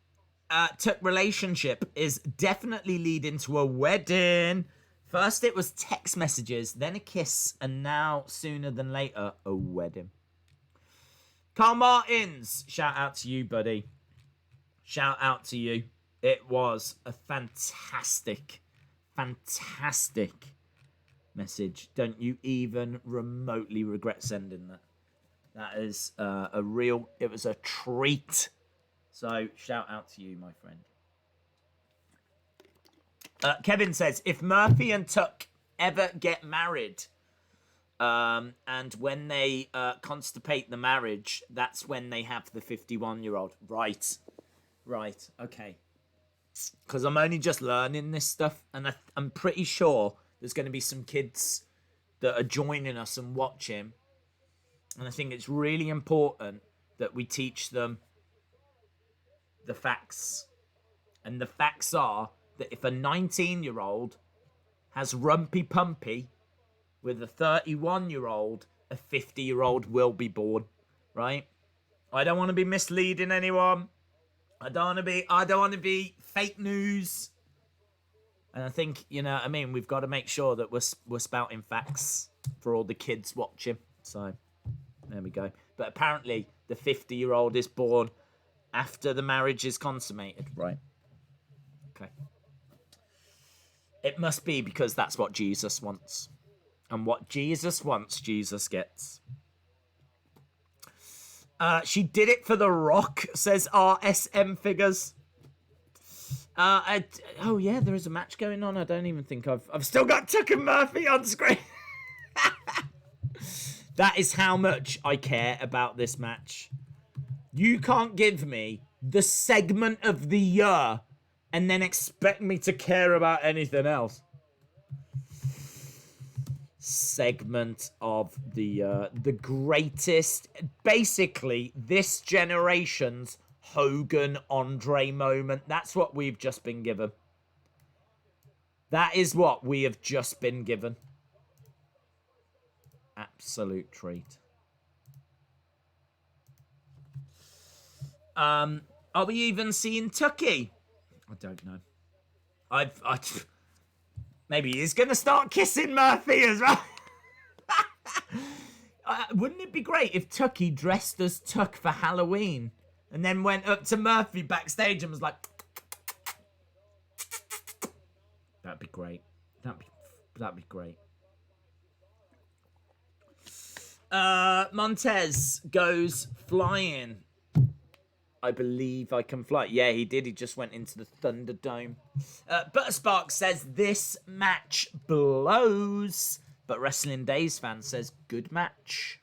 Tuck relationship is definitely leading to a wedding. First it was text messages, then a kiss, and now, sooner than later, a wedding. Carl Martins, shout out to you, buddy. Shout out to you. It was a fantastic message. Don't you even remotely regret sending that. That is it was a treat So, shout out to you, my friend. Kevin says, if Murphy and Tuck ever get married, and when they constipate the marriage, that's when they have the 51-year-old. Right. Okay. Because I'm only just learning this stuff, and I'm pretty sure there's going to be some kids that are joining us and watching. And I think it's really important that we teach them the facts. And the facts are that if a 19-year-old has rumpy pumpy with a 31-year-old, a 50-year-old will be born, right? I don't want to be misleading anyone. I don't want to be fake news. And I think, you know what I mean, we've got to make sure that we're spouting facts for all the kids watching. So, there we go. But apparently, the 50-year-old is born after the marriage is consummated, right? Okay. It must be because that's what Jesus wants. And what Jesus wants, Jesus gets. She did it for The Rock, says RSM Figures. Oh yeah, there is a match going on. I don't even think I've still got Tuck and Murphy on screen. That is how much I care about this match. You can't give me the segment of the year and then expect me to care about anything else. Segment of the greatest, basically this generation's Hogan Andre moment. That's what we've just been given. That is what we have just been given. Absolute treat. Are we even seeing Tucky? I don't know. Maybe he's going to start kissing Murphy as well. Wouldn't it be great if Tucky dressed as Tuck for Halloween and then went up to Murphy backstage and was like... That'd be great. That'd be great. Montez goes flying. I believe I can fly. Yeah, he did. He just went into the Thunderdome. Butterspark says, this match blows. But Wrestling Days fan says, good match.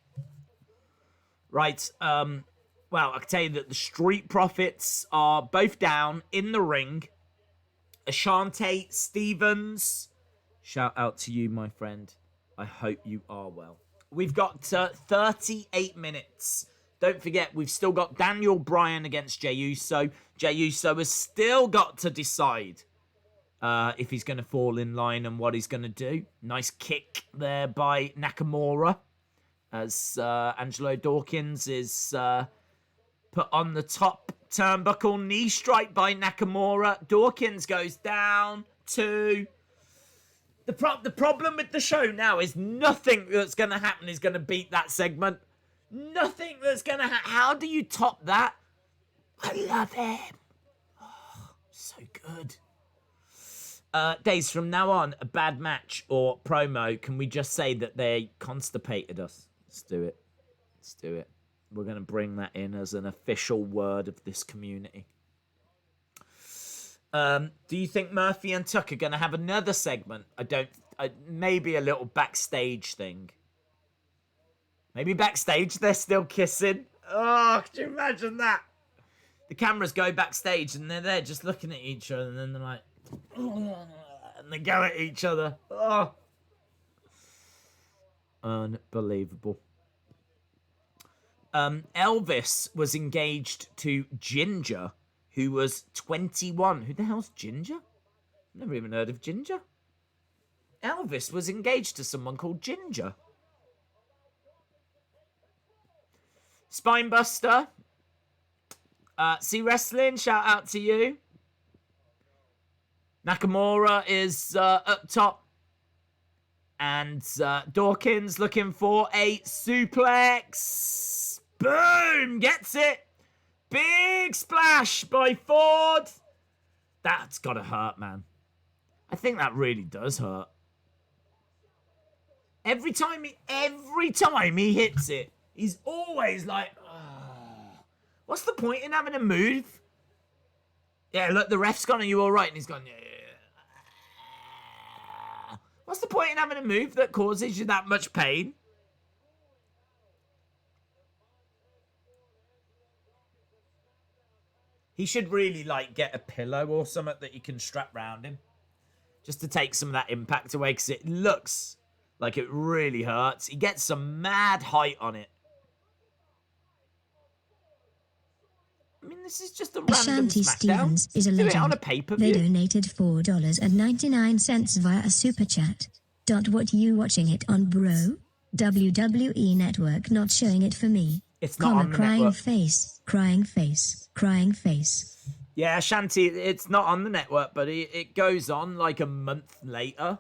Right. Well, I can tell you that the Street Profits are both down in the ring. Ashante Stevens. Shout out to you, my friend. I hope you are well. We've got 38 minutes. Don't forget, we've still got Daniel Bryan against Jey Uso. Jey Uso has still got to decide if he's going to fall in line and what he's going to do. Nice kick there by Nakamura as Angelo Dawkins is put on the top turnbuckle. Knee strike by Nakamura. Dawkins goes down 2. The problem with the show now is nothing that's going to happen is going to beat that segment. Nothing that's going to happen. How do you top that? I love him. Oh, so good. Days, from now on, a bad match or promo, can we just say that they constipated us? Let's do it. Let's do it. We're going to bring that in as an official word of this community. Do you think Murphy and Tuck are going to have another segment? Maybe a little backstage thing. Maybe backstage they're still kissing. Oh, could you imagine that? The cameras go backstage and they're there just looking at each other and then they're like... And they go at each other. Oh. Unbelievable. Elvis was engaged to Ginger, who was 21. Who the hell's Ginger? Never even heard of Ginger. Elvis was engaged to someone called Ginger. Spinebuster. See Wrestling, shout out to you. Nakamura is up top. And Dawkins looking for a suplex. Boom! Gets it. Big splash by Ford. That's gotta hurt, man. I think that really does hurt. Every time he hits it, he's always like, oh. What's the point in having a move Yeah, look, the ref's gone, are you all right? And he's gone, yeah. What's the point in having a move that causes you that much pain? He should really, like, get a pillow or something that you can strap round him. Just to take some of that impact away, because it looks like it really hurts. He gets some mad height on it. I mean, this is just a random Ashanti Smackdown. Stevens is a Do legend. it on a pay-per-view. They donated $4.99 via a super chat. What you watching it on, bro? WWE Network not showing it for me. It's not on the crying network. Face, crying face, crying face. Yeah, Ashanti, it's not on the network, but it goes on like a month later.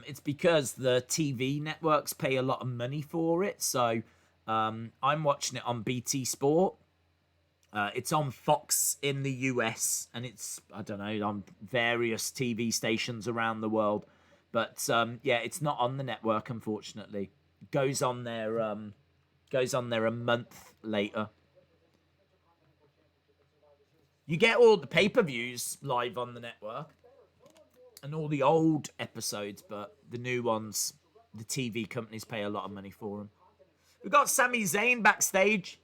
It's because the TV networks pay a lot of money for it. So I'm watching it on BT Sport. It's on Fox in the US, and it's, I don't know, on various TV stations around the world. But yeah, it's not on the network, unfortunately. It goes on there a month later. You get all the pay-per-views live on the network and all the old episodes, but the new ones, the TV companies pay a lot of money for them. We've got Sami Zayn backstage.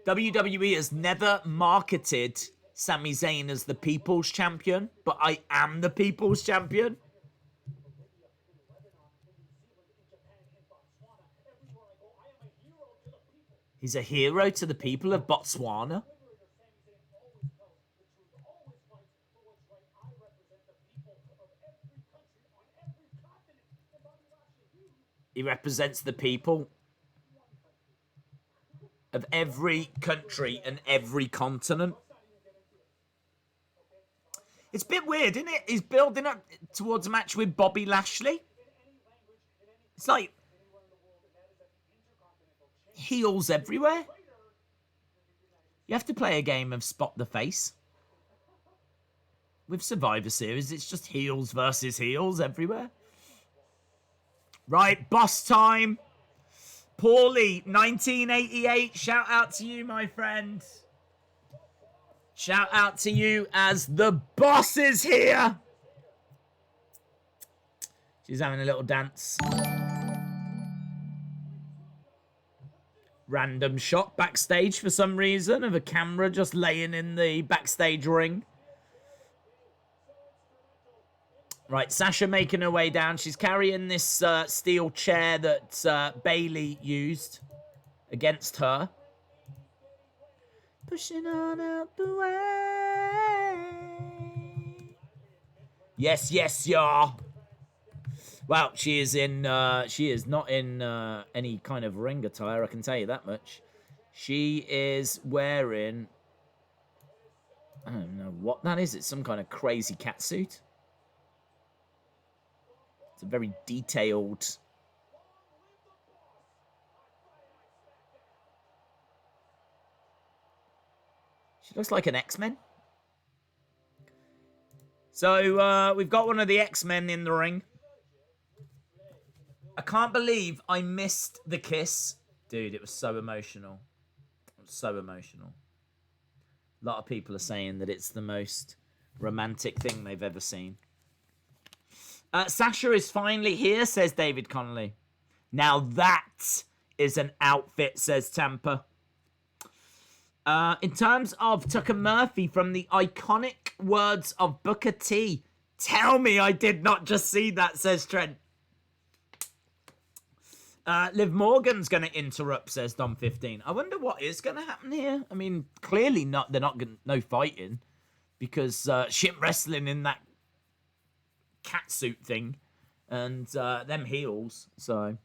WWE has never marketed Sami Zayn as the People's Champion, but I am the People's Champion. He's a hero to the people of Botswana. He represents the people of every country and every continent. It's a bit weird, isn't it? He's building up towards a match with Bobby Lashley. It's like heels everywhere. You have to play a game of Spot the Face. With Survivor Series, it's just heels versus heels everywhere. Right, boss time. Paulie, 1988. Shout out to you, my friend. Shout out to you as the boss is here. She's having a little dance. Random shot backstage for some reason of a camera just laying in the backstage ring. Right, Sasha making her way down. She's carrying this steel chair that Bayley used against her. Pushing on out the way. Yes, yes, y'all. Well, she is not in any kind of ring attire, I can tell you that much. She is wearing, I don't know what that is. It's some kind of crazy catsuit. It's a very detailed. She looks like an X-Men. So we've got one of the X-Men in the ring. I can't believe I missed the kiss. Dude, it was so emotional. It was so emotional. A lot of people are saying that it's the most romantic thing they've ever seen. Sasha is finally here, says David Connolly. Now that is an outfit, says Tampa. In terms of Tucker Murphy from the iconic words of Booker T. Tell me I did not just see that, says Trent. Liv Morgan's going to interrupt, says Dom15. I wonder what is going to happen here. I mean, clearly not. They're not going no fighting because shit wrestling in that catsuit thing and them heels. So,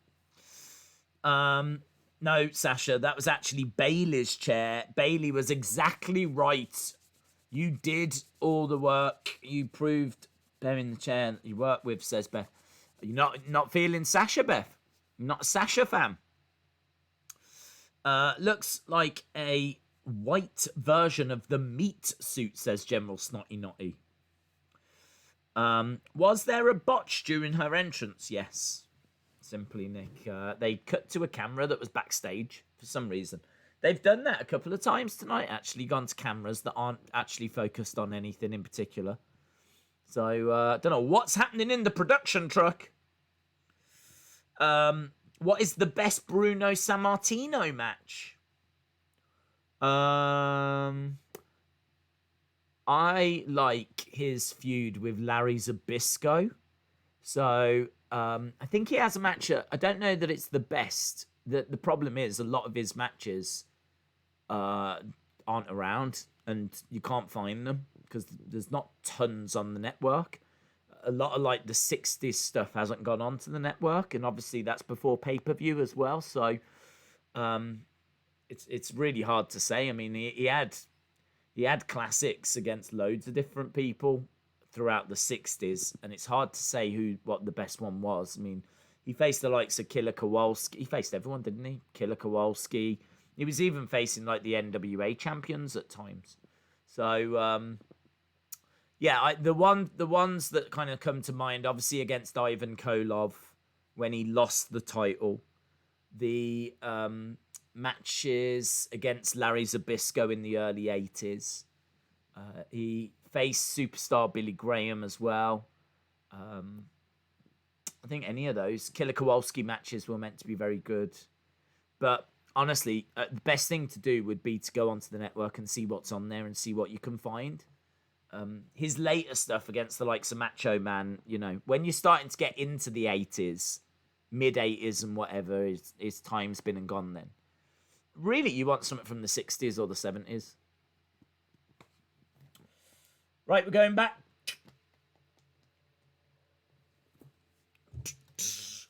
no, Sasha, that was actually Bayley's chair. Bayley was exactly right. You did all the work. You proved they're in the chair that you work with, says Beth. You're not feeling Sasha, Beth. Not a Sasha fan. Looks like a white version of the meat suit, says General Snotty Notty. Was there a botch during her entrance? Yes. simply, Nick. They cut to a camera that was backstage for some reason. They've done that a couple of times tonight, actually, gone to cameras that aren't actually focused on anything in particular. So, I don't know what's happening in the production truck. What is the best Bruno Sammartino match? I like his feud with Larry Zbyszko. So, I think he has a match. I don't know that it's the best. The problem is a lot of his matches aren't around and you can't find them because there's not tons on the network. A lot of like the 60s stuff hasn't gone onto the network, and obviously that's before pay-per-view as well. So it's really hard to say. I mean, he had classics against loads of different people throughout the 60s, and it's hard to say what the best one was. I mean, he faced the likes of Killer Kowalski. He faced everyone, didn't he? Killer Kowalski. He was even facing like the NWA champions at times. So yeah, the ones that kind of come to mind, obviously against Ivan Koloff when he lost the title, the matches against Larry Zbyszko in the early 80s. He faced superstar Billy Graham as well. I think any of those Killer Kowalski matches were meant to be very good. But honestly, the best thing to do would be to go onto the network and see what's on there and see what you can find. His later stuff against the likes of Macho Man, you know, when you're starting to get into the 80s, mid-80s and whatever, his time's been and gone then. Really, you want something from the 60s or the 70s. Right, we're going back.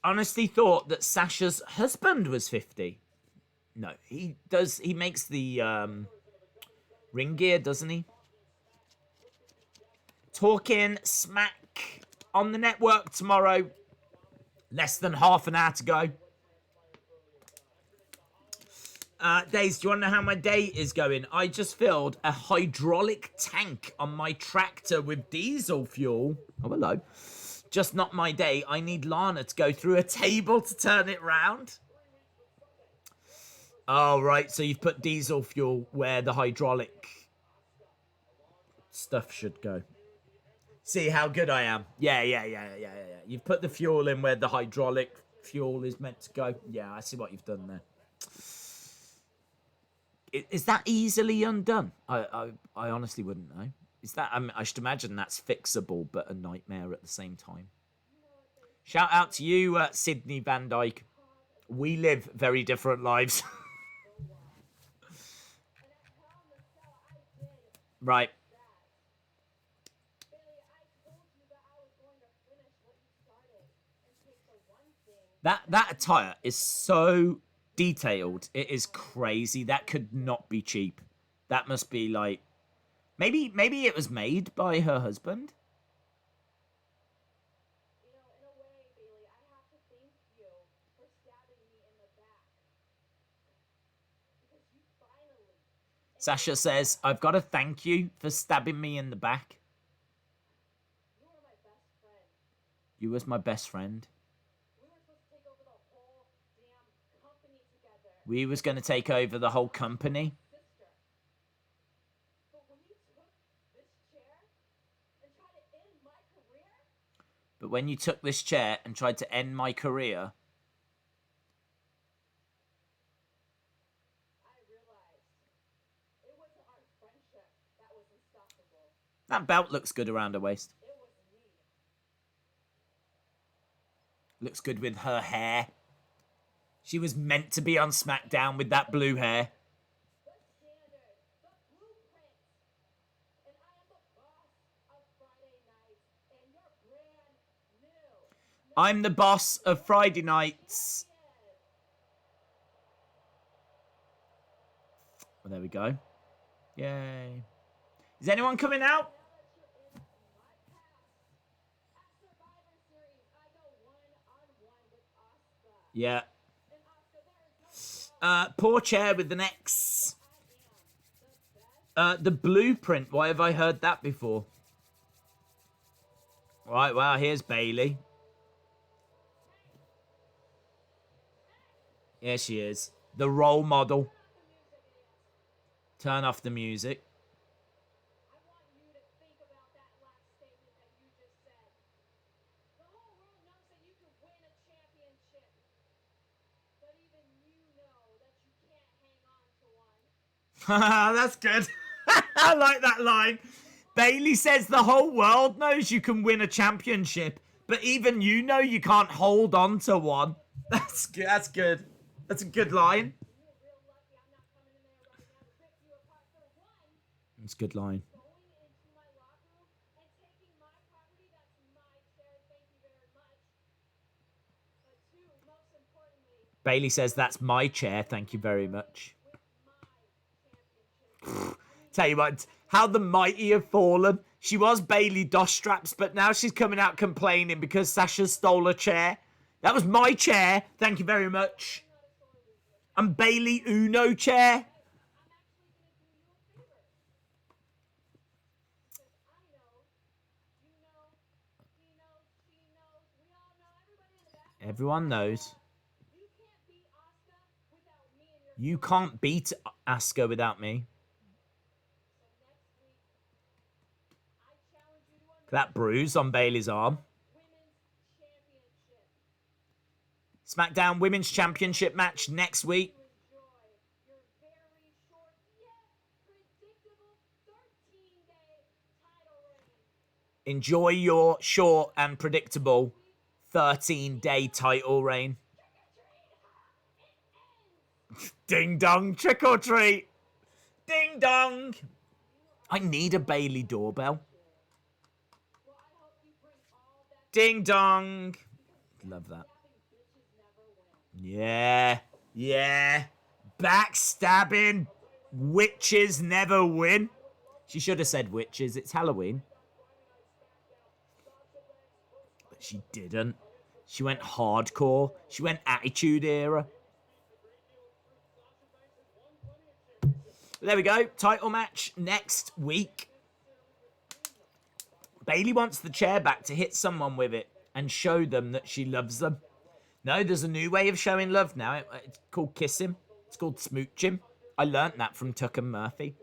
Honestly thought that Sasha's husband was 50. No, he does. He makes the ring gear, doesn't he? Talking smack on the network tomorrow. Less than half an hour to go. Daze, do you want to know how my day is going? I just filled a hydraulic tank on my tractor with diesel fuel. Oh, hello. Just not my day. I need Lana to go through a table to turn it round. Oh, right. So you've put diesel fuel where the hydraulic stuff should go. See how good I am. Yeah. You've put the fuel in where the hydraulic fuel is meant to go. Yeah, I see what you've done there. Is that easily undone? I honestly wouldn't know. Is that? I should imagine that's fixable, but a nightmare at the same time. Shout out to you, Sydney Van Dyke. We live very different lives. Right. That attire is so detailed. It is crazy. That could not be cheap. That must be like maybe it was made by her husband. Sasha says, I've got to thank you for stabbing me in the back. You was my best friend. We was going to take over the whole company. But when you took this chair and tried to end my career... That belt looks good around her waist. Looks good with her hair. She was meant to be on SmackDown with that blue hair. I'm the boss of Friday nights. Well, there we go. Yay. Is anyone coming out? Yeah. Poor chair with an X. The blueprint. Why have I heard that before? Right, well, here's Bailey. Here she is. The role model. Turn off the music. That's good. I like that line. Bayley says the whole world knows you can win a championship, but even you know you can't hold on to one. That's good. That's good. That's a good line. It's a good line. Bayley says that's my chair. Thank you very much. Tell you what, how the mighty have fallen. She was Bayley Doss straps, but now she's coming out complaining because Sasha stole a chair. That was my chair. Thank you very much. I'm Bayley Uno chair. Everyone knows. You can't beat Asuka without me. That bruise on Bayley's arm. SmackDown Women's Championship match next week. Enjoy your short and predictable 13-day title reign. Ding dong, trick or treat. Ding dong. I need a Bayley doorbell. Ding dong. Love that. Yeah. Yeah. Backstabbing. Witches never win. She should have said witches. It's Halloween. But she didn't. She went hardcore. She went Attitude Era. There we go. Title match next week. Bayley wants the chair back to hit someone with it and show them that she loves them. No, there's a new way of showing love now. It's called kissing. It's called smooching. I learnt that from Tuck and Murphy.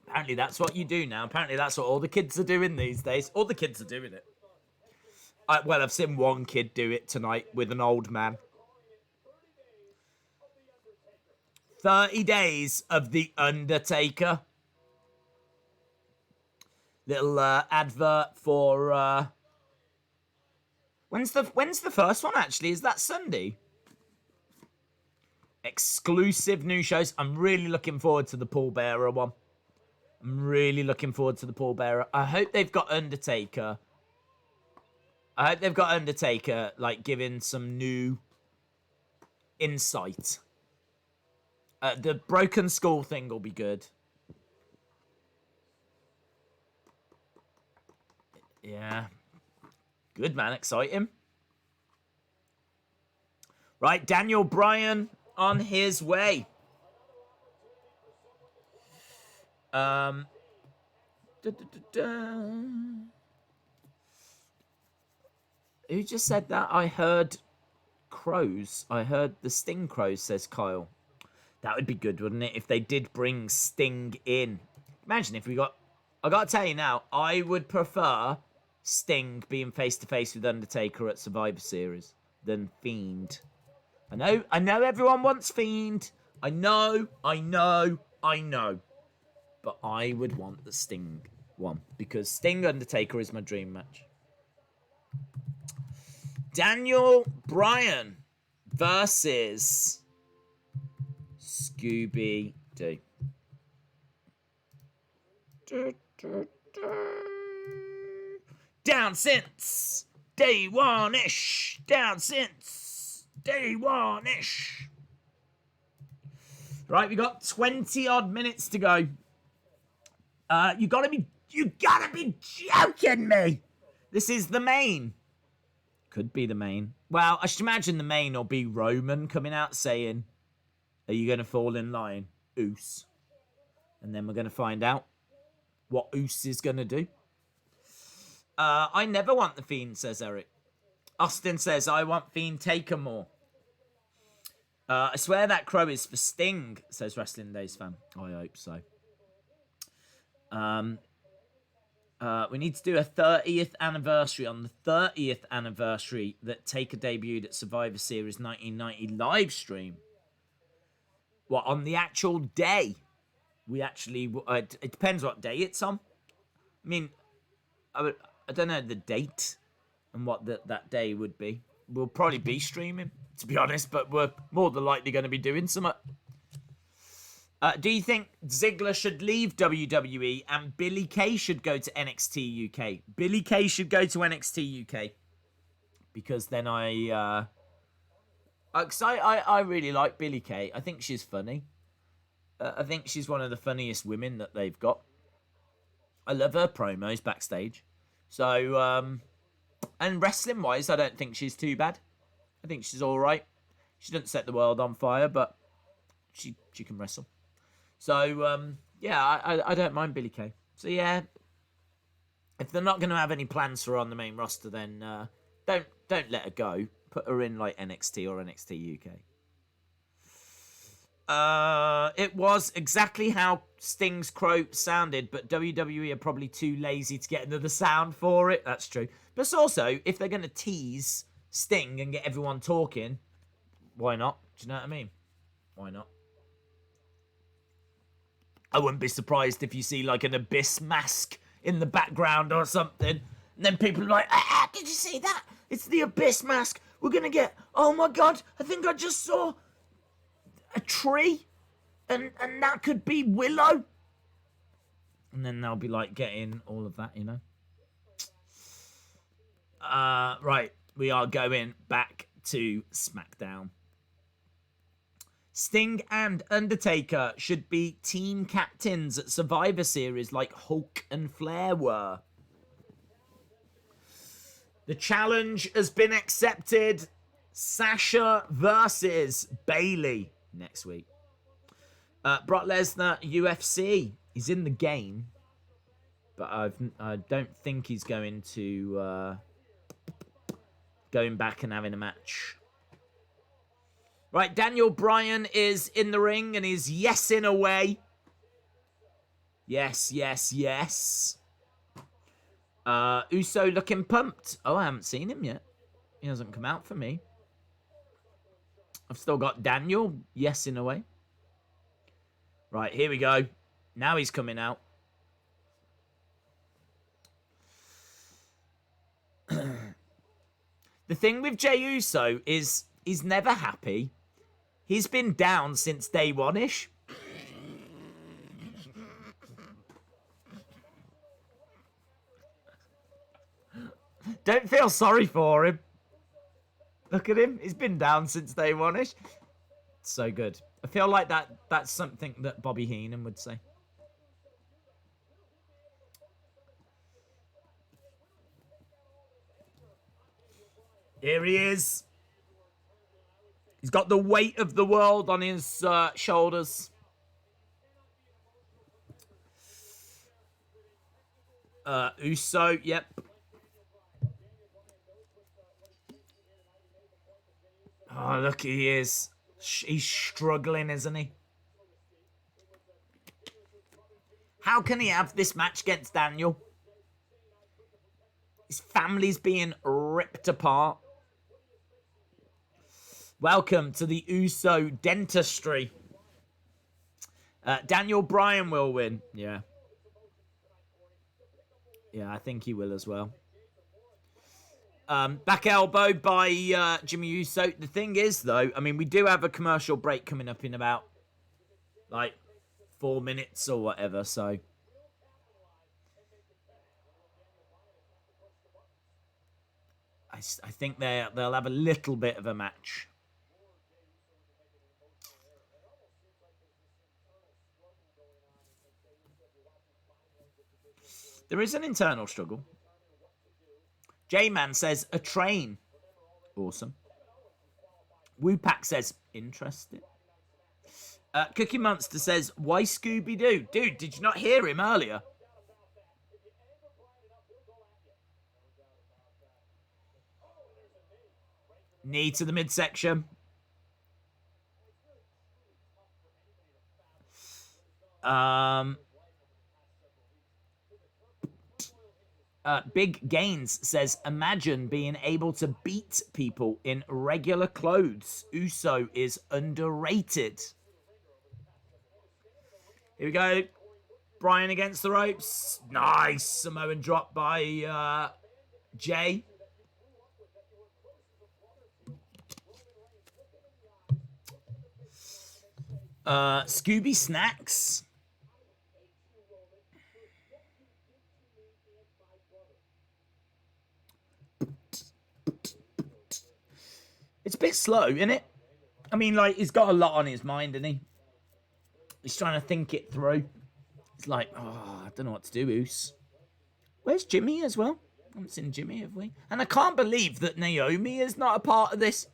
Apparently that's what you do now. Apparently that's what all the kids are doing these days. All the kids are doing it. Well, I've seen one kid do it tonight with an old man. 30 days of The Undertaker. Little advert for... When's the first one, actually? Is that Sunday? Exclusive new shows. I'm really looking forward to the Paul Bearer one. I'm really looking forward to the Paul Bearer. I hope they've got Undertaker. Like, giving some new insight. The Broken Skull thing will be good. Yeah. Good, man. Exciting. Right, Daniel Bryan on his way. Who just said that? I heard crows. I heard the Sting crows, says Kyle. That would be good, wouldn't it? If they did bring Sting in. Imagine if we got... I gotta tell you now, I would prefer Sting being face-to-face with Undertaker at Survivor Series than Fiend. I know everyone wants Fiend. I know. But I would want the Sting one. Because Sting Undertaker is my dream match. Daniel Bryan versus Scooby-Doo. Down since day one-ish. Down since day one-ish. Right, we got 20 odd minutes to go. You gotta be joking me. This is the main. Could be the main. Well, I should imagine the main will be Roman coming out saying, "Are you gonna fall in line, Oos?" And then we're gonna find out what Oos is gonna do. I never want the Fiend, says Eric. Austin says, I want Fiend Taker more. I swear that crow is for Sting, says Wrestling Days fan. I hope so. We need to do a 30th anniversary on the 30th anniversary that Taker debuted at Survivor Series 1990 live stream. What, on the actual day? We actually... it depends what day it's on. I mean, I don't know the date and what that day would be. We'll probably be streaming, to be honest, but we're more than likely going to be doing something. Do you think Ziggler should leave WWE and Billie Kay should go to NXT UK? Billie Kay should go to NXT UK. Because then I really like Billie Kay. I think she's funny. I think she's one of the funniest women that they've got. I love her promos backstage. So, and wrestling-wise, I don't think she's too bad. I think she's all right. She doesn't set the world on fire, but she can wrestle. So, yeah, I don't mind Billie Kay. So, yeah, if they're not going to have any plans for her on the main roster, then don't let her go. Put her in, like, NXT or NXT UK. It was exactly how Sting's crow sounded, but WWE are probably too lazy to get another sound for it. That's true. But also, if they're going to tease Sting and get everyone talking, why not? Do you know what I mean? Why not? I wouldn't be surprised if you see like an Abyss mask in the background or something. And then people are like, did you see that? It's the Abyss mask. We're going to get, oh my God, I think I just saw a tree. And that could be Willow. And then they'll be like getting all of that, you know. Right, we are going back to SmackDown. Sting and Undertaker should be team captains at Survivor Series like Hulk and Flair were. The challenge has been accepted. Sasha versus Bayley next week. Brock Lesnar, UFC. He's in the game. But I don't think he's going to... going back and having a match. Right, Daniel Bryan is in the ring and is yesing away. Yes, yes, yes. Uso looking pumped. Oh, I haven't seen him yet. He hasn't come out for me. I've still got Daniel yesing away. Right, here we go. Now he's coming out. The thing with Jey Uso is he's never happy. He's been down since day one-ish. Don't feel sorry for him. Look at him. He's been down since day one-ish. So good. I feel like that's something that Bobby Heenan would say. Here he is. He's got the weight of the world on his shoulders. Uso, yep. Oh, look, he is. He's struggling, isn't he? How can he have this match against Daniel? His family's being ripped apart. Welcome to the Uso dentistry. Daniel Bryan will win. Yeah. Yeah, I think he will as well. Back elbow by Jimmy Uso. The thing is, though, I mean, we do have a commercial break coming up in about, like, 4 minutes or whatever, so... I think they'll have a little bit of a match. There is an internal struggle. J-Man says, a train. Awesome. Woopack says, interesting. Cookie Monster says, why Scooby-Doo? Dude, did you not hear him earlier? Knee to the midsection. Big Gains says, imagine being able to beat people in regular clothes. Uso is underrated. Here we go. Bryan against the ropes. Nice. Samoan drop by Jey. Scooby Snacks. It's a bit slow, isn't it? I mean, like, he's got a lot on his mind, isn't he? He's trying to think it through. It's like, oh, I don't know what to do, Oos. Where's Jimmy as well? I haven't seen Jimmy, have we? And I can't believe that Naomi is not a part of this.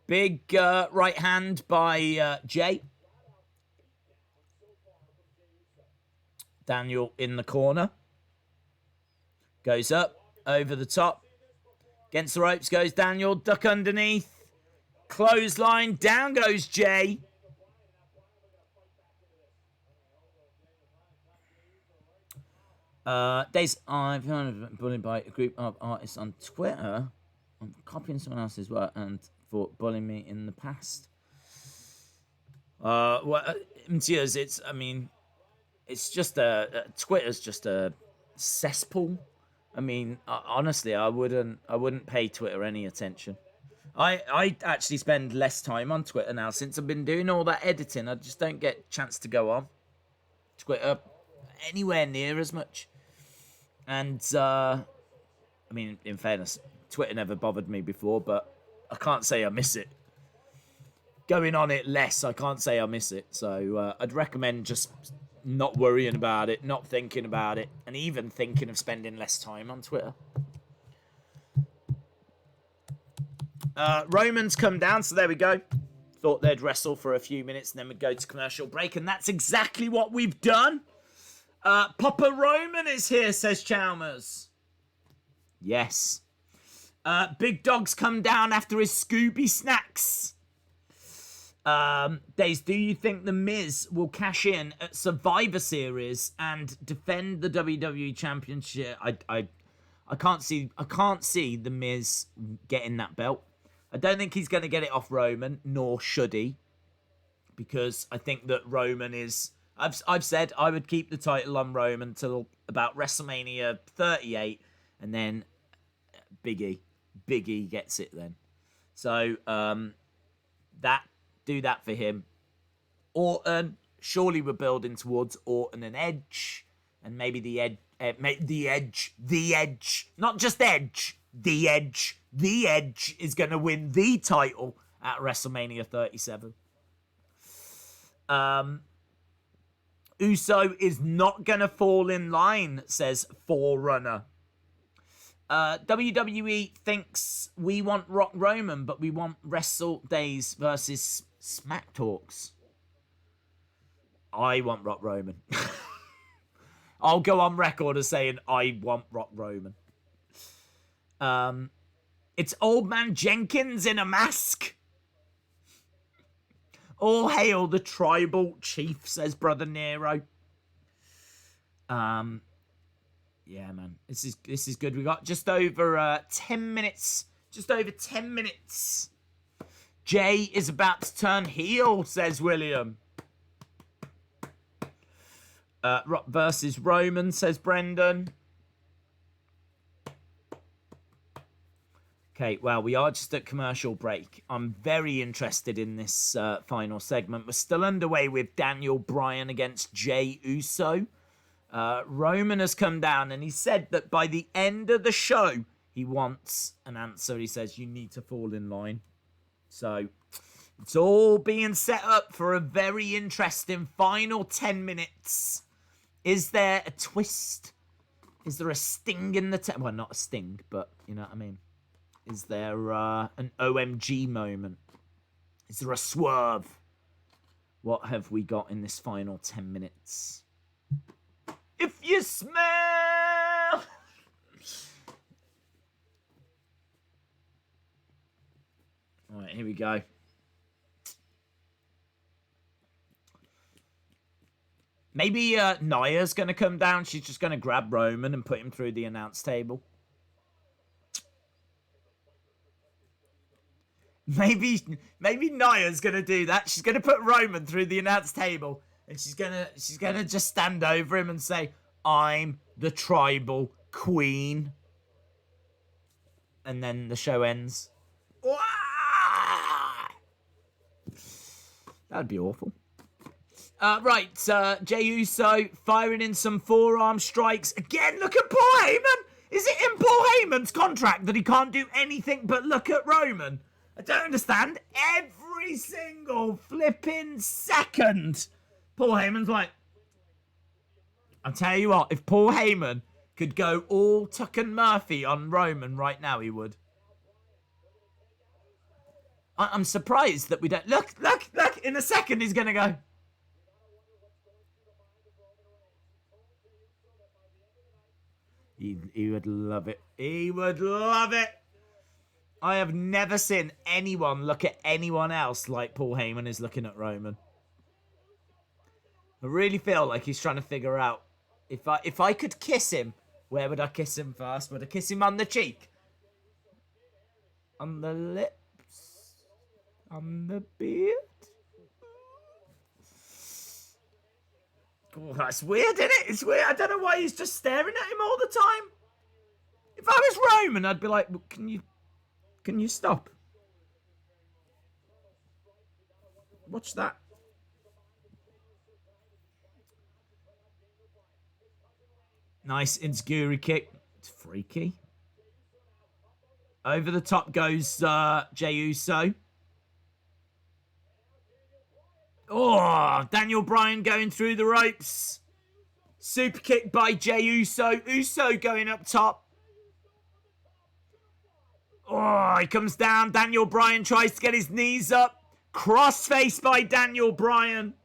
Big right hand by Jey. Daniel in the corner. Goes up, over the top. Against the ropes goes Daniel, duck underneath. Clothesline, down goes Jey. Daze, I've been bullied by a group of artists on Twitter. I'm copying someone else's work and for bullying me in the past. It's, I mean, it's just Twitter's just a cesspool. I mean, honestly, I wouldn't pay Twitter any attention. I actually spend less time on Twitter now since I've been doing all that editing. I just don't get a chance to go on Twitter anywhere near as much. And, I mean, in fairness, Twitter never bothered me before, but I can't say I miss it. Going on it less, I can't say I miss it. So I'd recommend just not worrying about it, not thinking about it, and even thinking of spending less time on Twitter. Roman's come down, so there we go. Thought they'd wrestle for a few minutes and then we'd go to commercial break, and that's exactly what we've done. Papa Roman is here, says Chalmers. Yes. Big Dog's come down after his Scooby Snacks. Daze, do you think The Miz will cash in at Survivor Series and defend the WWE Championship? I can't see The Miz getting that belt. I don't think he's going to get it off Roman, nor should he, because I think that Roman is. I've said I would keep the title on Roman till about WrestleMania 38, and then Big E gets it then. So do that for him. Orton, surely we're building towards Orton and Edge, and maybe the Edge, not just Edge, the Edge is going to win the title at WrestleMania 37. Uso is not going to fall in line, says Forerunner. WWE thinks we want Rock Roman, but we want Wrestle Days versus Smack Talks. I want Rock Roman. I'll go on record as saying I want Rock Roman. It's Old Man Jenkins in a mask. All hail the tribal chief, says Brother Nero. Yeah, man. This is good. We got just over 10 minutes. Just over 10 minutes. Jey is about to turn heel, says William. Rock versus Roman, says Brendan. Okay, well, we are just at commercial break. I'm very interested in this final segment. We're still underway with Daniel Bryan against Jey Uso. Roman has come down and he said that by the end of the show, he wants an answer. He says, you need to fall in line. So it's all being set up for a very interesting final 10 minutes. Is there a twist? Is there a sting in the... well, not a sting, but you know what I mean. Is there an OMG moment? Is there a swerve? What have we got in this final 10 minutes? If you smell... All right, here we go. Maybe Nia's going to come down. She's just going to grab Roman and put him through the announce table. Maybe Nia's going to do that. She's going to put Roman through the announce table. And she's gonna just stand over him and say, "I'm the tribal queen." And then the show ends. That'd be awful. Right, Jey Uso firing in some forearm strikes. Again, look at Paul Heyman. Is it in Paul Heyman's contract that he can't do anything but look at Roman? I don't understand. Every single flipping second, Paul Heyman's like, I'll tell you what, if Paul Heyman could go all Tuck and Murphy on Roman right now, he would. I'm surprised that we don't... Look. In a second, he's going to go... He would love it. He would love it. I have never seen anyone look at anyone else like Paul Heyman is looking at Roman. I really feel like he's trying to figure out, if I could kiss him, where would I kiss him first? Would I kiss him on the cheek? On the lips? On the beard? Oh, that's weird, isn't it? It's weird. I don't know why he's just staring at him all the time. If I was Roman, I'd be like, can you stop? Watch that. Nice enziguri kick. It's freaky. Over the top goes Jey Uso. Oh, Daniel Bryan going through the ropes. Super kick by Jey Uso. Uso going up top. Oh, he comes down. Daniel Bryan tries to get his knees up. Crossface by Daniel Bryan.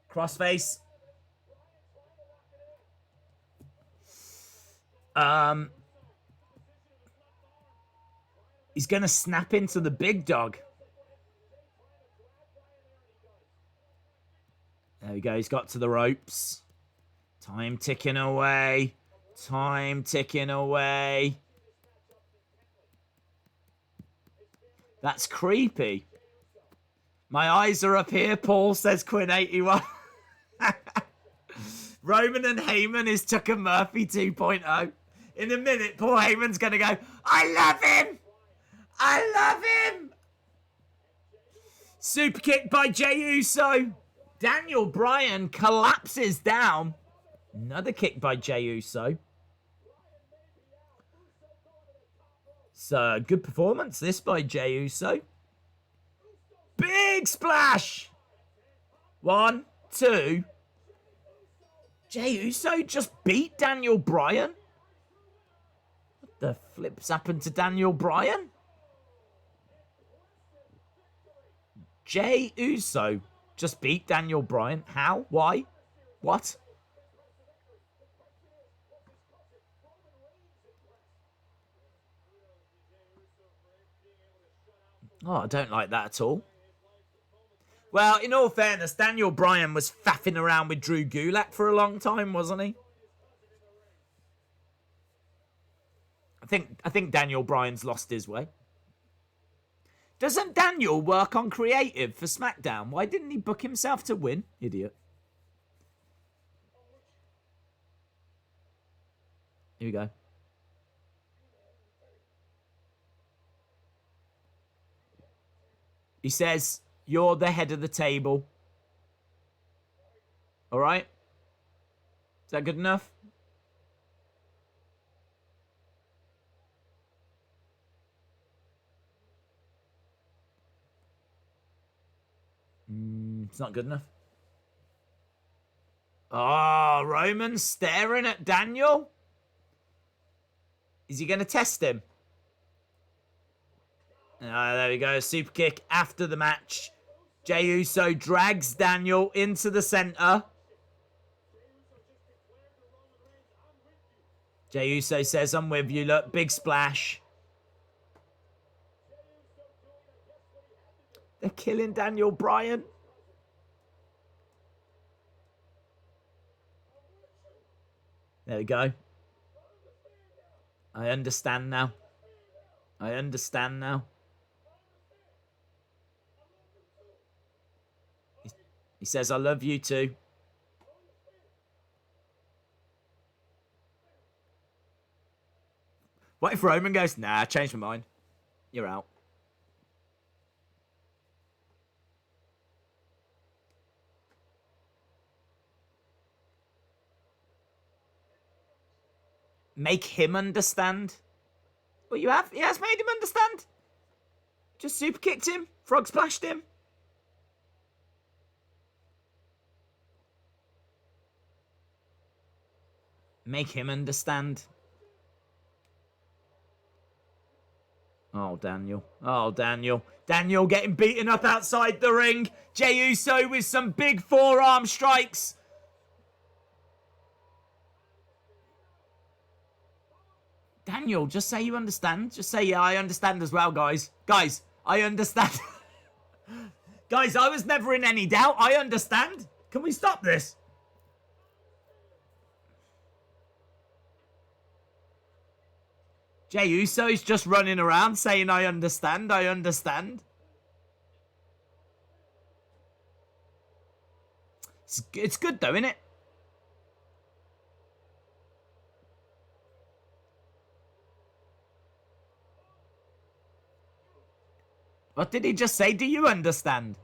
Crossface. He's going to snap into the big dog. There we go. He's got to the ropes. Time ticking away. Time ticking away. That's creepy. My eyes are up here, Paul, says Quinn81. Roman and Heyman is Tuck and Murphy 2.0. In a minute, Paul Heyman's going to go, I love him! I love him! Super kick by Jey Uso. Daniel Bryan collapses down. Another kick by Jey Uso. So, good performance this by Jey Uso. Big splash! 1, 2. Jey Uso just beat Daniel Bryan? What the flips happened to Daniel Bryan? Jey Uso just beat Daniel Bryan. How? Why? What? Oh, I don't like that at all. Well, in all fairness, Daniel Bryan was faffing around with Drew Gulak for a long time, wasn't he? I think Daniel Bryan's lost his way. Doesn't Daniel work on creative for SmackDown? Why didn't he book himself to win? Idiot. Here we go. He says, you're the head of the table. All right? Is that good enough? It's not good enough. Oh, Roman's staring at Daniel. Is he going to test him? There we go. Super kick after the match. Jey Uso drags Daniel into the center. Jey Uso says, I'm with you. Look, big splash. They're killing Daniel Bryan. There we go. I understand now. I understand now. He says, I love you too. What if Roman goes, nah, I changed my mind. You're out. Make him understand. Well, you have. He has made him understand. Just super kicked him. Frog splashed him. Make him understand. Oh, Daniel. Oh, Daniel. Daniel getting beaten up outside the ring. Jey Uso with some big forearm strikes. Daniel, just say you understand. Just say, yeah, I understand as well, guys. Guys, I understand. Guys, I was never in any doubt. I understand. Can we stop this? Jey Uso's just running around saying, I understand, I understand. It's good though, isn't it? What did he just say? Do you understand?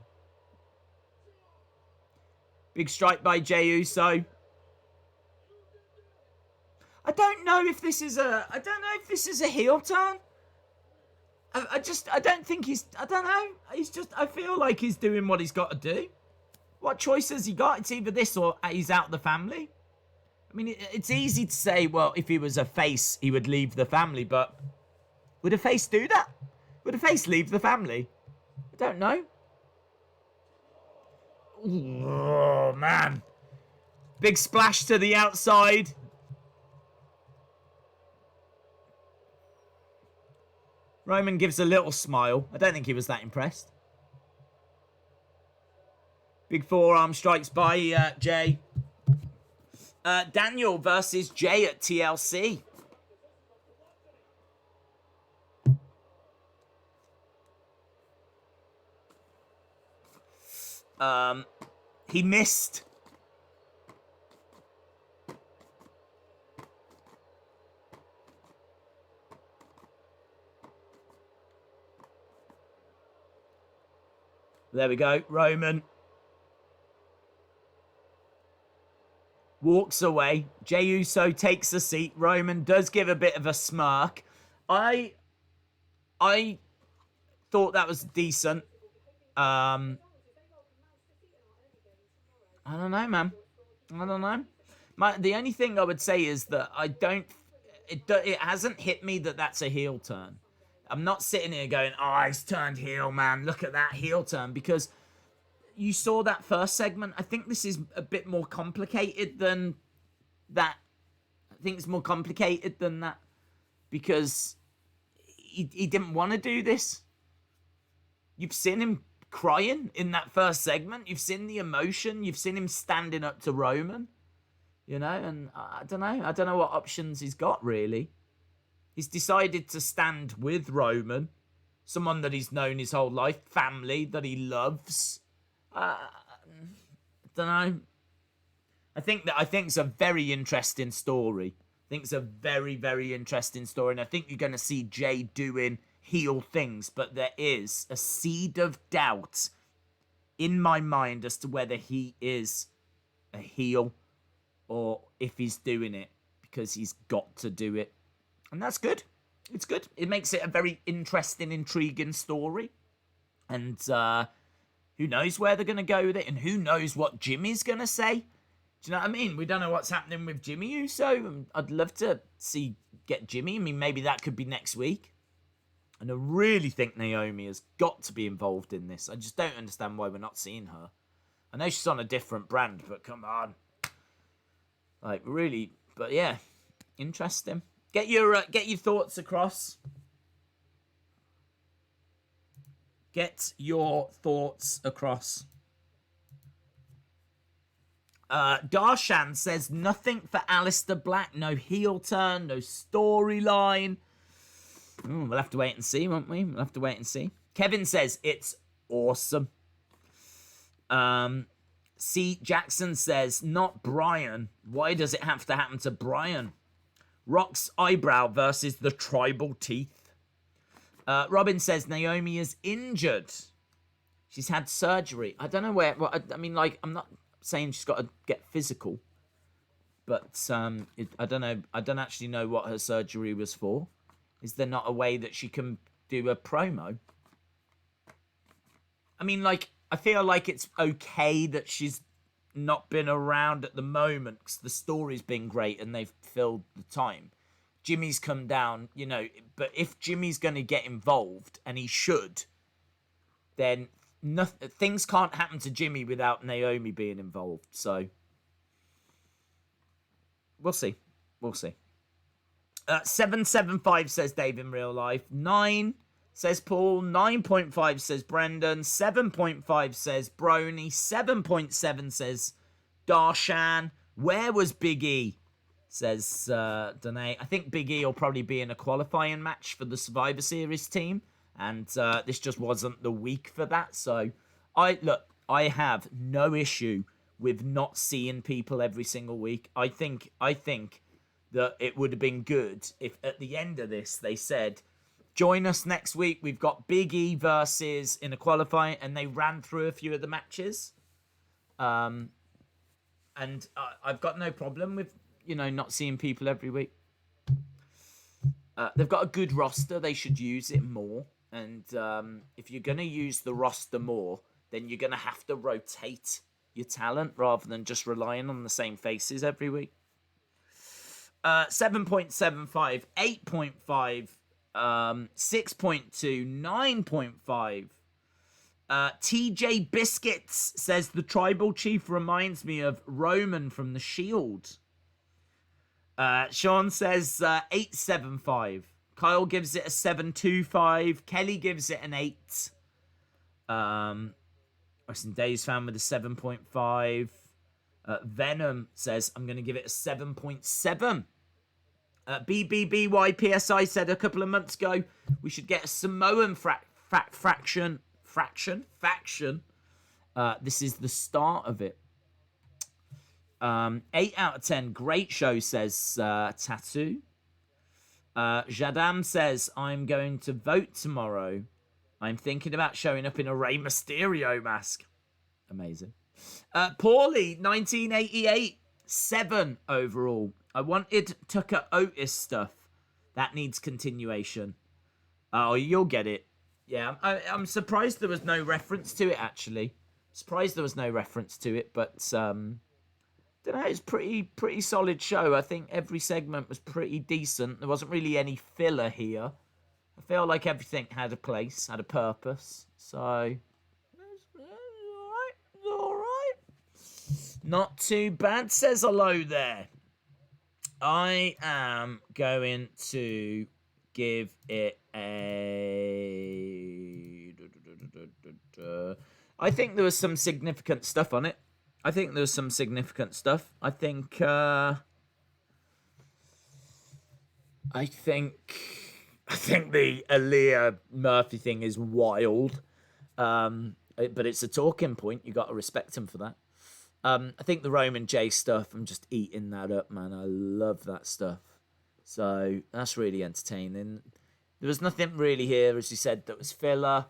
Big strike by Jey Uso. I don't know if this is a heel turn. I don't think he's, I don't know. I feel like he's doing what he's got to do. What choice has he got? It's either this or he's out the family. I mean, it's easy to say, well, if he was a face, he would leave the family, but would a face do that? Would a face leave the family? I don't know. Oh, man. Big splash to the outside. Roman gives a little smile. I don't think he was that impressed. Big forearm strikes by Jey. Daniel versus Jey at TLC. He missed. There we go. Roman walks away. Jey Uso takes a seat. Roman does give a bit of a smirk. I thought that was decent. I don't know, man. I don't know. The only thing I would say is that it hasn't hit me that that's a heel turn. I'm not sitting here going, oh, he's turned heel, man. Look at that heel turn. Because you saw that first segment. I think this is a bit more complicated than that. I think it's more complicated than that. Because he didn't want to do this. You've seen him crying in that first segment. You've seen the emotion. You've seen him standing up to Roman. You know, and I don't know. I don't know what options he's got, really. He's decided to stand with Roman, someone that he's known his whole life, family that he loves. I don't know. I think it's a very interesting story. I think it's a very, very interesting story, and I think you're going to see Jey doing heel things, but there is a seed of doubt in my mind as to whether he is a heel or if he's doing it because he's got to do it. And that's good. It's good. It makes it a very interesting, intriguing story. And who knows where they're going to go with it, and who knows what Jimmy's going to say. Do you know what I mean? We don't know what's happening with Jimmy Uso. I'd love to get Jimmy. I mean, maybe that could be next week. And I really think Naomi has got to be involved in this. I just don't understand why we're not seeing her. I know she's on a different brand, but come on. Like, really. But yeah, interesting. Get your thoughts across. Get your thoughts across. Darshan says nothing for Aleister Black. No heel turn, no storyline. We'll have to wait and see, won't we? We'll have to wait and see. Kevin says it's awesome. C. Jackson says, not Bryan. Why does it have to happen to Bryan? Rock's eyebrow versus the tribal teeth. Robin says Naomi is injured. She's had surgery. I don't know where. Well, I mean, like, I'm not saying she's got to get physical, but I don't know. I don't actually know what her surgery was for. Is there not a way that she can do a promo? I mean, like, I feel like it's okay that she's not been around at the moment because the story's been great and they've filled the time. Jimmy's come down, you know, but if Jimmy's going to get involved, and he should, then things can't happen to Jimmy without Naomi being involved. So, we'll see. We'll see. 775 says Dave in real life. 9 says Paul. 9.5 says Brendan. 7.5 says Brony. 7.7 says Darshan. Where was Big E? Says Danae. I think Big E will probably be in a qualifying match for the Survivor Series team. And this just wasn't the week for that. So, I have no issue with not seeing people every single week. I think that it would have been good if at the end of this they said, join us next week. We've got Big E versus in a qualifying, and they ran through a few of the matches. And I've got no problem with, you know, not seeing people every week. They've got a good roster. They should use it more. And if you're going to use the roster more, then you're going to have to rotate your talent rather than just relying on the same faces every week. 7.75, 8.5, 6.2, 9.5. TJ Biscuits says the tribal chief reminds me of Roman from The Shield. Sean says 8.75. Kyle gives it a 7.25. Kelly gives it an 8. Wrestling Daze fan with a 7.5. Venom says I'm going to give it a 7.7. BBBYPSI said a couple of months ago we should get a Samoan faction. This is the start of it. 8 out of 10. Great show, says Tattoo. Jadam says, I'm going to vote tomorrow. I'm thinking about showing up in a Rey Mysterio mask. Amazing. Paulie, 1988. 7 overall. I wanted Tucker Otis stuff. That needs continuation. Oh, you'll get it. Yeah, I'm surprised there was no reference to it, actually. Surprised there was no reference to it, but don't know, it's pretty solid show. I think every segment was pretty decent. There wasn't really any filler here. I feel like everything had a place, had a purpose. So, it's all right. Not too bad, says hello there. I am going to give it a... I think there was some significant stuff on it. I think the Aaliyah Murphy thing is wild. But it's a talking point. You got to respect him for that. I think the Roman Jey stuff, I'm just eating that up, man. I love that stuff. So that's really entertaining. There was nothing really here, as you said, that was filler.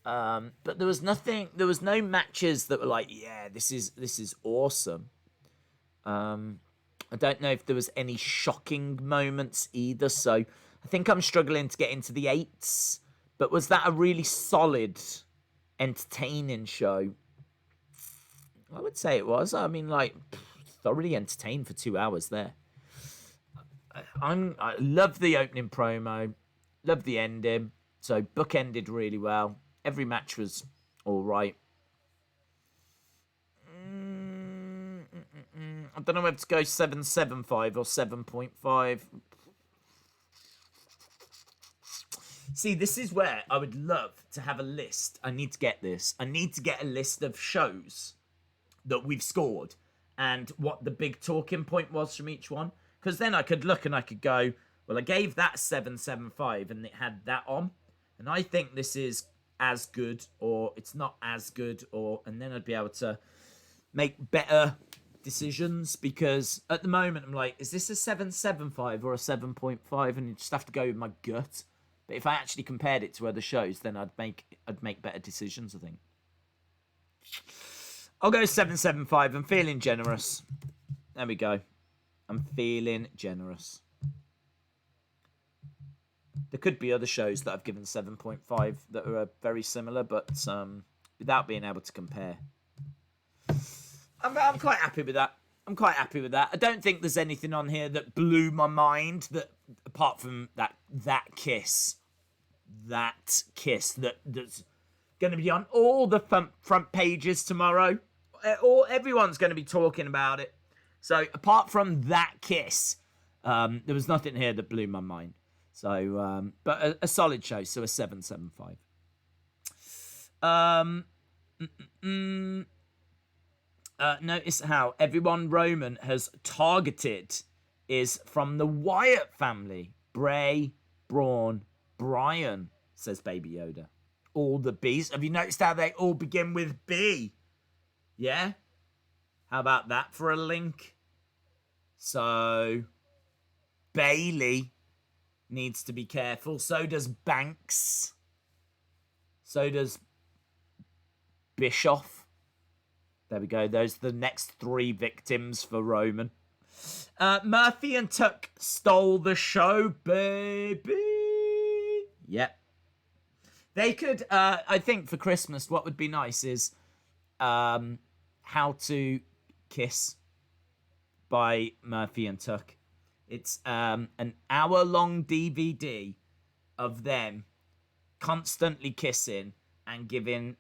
But there was no matches that were like, yeah, this is awesome. I don't know if there was any shocking moments either, so I think I'm struggling to get into the 8s. But was that a really solid, entertaining show? I would say it was. I mean, like, thoroughly entertained for 2 hours there. I love the opening promo, love the ending. So book ended really well. Every match was all right. I don't know whether to go 7.75 or 7.5. See, this is where I would love to have a list. I need to get this. I need to get a list of shows that we've scored and what the big talking point was from each one. Because then I could look and I could go, well, I gave that 7.75 and it had that on. And I think this is as good, or it's not as good, and then I'd be able to make better decisions. Because at the moment I'm like, is this a 7.75 or a 7.5? And you just have to go with my gut. But if I actually compared it to other shows, then I'd make better decisions, I think. I'll go 7.75. I'm feeling generous. There we go. I'm feeling generous. There could be other shows that I've given 7.5 that are very similar, but without being able to compare. I'm quite happy with that. I don't think there's anything on here that blew my mind, that apart from that kiss. That's going to be on all the front pages tomorrow. Everyone's going to be talking about it. So apart from that kiss, there was nothing here that blew my mind. So, but a solid show. So a 7.75. Notice how everyone Roman has targeted is from the Wyatt family. Bray, Braun, Bryan, says Baby Yoda. All the B's. Have you noticed how they all begin with B? Yeah? How about that for a link? So, Bailey needs to be careful. So does Banks. So does Bischoff. There we go. Those are the next 3 victims for Roman. Murphy and Tuck stole the show, baby. Yep. They could, I think for Christmas, what would be nice is How to Kiss by Murphy and Tuck. It's an hour-long DVD of them constantly kissing and giving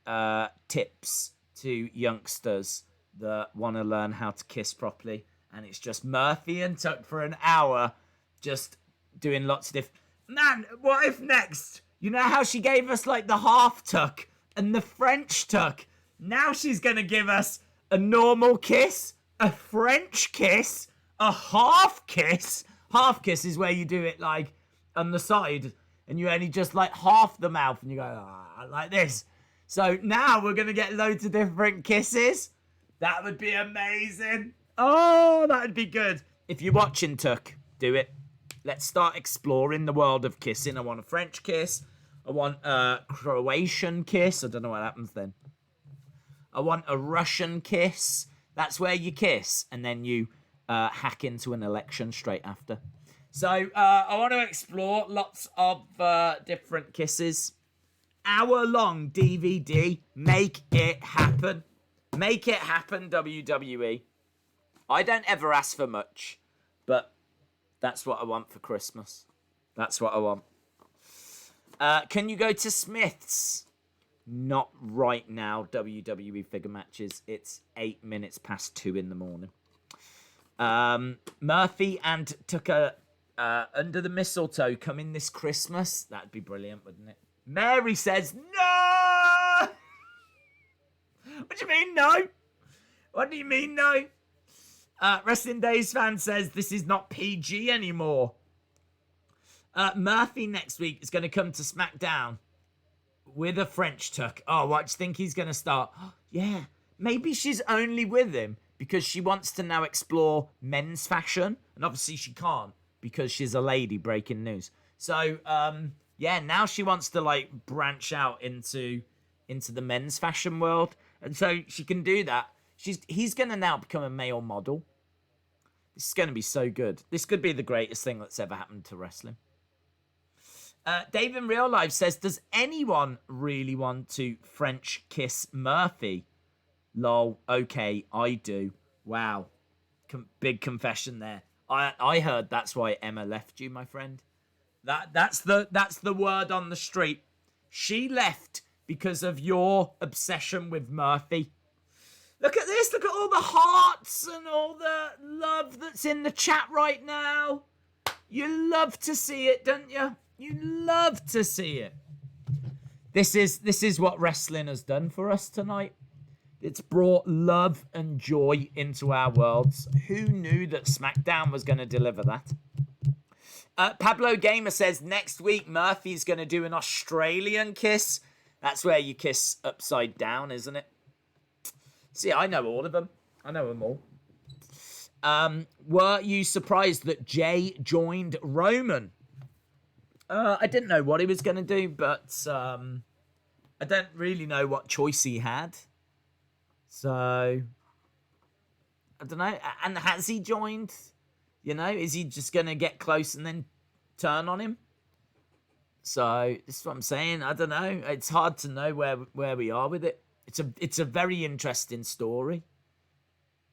tips to youngsters that want to learn how to kiss properly. And it's just Murphy and Tuck for an hour just doing lots of different... Man, what if next? You know how she gave us like the half tuck and the French tuck? Now she's going to give us a normal kiss, a French kiss, a half kiss. Half kiss is where you do it like on the side and you only just like half the mouth and you go like this. So now we're going to get loads of different kisses. That would be amazing. Oh, that would be good. If you're watching Tuck, do it. Let's start exploring the world of kissing. I want a French kiss. I want a Croatian kiss. I don't know what happens then. I want a Russian kiss. That's where you kiss and then you hack into an election straight after. So I want to explore lots of different kisses. Hour-long DVD. Make it happen. Make it happen, WWE. I don't ever ask for much, but that's what I want for Christmas. That's what I want. Can you go to Smith's? Not right now, WWE figure matches. It's 8 minutes past 2 in the morning. Murphy and Tucker under the mistletoe coming this Christmas. That'd be brilliant, wouldn't it? Mary says, no! What do you mean, no? What do you mean, no? Wrestling Days fan says this is not PG anymore. Murphy next week is going to come to SmackDown with a French tuck. Oh, what do you think he's going to start? Oh, yeah, maybe she's only with him because she wants to now explore men's fashion. And obviously she can't because she's a lady, breaking news. So, yeah, now she wants to like branch out into the men's fashion world. And so she can do that. He's going to now become a male model. This is going to be so good. This could be the greatest thing that's ever happened to wrestling. Dave in Real Life says, does anyone really want to French kiss Murphy? Lol, okay, I do. Wow. Big confession there. I heard that's why Emma left you, my friend. That's the word on the street. She left because of your obsession with Murphy. Look at this. Look at all the hearts and all the love that's in the chat right now. You love to see it, don't you? You love to see it. This is what wrestling has done for us tonight. It's brought love and joy into our worlds. Who knew that SmackDown was going to deliver that? Pablo Gamer says, next week Murphy's going to do an Australian kiss. That's where you kiss upside down, isn't it? See, I know all of them. I know them all. Were you surprised that Jey joined Roman? I didn't know what he was going to do, but I don't really know what choice he had. So, I don't know. And has he joined? You know, is he just going to get close and then turn on him? So, this is what I'm saying. I don't know. It's hard to know where we are with it. It's a very interesting story.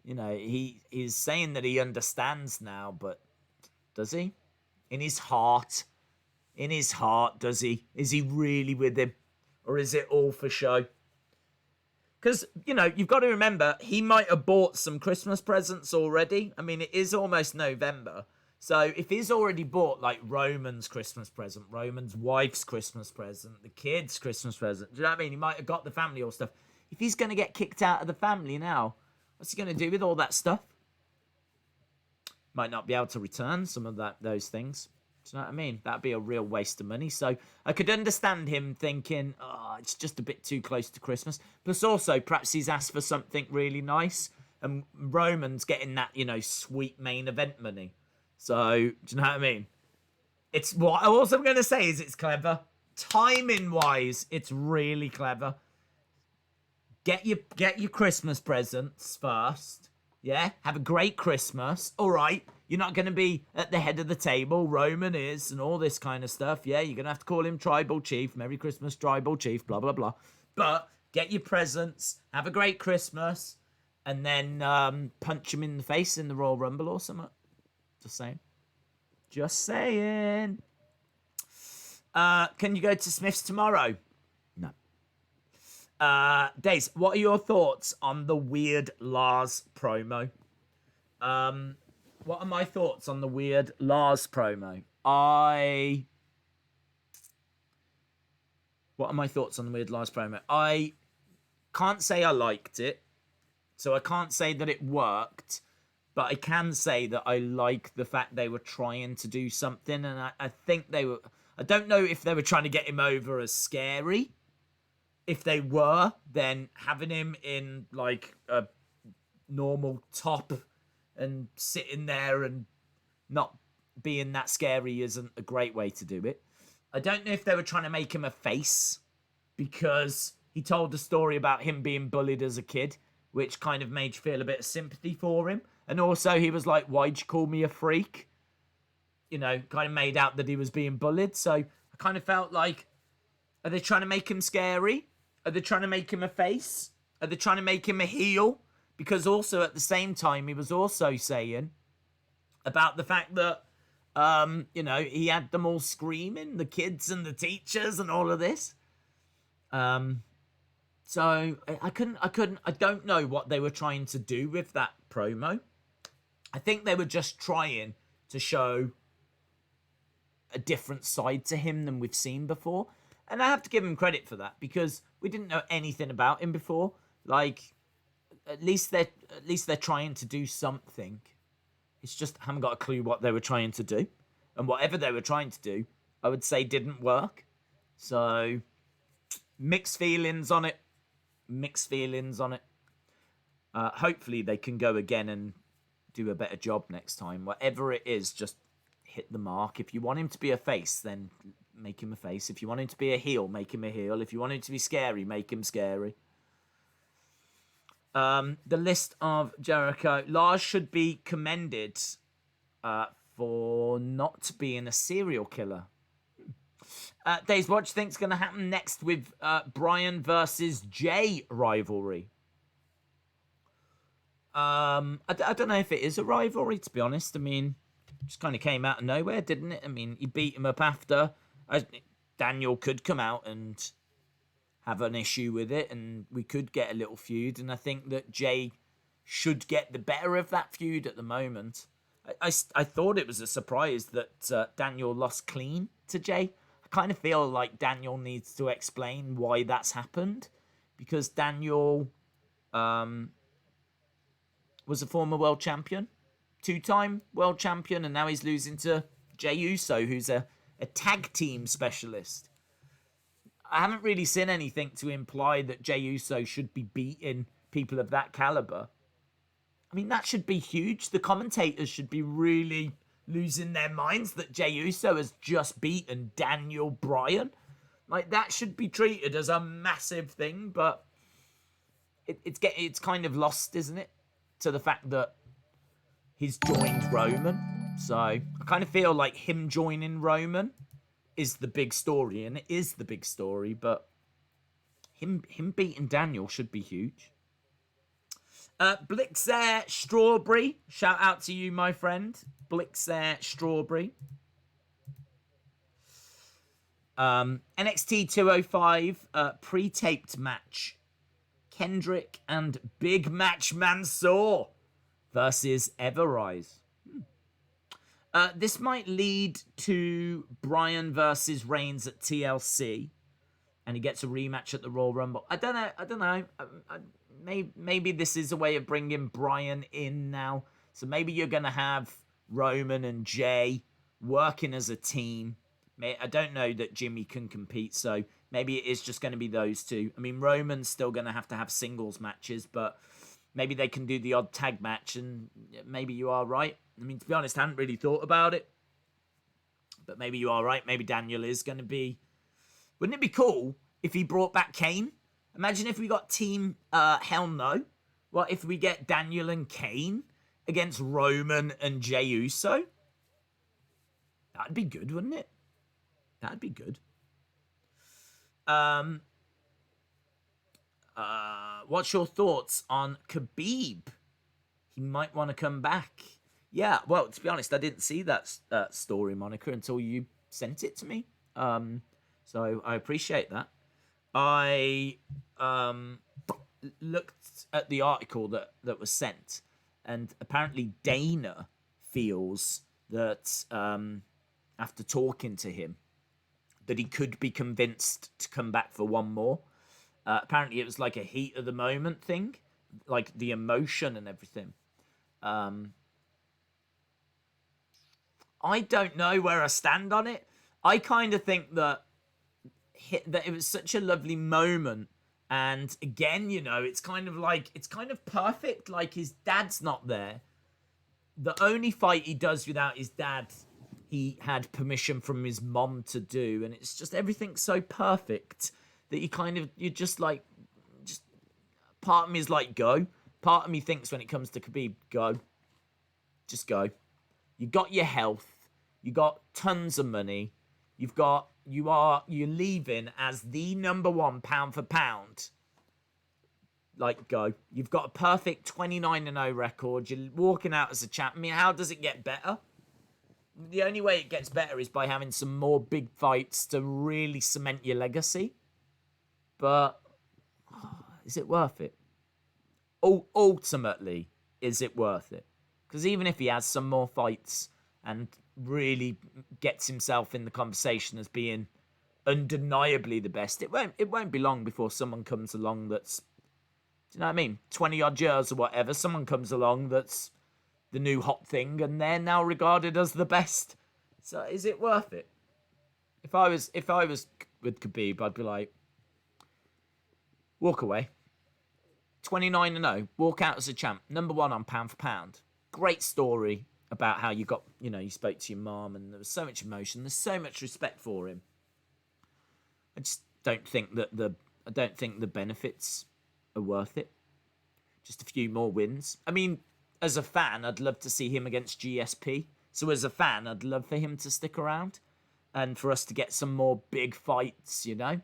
You know, he's saying that he understands now, but does he? In his heart, does he? Is he really with him? Or is it all for show? Because, you know, you've got to remember, he might have bought some Christmas presents already. I mean, it is almost November. So if he's already bought, like, Roman's Christmas present, Roman's wife's Christmas present, the kid's Christmas present, do you know what I mean? He might have got the family or stuff. If he's going to get kicked out of the family now, what's he going to do with all that stuff? Might not be able to return some of those things. Do you know what I mean? That'd be a real waste of money. So I could understand him thinking, oh, it's just a bit too close to Christmas. Plus also, perhaps he's asked for something really nice. And Roman's getting that, you know, sweet main event money. So, do you know what I mean? It's what all I'm going to say is it's clever. Timing-wise, it's really clever. Get your Christmas presents first. Yeah? Have a great Christmas. All right. You're not going to be at the head of the table. Roman is, and all this kind of stuff. Yeah, you're going to have to call him Tribal Chief. Merry Christmas, Tribal Chief, blah, blah, blah. But get your presents, have a great Christmas, and then punch him in the face in the Royal Rumble or something. Just saying. Just saying. Can you go to Smith's tomorrow? No. Daze, what are your thoughts on the weird Lars promo? What are my thoughts on the weird Lars promo? What are my thoughts on the weird Lars promo? I can't say I liked it, so I can't say that it worked, but I can say that I like the fact they were trying to do something, and I think they were... I don't know if they were trying to get him over as scary. If they were, then having him in, like, a normal top and sitting there and not being that scary isn't a great way to do it. I don't know if they were trying to make him a face because he told the story about him being bullied as a kid, which kind of made you feel a bit of sympathy for him. And also he was like, why'd you call me a freak? You know, kind of made out that he was being bullied. So I kind of felt like, are they trying to make him scary? Are they trying to make him a face? Are they trying to make him a heel? Because also at the same time, he was also saying about the fact that, you know, he had them all screaming, the kids and the teachers and all of this. So I don't know what they were trying to do with that promo. I think they were just trying to show a different side to him than we've seen before. And I have to give him credit for that because we didn't know anything about him before. Like, at least they're trying to do something. It's just I haven't got a clue what they were trying to do. And whatever they were trying to do, I would say didn't work. So, mixed feelings on it. Hopefully they can go again and do a better job next time. Whatever it is, just hit the mark. If you want him to be a face, then make him a face. If you want him to be a heel, make him a heel. If you want him to be scary, make him scary. The list of Jericho. Lars should be commended for not being a serial killer. Daze, what do you think's going to happen next with Bryan versus Jey rivalry? I don't know if it is a rivalry, to be honest. I mean, it just kind of came out of nowhere, didn't it? I mean, he beat him up after. Daniel could come out and have an issue with it, and we could get a little feud. And I think that Jey should get the better of that feud at the moment. I thought it was a surprise that Daniel lost clean to Jey. I kind of feel like Daniel needs to explain why that's happened, because Daniel was a former world champion, 2-time world champion, and now he's losing to Jey Uso, who's a tag team specialist. I haven't really seen anything to imply that Jey Uso should be beating people of that caliber. I mean, that should be huge. The commentators should be really losing their minds that Jey Uso has just beaten Daniel Bryan. Like, that should be treated as a massive thing, but it's kind of lost, isn't it, to the fact that he's joined Roman. So I kind of feel like him joining Roman is the big story, and it is the big story, but him beating Daniel should be huge. Blixer Strawberry, shout out to you, my friend. Blixer Strawberry. NXT 205 pre-taped match. Kendrick and Big Match Mansoor versus Everrise. This might lead to Bryan versus Reigns at TLC, and he gets a rematch at the Royal Rumble. I don't know. Maybe this is a way of bringing Bryan in now. So maybe you're going to have Roman and Jey working as a team. I don't know that Jimmy can compete, so maybe it is just going to be those two. I mean, Roman's still going to have singles matches, but maybe they can do the odd tag match, and maybe you are right. I mean, to be honest, I hadn't really thought about it, but maybe you are right. Maybe Daniel is going to be... Wouldn't it be cool if he brought back Kane? Imagine if we got Team Hell No. What if we get Daniel and Kane against Roman and Jey Uso? That'd be good, wouldn't it? That'd be good. What's your thoughts on Khabib? He might want to come back. Yeah, well, to be honest, I didn't see that story, Monica, until you sent it to me. So I appreciate that. I looked at the article that was sent, and apparently Dana feels that after talking to him, that he could be convinced to come back for one more. Apparently it was like a heat of the moment thing, like the emotion and everything. I don't know where I stand on it. I kind of think that it was such a lovely moment, and again, you know, it's kind of perfect. Like, his dad's not there. The only fight he does without his dad, he had permission from his mom to do, and it's just everything's so perfect that you're just like, just part of me is like, go. Part of me thinks when it comes to Khabib, go. Just go. You got your health. You got tons of money. You're leaving as the number one pound for pound. Like, go. You've got a perfect 29-0 record. You're walking out as a champ. I mean, how does it get better? The only way it gets better is by having some more big fights to really cement your legacy. But is it worth it? Ultimately, is it worth it? Because even if he has some more fights and really gets himself in the conversation as being undeniably the best, it won't be long before someone comes along that's, do you know what I mean, 20 odd years or whatever, someone comes along that's the new hot thing, and they're now regarded as the best. So is it worth it? If I was with Khabib, I'd be like, walk away. 29-0, walk out as a champ, number one on pound for pound. Great story about how you got, you know, you spoke to your mom, and there was so much emotion. There's so much respect for him. I just don't think that the benefits are worth it. Just a few more wins. I mean, as a fan, I'd love to see him against GSP. So as a fan, I'd love for him to stick around and for us to get some more big fights, you know.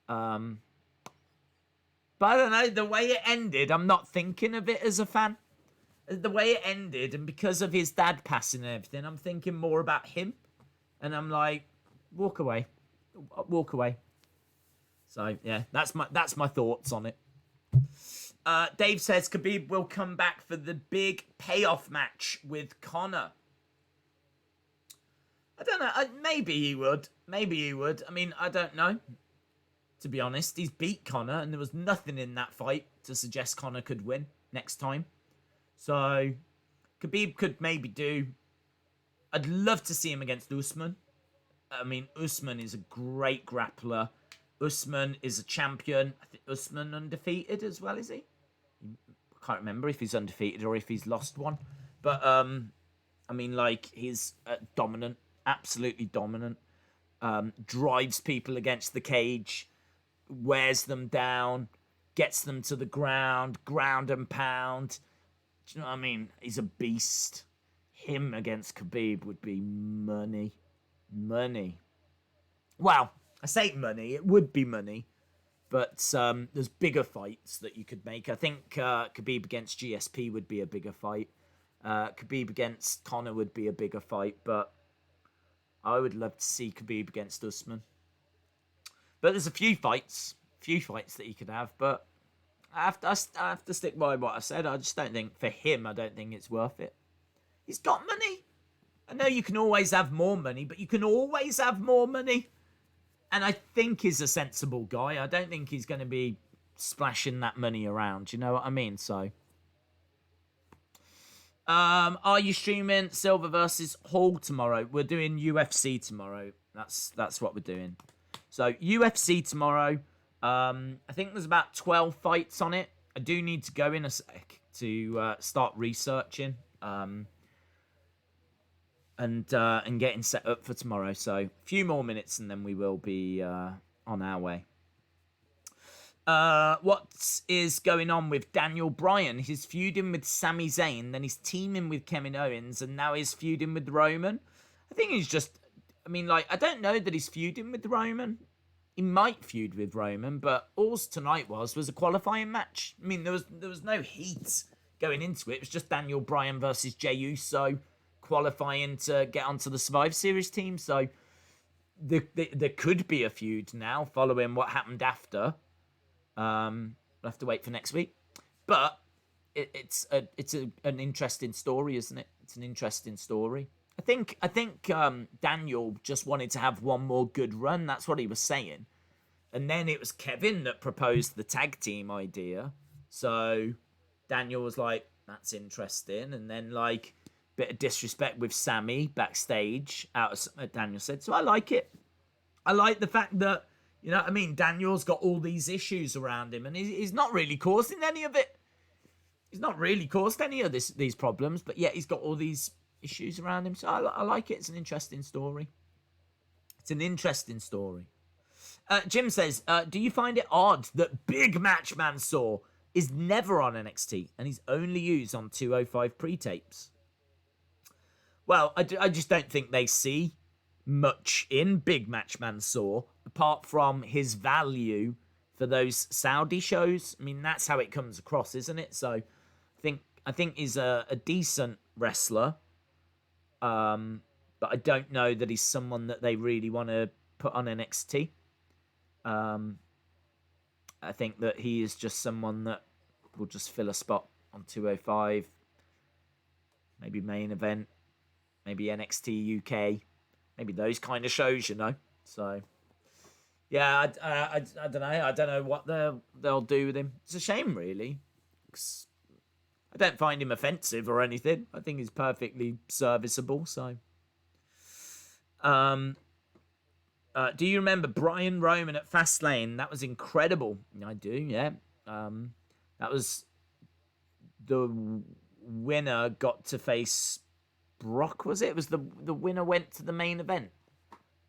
But I don't know, the way it ended, I'm not thinking of it as a fan. The way it ended, and because of his dad passing and everything, I'm thinking more about him. And I'm like, walk away. Walk away. So, yeah, that's my thoughts on it. Dave says Khabib will come back for the big payoff match with Conor. I don't know. Maybe he would. Maybe he would. I mean, I don't know. To be honest, he's beat Conor, and there was nothing in that fight to suggest Conor could win next time. So, Khabib could maybe do. I'd love to see him against Usman. I mean, Usman is a great grappler. Usman is a champion. I think Usman undefeated as well, is he? I can't remember if he's undefeated or if he's lost one. But, I mean, like, he's dominant. Absolutely dominant. Drives people against the cage. Wears them down. Gets them to the ground. Ground and pound. Do you know what I mean? He's a beast. Him against Khabib would be money. Money. Well, I say money. It would be money. But there's bigger fights that you could make. I think Khabib against GSP would be a bigger fight. Khabib against Conor would be a bigger fight. But I would love to see Khabib against Usman. But there's a few fights that you could have. But I have to stick by what I said. I just don't think, for him, I don't think it's worth it. He's got money. I know you can always have more money, but you can always have more money. And I think he's a sensible guy. I don't think he's going to be splashing that money around. You know what I mean? So, are you streaming Silver versus Hall tomorrow? We're doing UFC tomorrow. That's what we're doing. So, UFC tomorrow. I think there's about 12 fights on it. I do need to go in a sec to start researching. And getting set up for tomorrow. So a few more minutes and then we will be on our way. What is going on with Daniel Bryan? He's feuding with Sami Zayn, then he's teaming with Kevin Owens, and now he's feuding with Roman. I think he's just... I mean, like, I don't know that he's feuding with Roman. He might feud with Roman, but all's tonight was a qualifying match. I mean, there was no heat going into it. It was just Daniel Bryan versus Jey Uso, qualifying to get onto the Survivor Series team. So there could be a feud now following what happened after. We'll have to wait for next week. But it's an interesting story, isn't it? It's an interesting story. I think Daniel just wanted to have one more good run. That's what he was saying. And then it was Kevin that proposed the tag team idea. So Daniel was like, that's interesting. And then, like, bit of disrespect with Sammy backstage out of something Daniel said. So I like it. I like the fact that, you know what I mean, Daniel's got all these issues around him and he's not really causing any of it. He's not really caused any of these problems, but yet he's got all these issues around him. So I like it. It's an interesting story. It's an interesting story. Jim says, do you find it odd that Big Match Mansoor is never on NXT and he's only used on 205 pre-tapes? Well, I just don't think they see much in Big Match Mansoor apart from his value for those Saudi shows. I mean, that's how it comes across, isn't it? So I think he's a decent wrestler. But I don't know that he's someone that they really want to put on NXT. I think that he is just someone that will just fill a spot on 205. Maybe main event. Maybe NXT UK. Maybe those kind of shows, you know. So, yeah, I don't know. I don't know what they'll do with him. It's a shame, really. 'Cause I don't find him offensive or anything. I think he's perfectly serviceable. So, do you remember Bryan Roman at Fastlane? That was incredible. I do, yeah. That was the winner got to face Brock, was it? It was the winner went to the main event.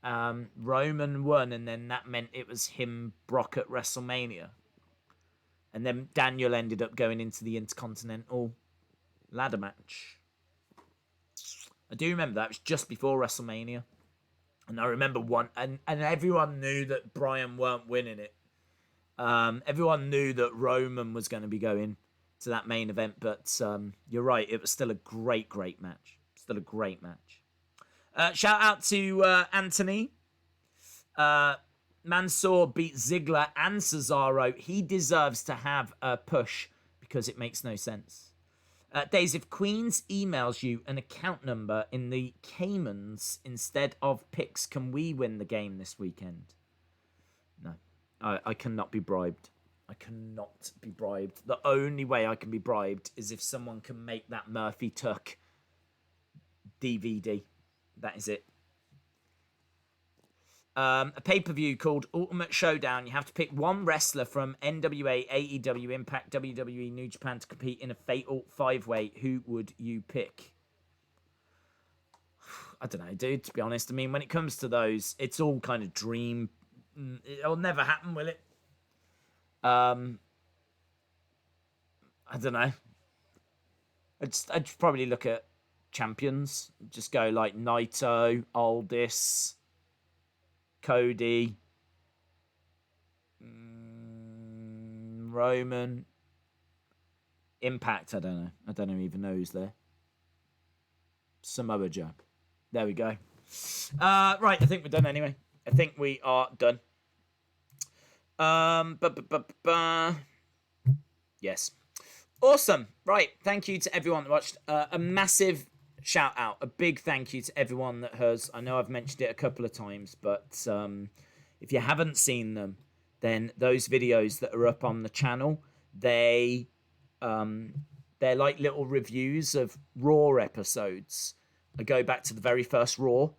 Roman won, and then that meant it was him, Brock at WrestleMania. And then Daniel ended up going into the Intercontinental ladder match. I do remember that. It was just before WrestleMania. And I remember and everyone knew that Bryan weren't winning it. Everyone knew that Roman was going to be going to that main event. But you're right, it was still a great match. Still a great match. Shout out to Anthony. Mansoor beat Ziggler and Cesaro. He deserves to have a push because it makes no sense. Daze, if Queens emails you an account number in the Caymans instead of picks, can we win the game this weekend? No, I cannot be bribed. I cannot be bribed. The only way I can be bribed is if someone can make that Murphy Tuck DVD. That is it. A pay-per-view called Ultimate Showdown. You have to pick one wrestler from NWA, AEW, Impact, WWE, New Japan to compete in a fatal 5-way. Who would you pick? I don't know, dude, to be honest. I mean, when it comes to those, it's all kind of dream. It'll never happen, will it? I don't know. I'd probably look at champions. Just go like Naito, Aldis, Cody, Roman, Impact. I don't know. I don't even know who's there. Samoa Joe. There we go. Right, I think we're done anyway. I think we are done. Yes. Awesome. Right. Thank you to everyone that watched. A massive shout out. A big thank you to everyone that has. I know I've mentioned it a couple of times, but if you haven't seen them, then those videos that are up on the channel, they're like little reviews of Raw episodes. I go back to the very first Raw.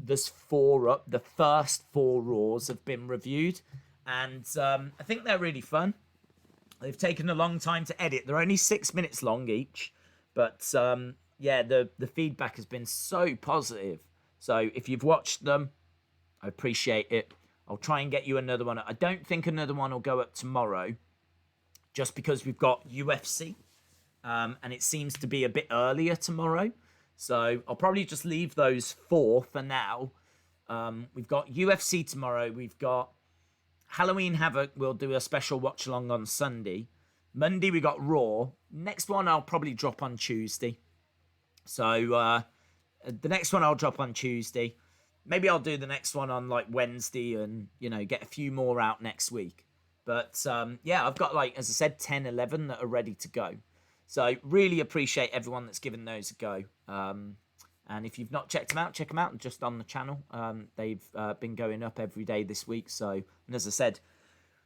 There's 4 up. The first 4 Raws have been reviewed. And I think they're really fun. They've taken a long time to edit. They're only 6 minutes long each. But yeah, the feedback has been so positive. So if you've watched them, I appreciate it. I'll try and get you another one. I don't think another one will go up tomorrow. Just because we've got UFC. And it seems to be a bit earlier tomorrow. So I'll probably just leave those 4 for now. We've got UFC tomorrow. We've got Halloween Havoc. We'll do a special watch along on Sunday. Monday we got Raw. Next one I'll probably drop on Tuesday. So the next one I'll drop on Tuesday. Maybe I'll do the next one on like Wednesday and, you know, get a few more out next week. But yeah, I've got like, as I said, 10, 11 that are ready to go. So really appreciate everyone that's given those a go. And if you've not checked them out, check them out just on the channel. They've been going up every day this week. So, and as I said,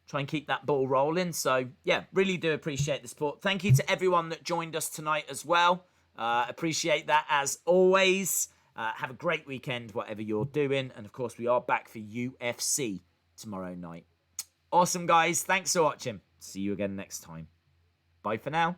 try and keep that ball rolling. So yeah, really do appreciate the support. Thank you to everyone that joined us tonight as well. Appreciate that as always. Have a great weekend, whatever you're doing. And of course, we are back for UFC tomorrow night. Awesome, guys. Thanks for watching. See you again next time. Bye for now.